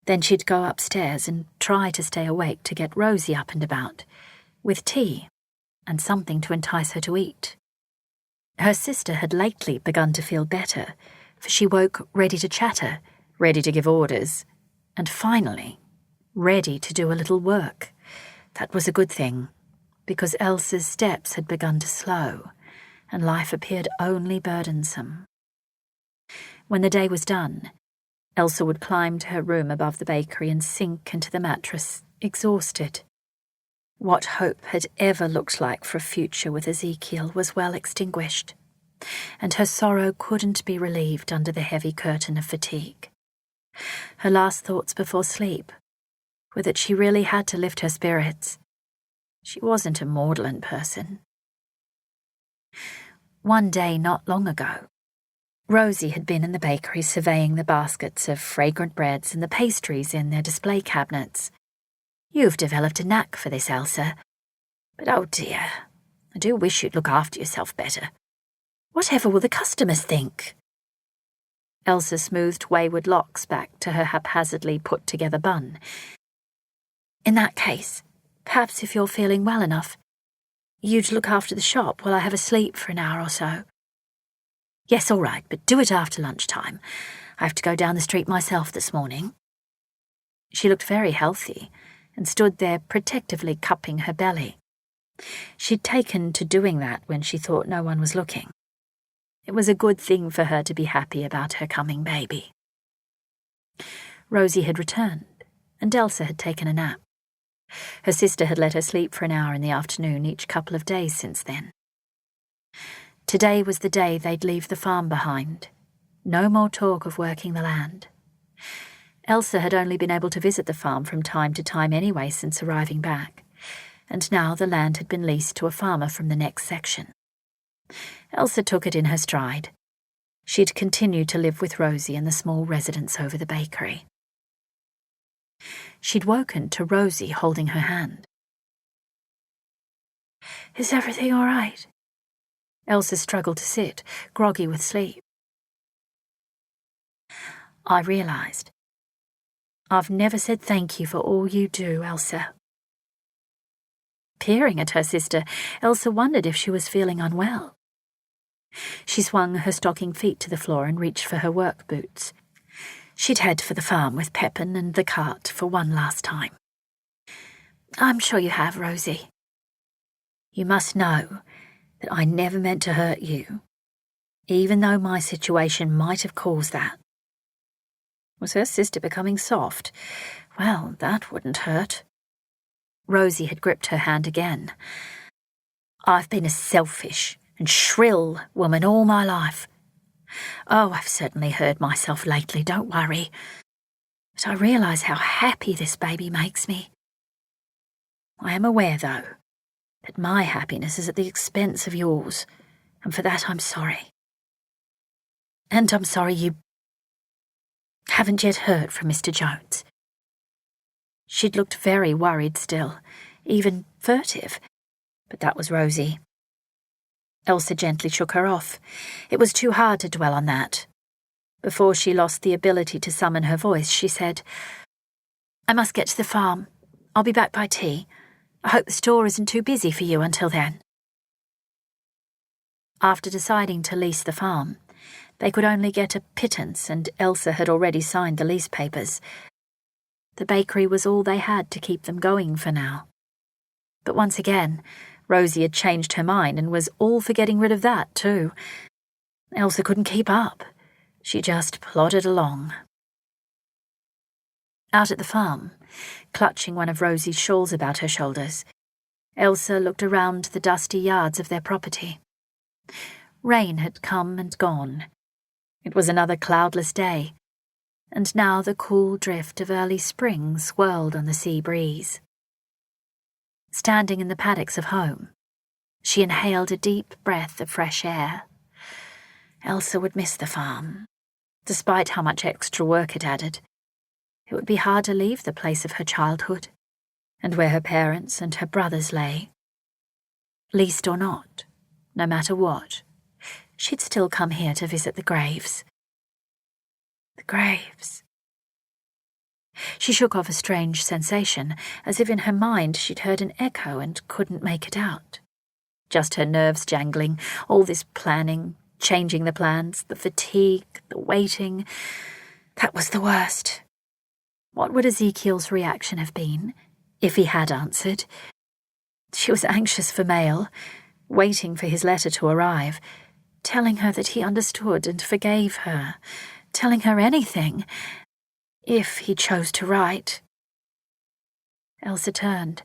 Then she'd go upstairs and try to stay awake to get Rosie up and about, with tea and something to entice her to eat. Her sister had lately begun to feel better, for she woke ready to chatter, ready to give orders, and finally, ready to do a little work. That was a good thing, because Elsa's steps had begun to slow, and life appeared only burdensome. When the day was done, Elsa would climb to her room above the bakery and sink into the mattress, exhausted. What hope had ever looked like for a future with Ezekiel was well extinguished, and her sorrow couldn't be relieved under the heavy curtain of fatigue. Her last thoughts before sleep were that she really had to lift her spirits. She wasn't a maudlin person. One day not long ago, Rosie had been in the bakery surveying the baskets of fragrant breads and the pastries in their display cabinets. "You've developed a knack for this, Elsa. But oh dear, I do wish you'd look after yourself better. Whatever will the customers think?" Elsa smoothed wayward locks back to her haphazardly put-together bun. "In that case, perhaps if you're feeling well enough, you'd look after the shop while I have a sleep for an hour or so." "Yes, all right, but do it after lunchtime. I have to go down the street myself this morning." She looked very healthy and stood there protectively cupping her belly. She'd taken to doing that when she thought no one was looking. It was a good thing for her to be happy about her coming baby. Rosie had returned, and Elsa had taken a nap. Her sister had let her sleep for an hour in the afternoon each couple of days since then. Today was the day they'd leave the farm behind. No more talk of working the land. Elsa had only been able to visit the farm from time to time anyway since arriving back, and now the land had been leased to a farmer from the next section. Elsa took it in her stride. She'd continue to live with Rosie in the small residence over the bakery. She'd woken to Rosie holding her hand. "Is everything all right?" Elsa struggled to sit, groggy with sleep. "I realised. I've never said thank you for all you do, Elsa." Peering at her sister, Elsa wondered if she was feeling unwell. She swung her stocking feet to the floor and reached for her work boots. She'd head for the farm with Pepin and the cart for one last time. "I'm sure you have, Rosie. You must know that I never meant to hurt you, even though my situation might have caused that." Was her sister becoming soft? Well, that wouldn't hurt. Rosie had gripped her hand again. "I've been a selfish and shrill woman all my life. Oh, I've certainly heard myself lately, don't worry. But I realise how happy this baby makes me. I am aware, though, that my happiness is at the expense of yours, and for that I'm sorry. And I'm sorry you haven't yet heard from Mr. Jones. She'd looked very worried still, even furtive, but that was Rosie. Elsa gently shook her off. It was too hard to dwell on that. Before she lost the ability to summon her voice, she said, I must get to the farm. I'll be back by tea. I hope the store isn't too busy for you until then. After deciding to lease the farm, they could only get a pittance, and Elsa had already signed the lease papers. The bakery was all they had to keep them going for now. But once again, Rosie had changed her mind and was all for getting rid of that too. Elsa couldn't keep up. She just plodded along. Out at the farm, clutching one of Rosie's shawls about her shoulders, Elsa looked around the dusty yards of their property. Rain had come and gone. It was another cloudless day, and now the cool drift of early spring swirled on the sea breeze. Standing in the paddocks of home, she inhaled a deep breath of fresh air. Elsa would miss the farm, despite how much extra work it added. It would be hard to leave the place of her childhood, and where her parents and her brothers lay. Leased or not, no matter what, she'd still come here to visit the graves. The graves. She shook off a strange sensation, as if in her mind she'd heard an echo and couldn't make it out. Just her nerves jangling, all this planning, changing the plans, the fatigue, the waiting. That was the worst. What would Ezekiel's reaction have been, if he had answered? She was anxious for mail, waiting for his letter to arrive, telling her that he understood and forgave her, telling her anything, if he chose to write. Elsa turned,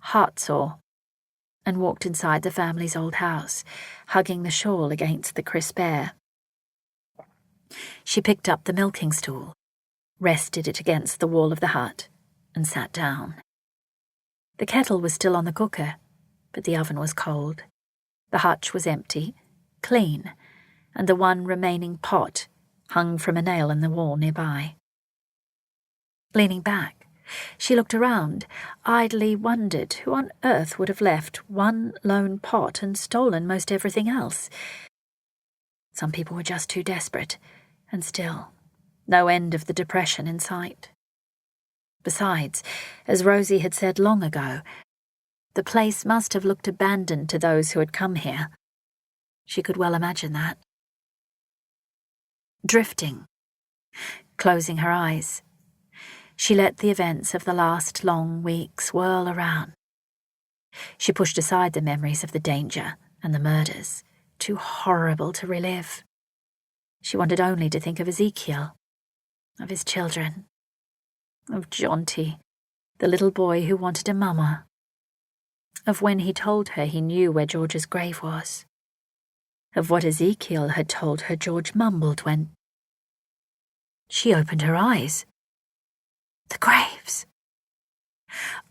heartsore, and walked inside the family's old house, hugging the shawl against the crisp air. She picked up the milking stool, rested it against the wall of the hut, and sat down. The kettle was still on the cooker, but the oven was cold. The hutch was empty, clean, and the one remaining pot hung from a nail in the wall nearby. Leaning back, she looked around, idly wondered who on earth would have left one lone pot and stolen most everything else. Some people were just too desperate, and still, no end of the depression in sight. Besides, as Rosie had said long ago, the place must have looked abandoned to those who had come here. She could well imagine that. Drifting, closing her eyes, she let the events of the last long week swirl around. She pushed aside the memories of the danger and the murders, too horrible to relive. She wanted only to think of Ezekiel, of his children, of Jonty, the little boy who wanted a mama, of when he told her he knew where George's grave was, of what Ezekiel had told her George mumbled when... She opened her eyes. The graves.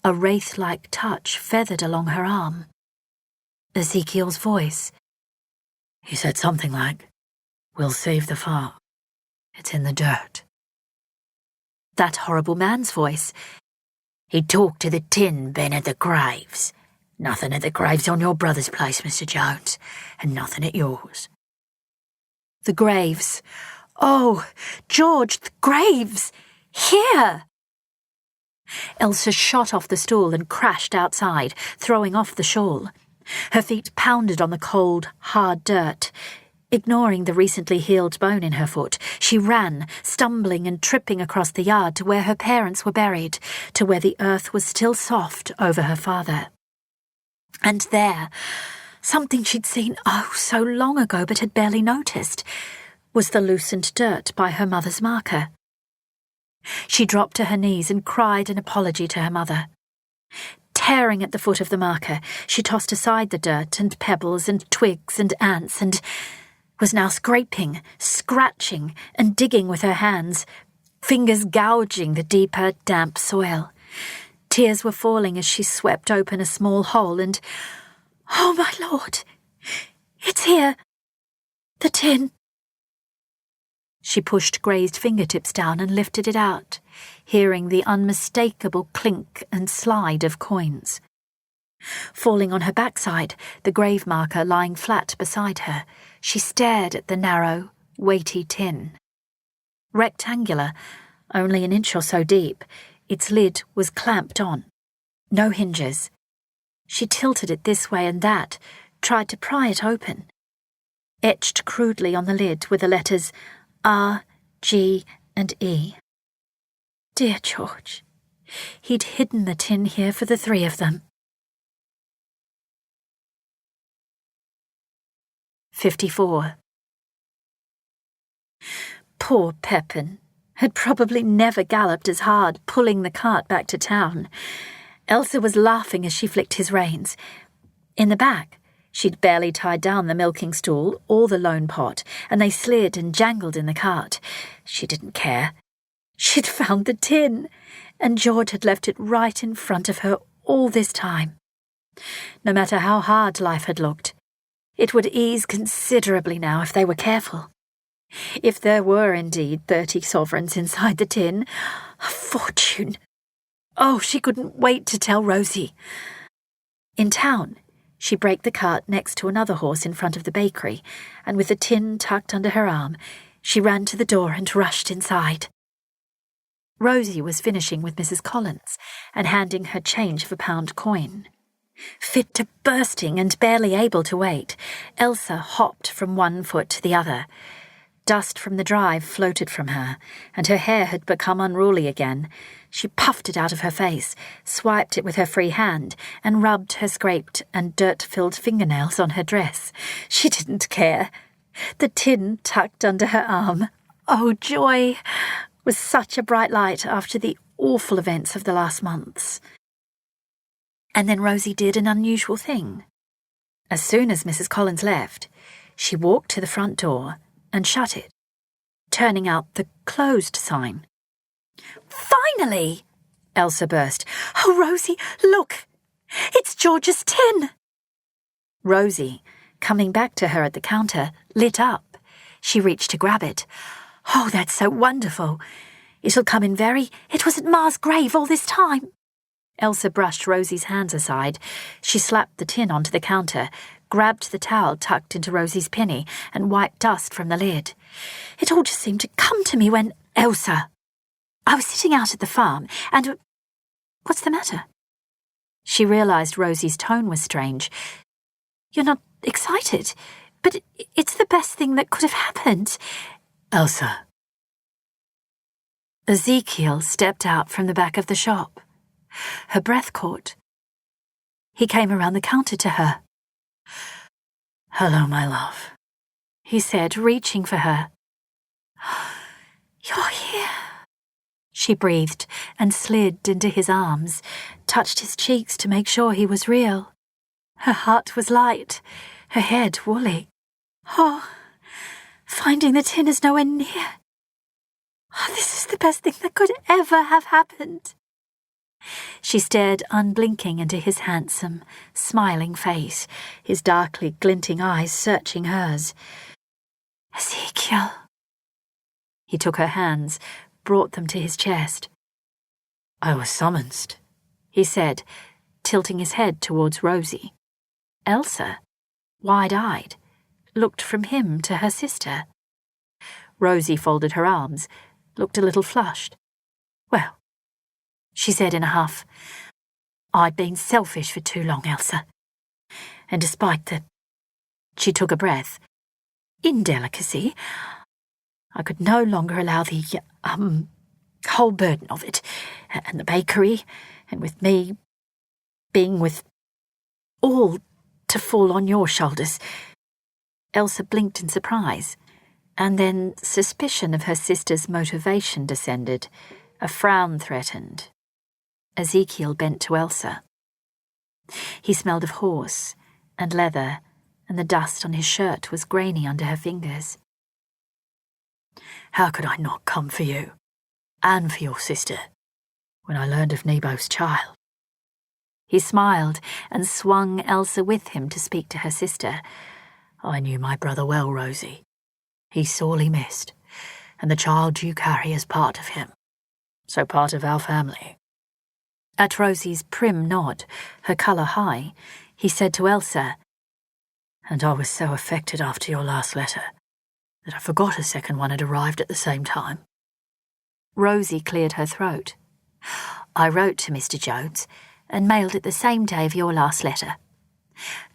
A wraith-like touch feathered along her arm. Ezekiel's voice. He said something like, "We'll save the farm. It's in the dirt." That horrible man's voice. He talked to the tin bin at the graves. Nothing at the graves on your brother's place, Mr. Jones, and nothing at yours. The graves. Oh, George, the graves! Here! Elsa shot off the stool and crashed outside, throwing off the shawl. Her feet pounded on the cold, hard dirt. Ignoring the recently healed bone in her foot, she ran, stumbling and tripping across the yard to where her parents were buried, to where the earth was still soft over her father. And there, something she'd seen so long ago but had barely noticed, was the loosened dirt by her mother's marker. She dropped to her knees and cried an apology to her mother. Tearing at the foot of the marker, she tossed aside the dirt and pebbles and twigs and ants and was now scraping, scratching and digging with her hands, fingers gouging the deeper, damp soil. Tears were falling as she swept open a small hole and, "Oh, my Lord! It's here! The tin!" She pushed grazed fingertips down and lifted it out, hearing the unmistakable clink and slide of coins. Falling on her backside, the grave marker lying flat beside her, she stared at the narrow, weighty tin. Rectangular, only an inch or so deep, its lid was clamped on. No hinges. She tilted it this way and that, tried to pry it open. Etched crudely on the lid were the letters R, G, and E. Dear George, he'd hidden the tin here for the three of them. 54. Poor Pepin had probably never galloped as hard pulling the cart back to town. Elsa was laughing as she flicked his reins. In the back, she'd barely tied down the milking stool or the lone pot, and they slid and jangled in the cart. She didn't care. She'd found the tin, and George had left it right in front of her all this time. No matter how hard life had looked, it would ease considerably now if they were careful. If there were indeed 30 sovereigns inside the tin, a fortune. Oh, she couldn't wait to tell Rosie. In town, she braked the cart next to another horse in front of the bakery, and with the tin tucked under her arm, she ran to the door and rushed inside. Rosie was finishing with Mrs. Collins and handing her change of £1 coin. Fit to bursting and barely able to wait, Elsa hopped from one foot to the other. Dust from the drive floated from her, and her hair had become unruly again. She puffed it out of her face, swiped it with her free hand, and rubbed her scraped and dirt-filled fingernails on her dress. She didn't care. The tin tucked under her arm, oh joy, was such a bright light after the awful events of the last months. And then Rosie did an unusual thing. As soon as Mrs. Collins left, she walked to the front door and shut it, turning out the closed sign. "Finally!" Elsa burst. "Oh, Rosie, look! It's George's tin!" Rosie, coming back to her at the counter, lit up. She reached to grab it. "Oh, that's so wonderful! It'll come in It was at Ma's grave all this time!" Elsa brushed Rosie's hands aside. She slapped the tin onto the counter, grabbed the towel tucked into Rosie's pinny, and wiped dust from the lid. "It all just seemed to come to me when— Elsa! I was sitting out at the farm, and— What's the matter?" She realised Rosie's tone was strange. "You're not excited, but it's the best thing that could have happened." Elsa. Ezekiel stepped out from the back of the shop. Her breath caught. He came around the counter to her. "Hello, my love," he said, reaching for her. "You're here," she breathed and slid into his arms, touched his cheeks to make sure he was real. Her heart was light, her head woolly. "Oh, finding the tin is nowhere near. Oh, this is the best thing that could ever have happened." She stared unblinking into his handsome, smiling face, his darkly glinting eyes searching hers. "Ezekiel." He took her hands, brought them to his chest. "I was summoned," he said, tilting his head towards Rosie. Elsa, wide-eyed, looked from him to her sister. Rosie folded her arms, looked a little flushed. "Well," she said in a huff, "I'd been selfish for too long, Elsa. And despite the—" she took a breath, "indelicacy, I could no longer allow the, whole burden of it, and the bakery, and with me being with all to fall on your shoulders." Elsa blinked in surprise, and then suspicion of her sister's motivation descended. A frown threatened. Ezekiel bent to Elsa. He smelled of horse and leather, and the dust on his shirt was grainy under her fingers. How could I not come for you, and for your sister, when I learned of Nebo's child? He smiled and swung Elsa with him to speak to her sister. I knew my brother well, Rosie. He's sorely missed, and the child you carry is part of him, so part of our family. At Rosie's prim nod, her colour high, he said to Elsa, And I was so affected after your last letter that I forgot a second one had arrived at the same time. Rosie cleared her throat. I wrote to Mr. Jones and mailed it the same day of your last letter.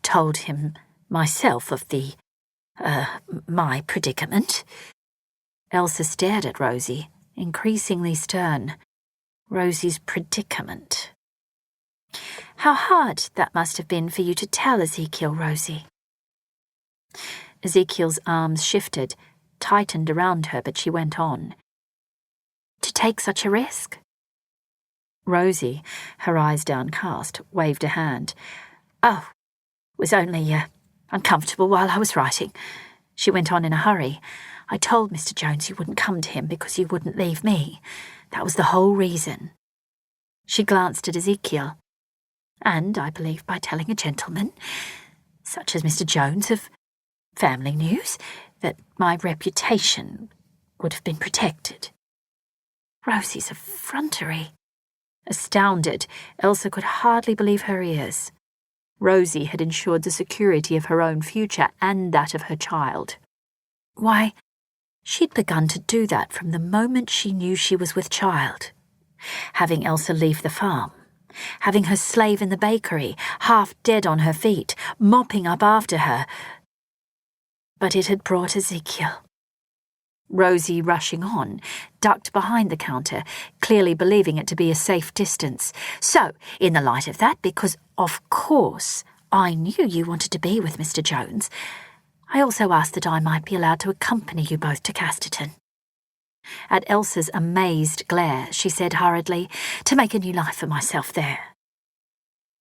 Told him myself of my predicament. Elsa stared at Rosie, increasingly stern. Rosie's predicament. How hard that must have been for you to tell Ezekiel, Rosie. Ezekiel's arms shifted, tightened around her, but she went on. To take such a risk? Rosie, her eyes downcast, waved a hand. Oh, it was only uncomfortable while I was writing. She went on in a hurry. I told Mr. Jones you wouldn't come to him because you wouldn't leave me. That was the whole reason. She glanced at Ezekiel. And, I believe, by telling a gentleman, such as Mr. Jones, of family news, that my reputation would have been protected. Rosie's effrontery. Astounded, Elsa could hardly believe her ears. Rosie had ensured the security of her own future and that of her child. Why, she'd begun to do that from the moment she knew she was with child. Having Elsa leave the farm, having her slave in the bakery, half dead on her feet, mopping up after her. But it had brought Ezekiel. Rosie, rushing on, ducked behind the counter, clearly believing it to be a safe distance. So, in the light of that, because, of course, I knew you wanted to be with Mr. Jones, I also asked that I might be allowed to accompany you both to Casterton. At Elsa's amazed glare, she said hurriedly, to make a new life for myself there.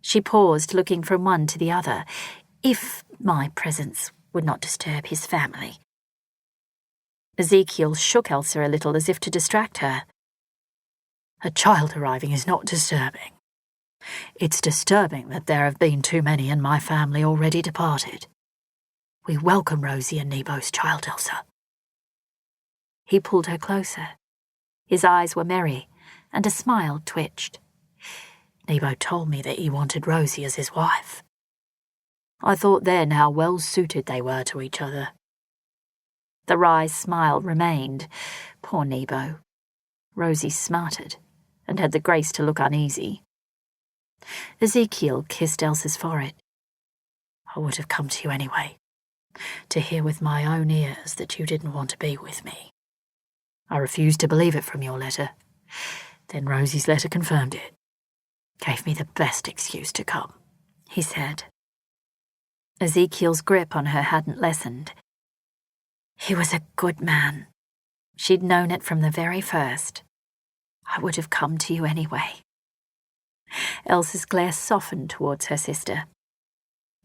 She paused, looking from one to the other, if my presence would not disturb his family. Ezekiel shook Elsa a little as if to distract her. A child arriving is not disturbing. It's disturbing that there have been too many in my family already departed. We welcome Rosie and Nebo's child, Elsa. He pulled her closer. His eyes were merry, and a smile twitched. Nebo told me that he wanted Rosie as his wife. I thought then how well suited they were to each other. The wry smile remained. Poor Nebo. Rosie smarted, and had the grace to look uneasy. Ezekiel kissed Elsa's forehead. I would have come to you anyway, to hear with my own ears that you didn't want to be with me. I refused to believe it from your letter. Then Rosie's letter confirmed it. Gave me the best excuse to come, he said. Ezekiel's grip on her hadn't lessened. He was a good man. She'd known it from the very first. I would have come to you anyway. Elsa's glare softened towards her sister.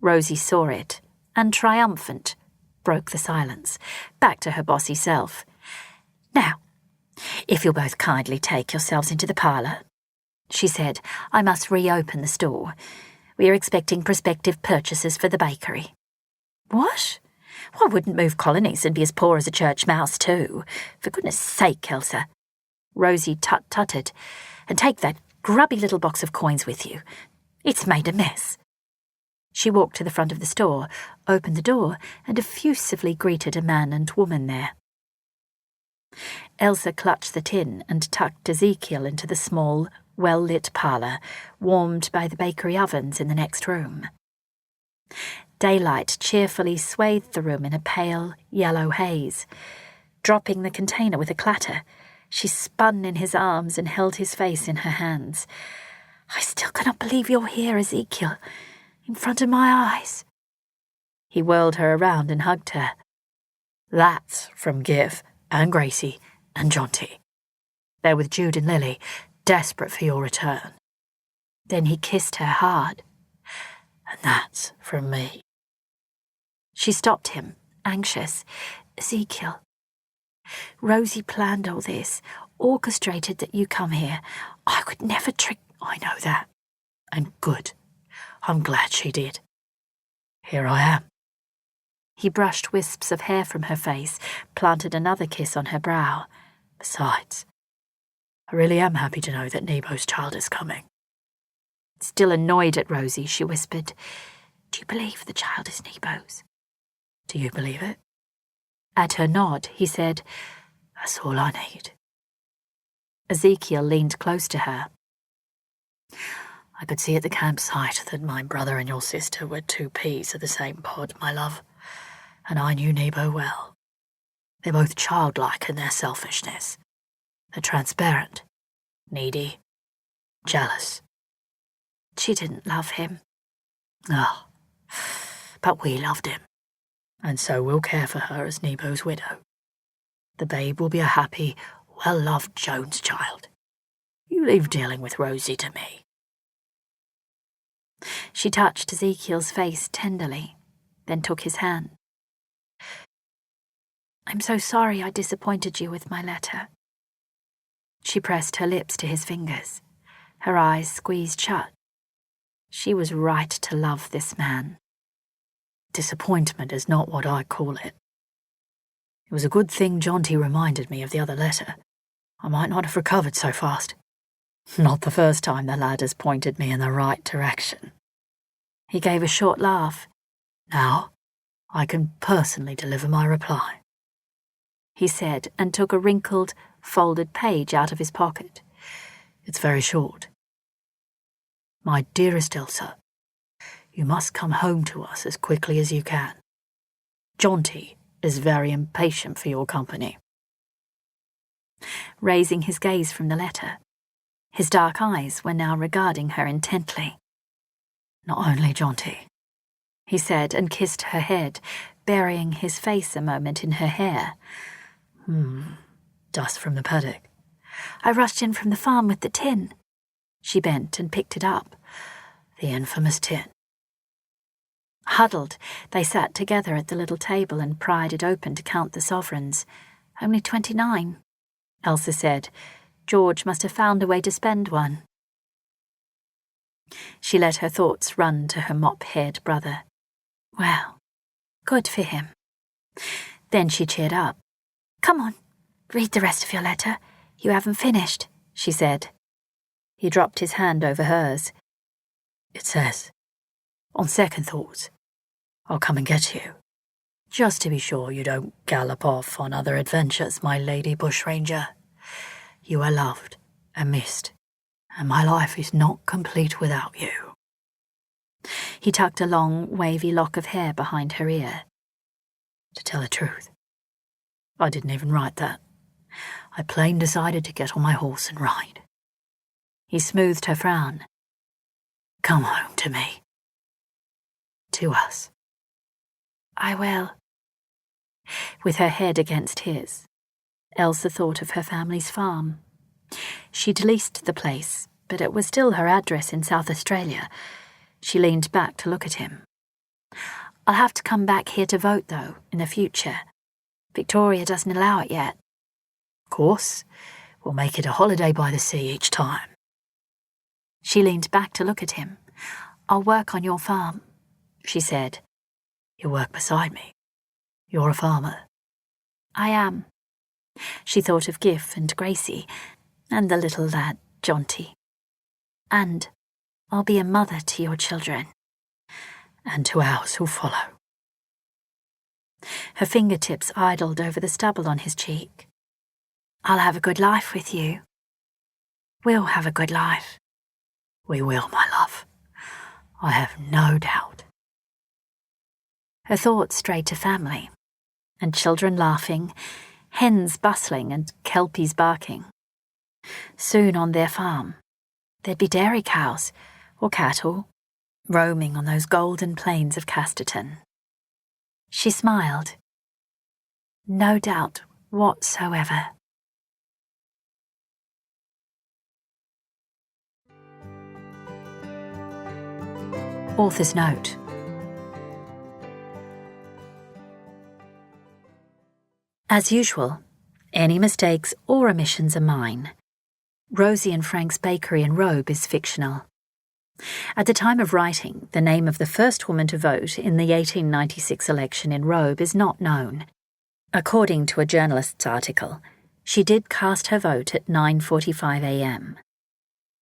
Rosie saw it, and triumphant, broke the silence, back to her bossy self. Now, if you'll both kindly take yourselves into the parlour, she said, I must reopen the store. We are expecting prospective purchasers for the bakery. What? I wouldn't move colonies and be as poor as a church mouse too. For goodness sake, Elsa. Rosie tut-tutted. And take that grubby little box of coins with you. It's made a mess. She walked to the front of the store, opened the door, and effusively greeted a man and woman there. Elsa clutched the tin and tucked Ezekiel into the small, well-lit parlour, warmed by the bakery ovens in the next room. Daylight cheerfully swathed the room in a pale, yellow haze. Dropping the container with a clatter, she spun in his arms and held his face in her hands. I still cannot believe you're here, Ezekiel, in front of my eyes. He whirled her around and hugged her. That's from Gif and Gracie and Jonty. They're with Jude and Lily, desperate for your return. Then he kissed her hard. And that's from me. She stopped him, anxious. Ezekiel, Rosie planned all this, orchestrated that you come here. I would never I know that. And good. I'm glad she did. Here I am. He brushed wisps of hair from her face, planted another kiss on her brow. Besides, I really am happy to know that Nebo's child is coming. Still annoyed at Rosie, she whispered, Do you believe the child is Nebo's? Do you believe it? At her nod, he said, That's all I need. Ezekiel leaned close to her. I could see at the campsite that my brother and your sister were two peas of the same pod, my love, and I knew Nebo well. They're both childlike in their selfishness. They're transparent, needy, jealous. She didn't love him. Ah, but we loved him, and so we'll care for her as Nebo's widow. The babe will be a happy, well-loved Jones child. You leave dealing with Rosie to me. She touched Ezekiel's face tenderly, then took his hand. I'm so sorry I disappointed you with my letter. She pressed her lips to his fingers, her eyes squeezed shut. She was right to love this man. Disappointment is not what I call it. It was a good thing Jonty reminded me of the other letter. I might not have recovered so fast. Not the first time the lad has pointed me in the right direction. He gave a short laugh. Now, I can personally deliver my reply, he said, and took a wrinkled, folded page out of his pocket. It's very short. My dearest Elsa, you must come home to us as quickly as you can. Jonty is very impatient for your company. Raising his gaze from the letter, his dark eyes were now regarding her intently. Not only Jonty, he said, and kissed her head, burying his face a moment in her hair. Dust from the paddock. I rushed in from the farm with the tin. She bent and picked it up. The infamous tin. Huddled, they sat together at the little table and pried it open to count the sovereigns. Only 29, Elsa said. George must have found a way to spend one. She let her thoughts run to her mop-haired brother. Well, good for him. Then she cheered up. Come on, read the rest of your letter. You haven't finished, she said. He dropped his hand over hers. It says, on second thoughts, I'll come and get you. Just to be sure you don't gallop off on other adventures, my lady Bushranger. You are loved and missed, and my life is not complete without you. He tucked a long, wavy lock of hair behind her ear. To tell the truth, I didn't even write that. I plain decided to get on my horse and ride. He smoothed her frown. Come home to me. To us. I will. With her head against his, Elsa thought of her family's farm. She'd leased the place, but it was still her address in South Australia. She leaned back to look at him. I'll have to come back here to vote, though, in the future. Victoria doesn't allow it yet. Of course, we'll make it a holiday by the sea each time. She leaned back to look at him. I'll work on your farm, she said. You work beside me. You're a farmer. I am. She thought of Gif and Gracie, and the little lad, Jonty. And I'll be a mother to your children. And to ours who'll follow. Her fingertips idled over the stubble on his cheek. I'll have a good life with you. We'll have a good life. We will, my love. I have no doubt. Her thoughts strayed to family, and children laughing, hens bustling and kelpies barking. Soon on their farm, there'd be dairy cows or cattle roaming on those golden plains of Casterton. She smiled. No doubt whatsoever. Author's note. As usual, any mistakes or omissions are mine. Rosie and Frank's Bakery in Robe is fictional. At the time of writing, the name of the first woman to vote in the 1896 election in Robe is not known. According to a journalist's article, she did cast her vote at 9:45 a.m.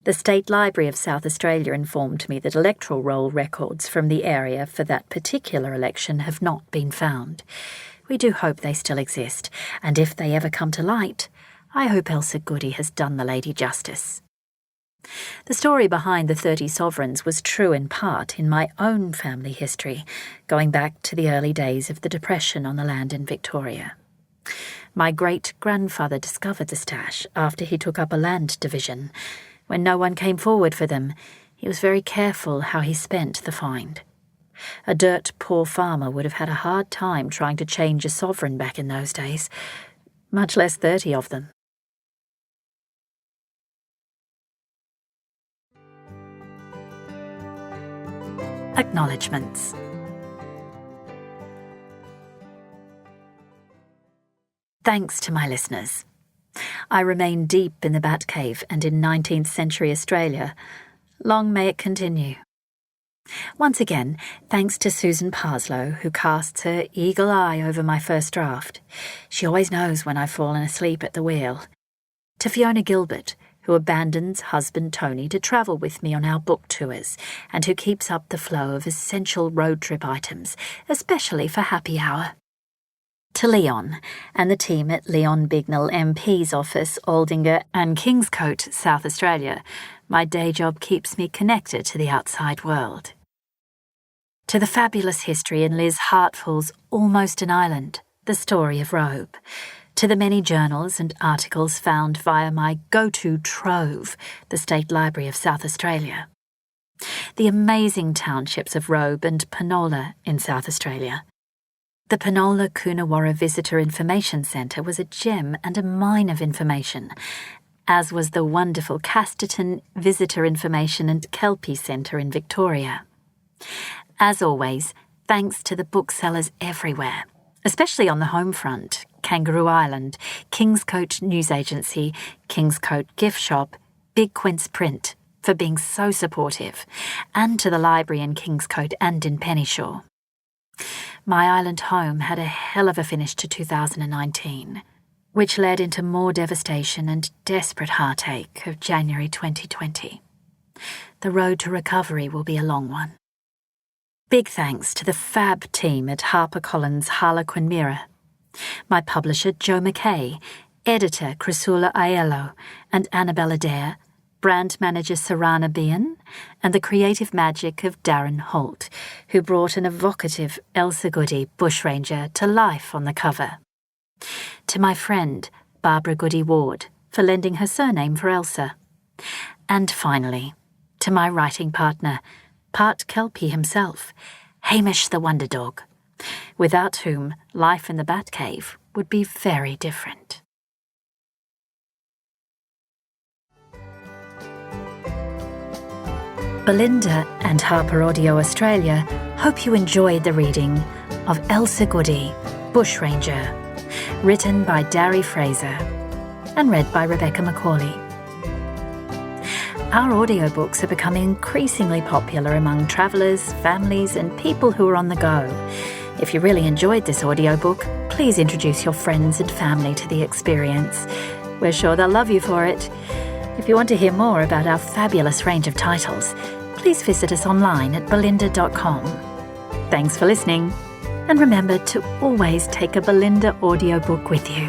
The State Library of South Australia informed me that electoral roll records from the area for that particular election have not been found. We do hope they still exist, and if they ever come to light, I hope Elsa Goody has done the lady justice. The story behind the 30 sovereigns was true in part in my own family history, going back to the early days of the Depression on the land in Victoria. My great-grandfather discovered the stash after he took up a land division. When no one came forward for them, he was very careful how he spent the find. A dirt-poor farmer would have had a hard time trying to change a sovereign back in those days, much less 30 of them. Acknowledgements. Thanks to my listeners. I remain deep in the Batcave and in 19th century Australia. Long may it continue. Once again, thanks to Susan Parslow, who casts her eagle eye over my first draft. She always knows when I've fallen asleep at the wheel. To Fiona Gilbert, who abandons husband Tony to travel with me on our book tours, and who keeps up the flow of essential road trip items, especially for happy hour. To Leon and the team at Leon Bignell MP's office, Aldinga and Kingscote, South Australia. My day job keeps me connected to the outside world. To the fabulous history in Liz Hartfull's Almost an Island, The Story of Robe. To the many journals and articles found via my go-to trove, the State Library of South Australia. The amazing townships of Robe and Penola in South Australia. The Penola Coonawarra Visitor Information Centre was a gem and a mine of information, as was the wonderful Casterton Visitor Information and Kelpie Centre in Victoria. As always, thanks to the booksellers everywhere, especially on the home front, Kangaroo Island, Kingscote News Agency, Kingscote Gift Shop, Big Quince Print, for being so supportive, and to the library in Kingscote and in Penyshaw. My island home had a hell of a finish to 2019, which led into more devastation and desperate heartache of January 2020. The road to recovery will be a long one. Big thanks to the fab team at HarperCollins Harlequin Mirror, my publisher Joe McKay, editor Chrysula Aiello and Annabella Dare, brand manager Sarana Bean, and the creative magic of Darren Holt, who brought an evocative Elsa Goody Bushranger to life on the cover. To my friend Barbara Goody Ward for lending her surname for Elsa. And finally, to my writing partner, part Kelpie himself, Hamish the Wonder Dog, without whom life in the Batcave would be very different. Belinda and Harper Audio Australia hope you enjoyed the reading of Elsa Goody, Bushranger, written by Darry Fraser and read by Rebecca Macaulay. Our audiobooks are becoming increasingly popular among travellers, families and people who are on the go. If you really enjoyed this audiobook, please introduce your friends and family to the experience. We're sure they'll love you for it. If you want to hear more about our fabulous range of titles, please visit us online at belinda.com. Thanks for listening, and remember to always take a Belinda audiobook with you.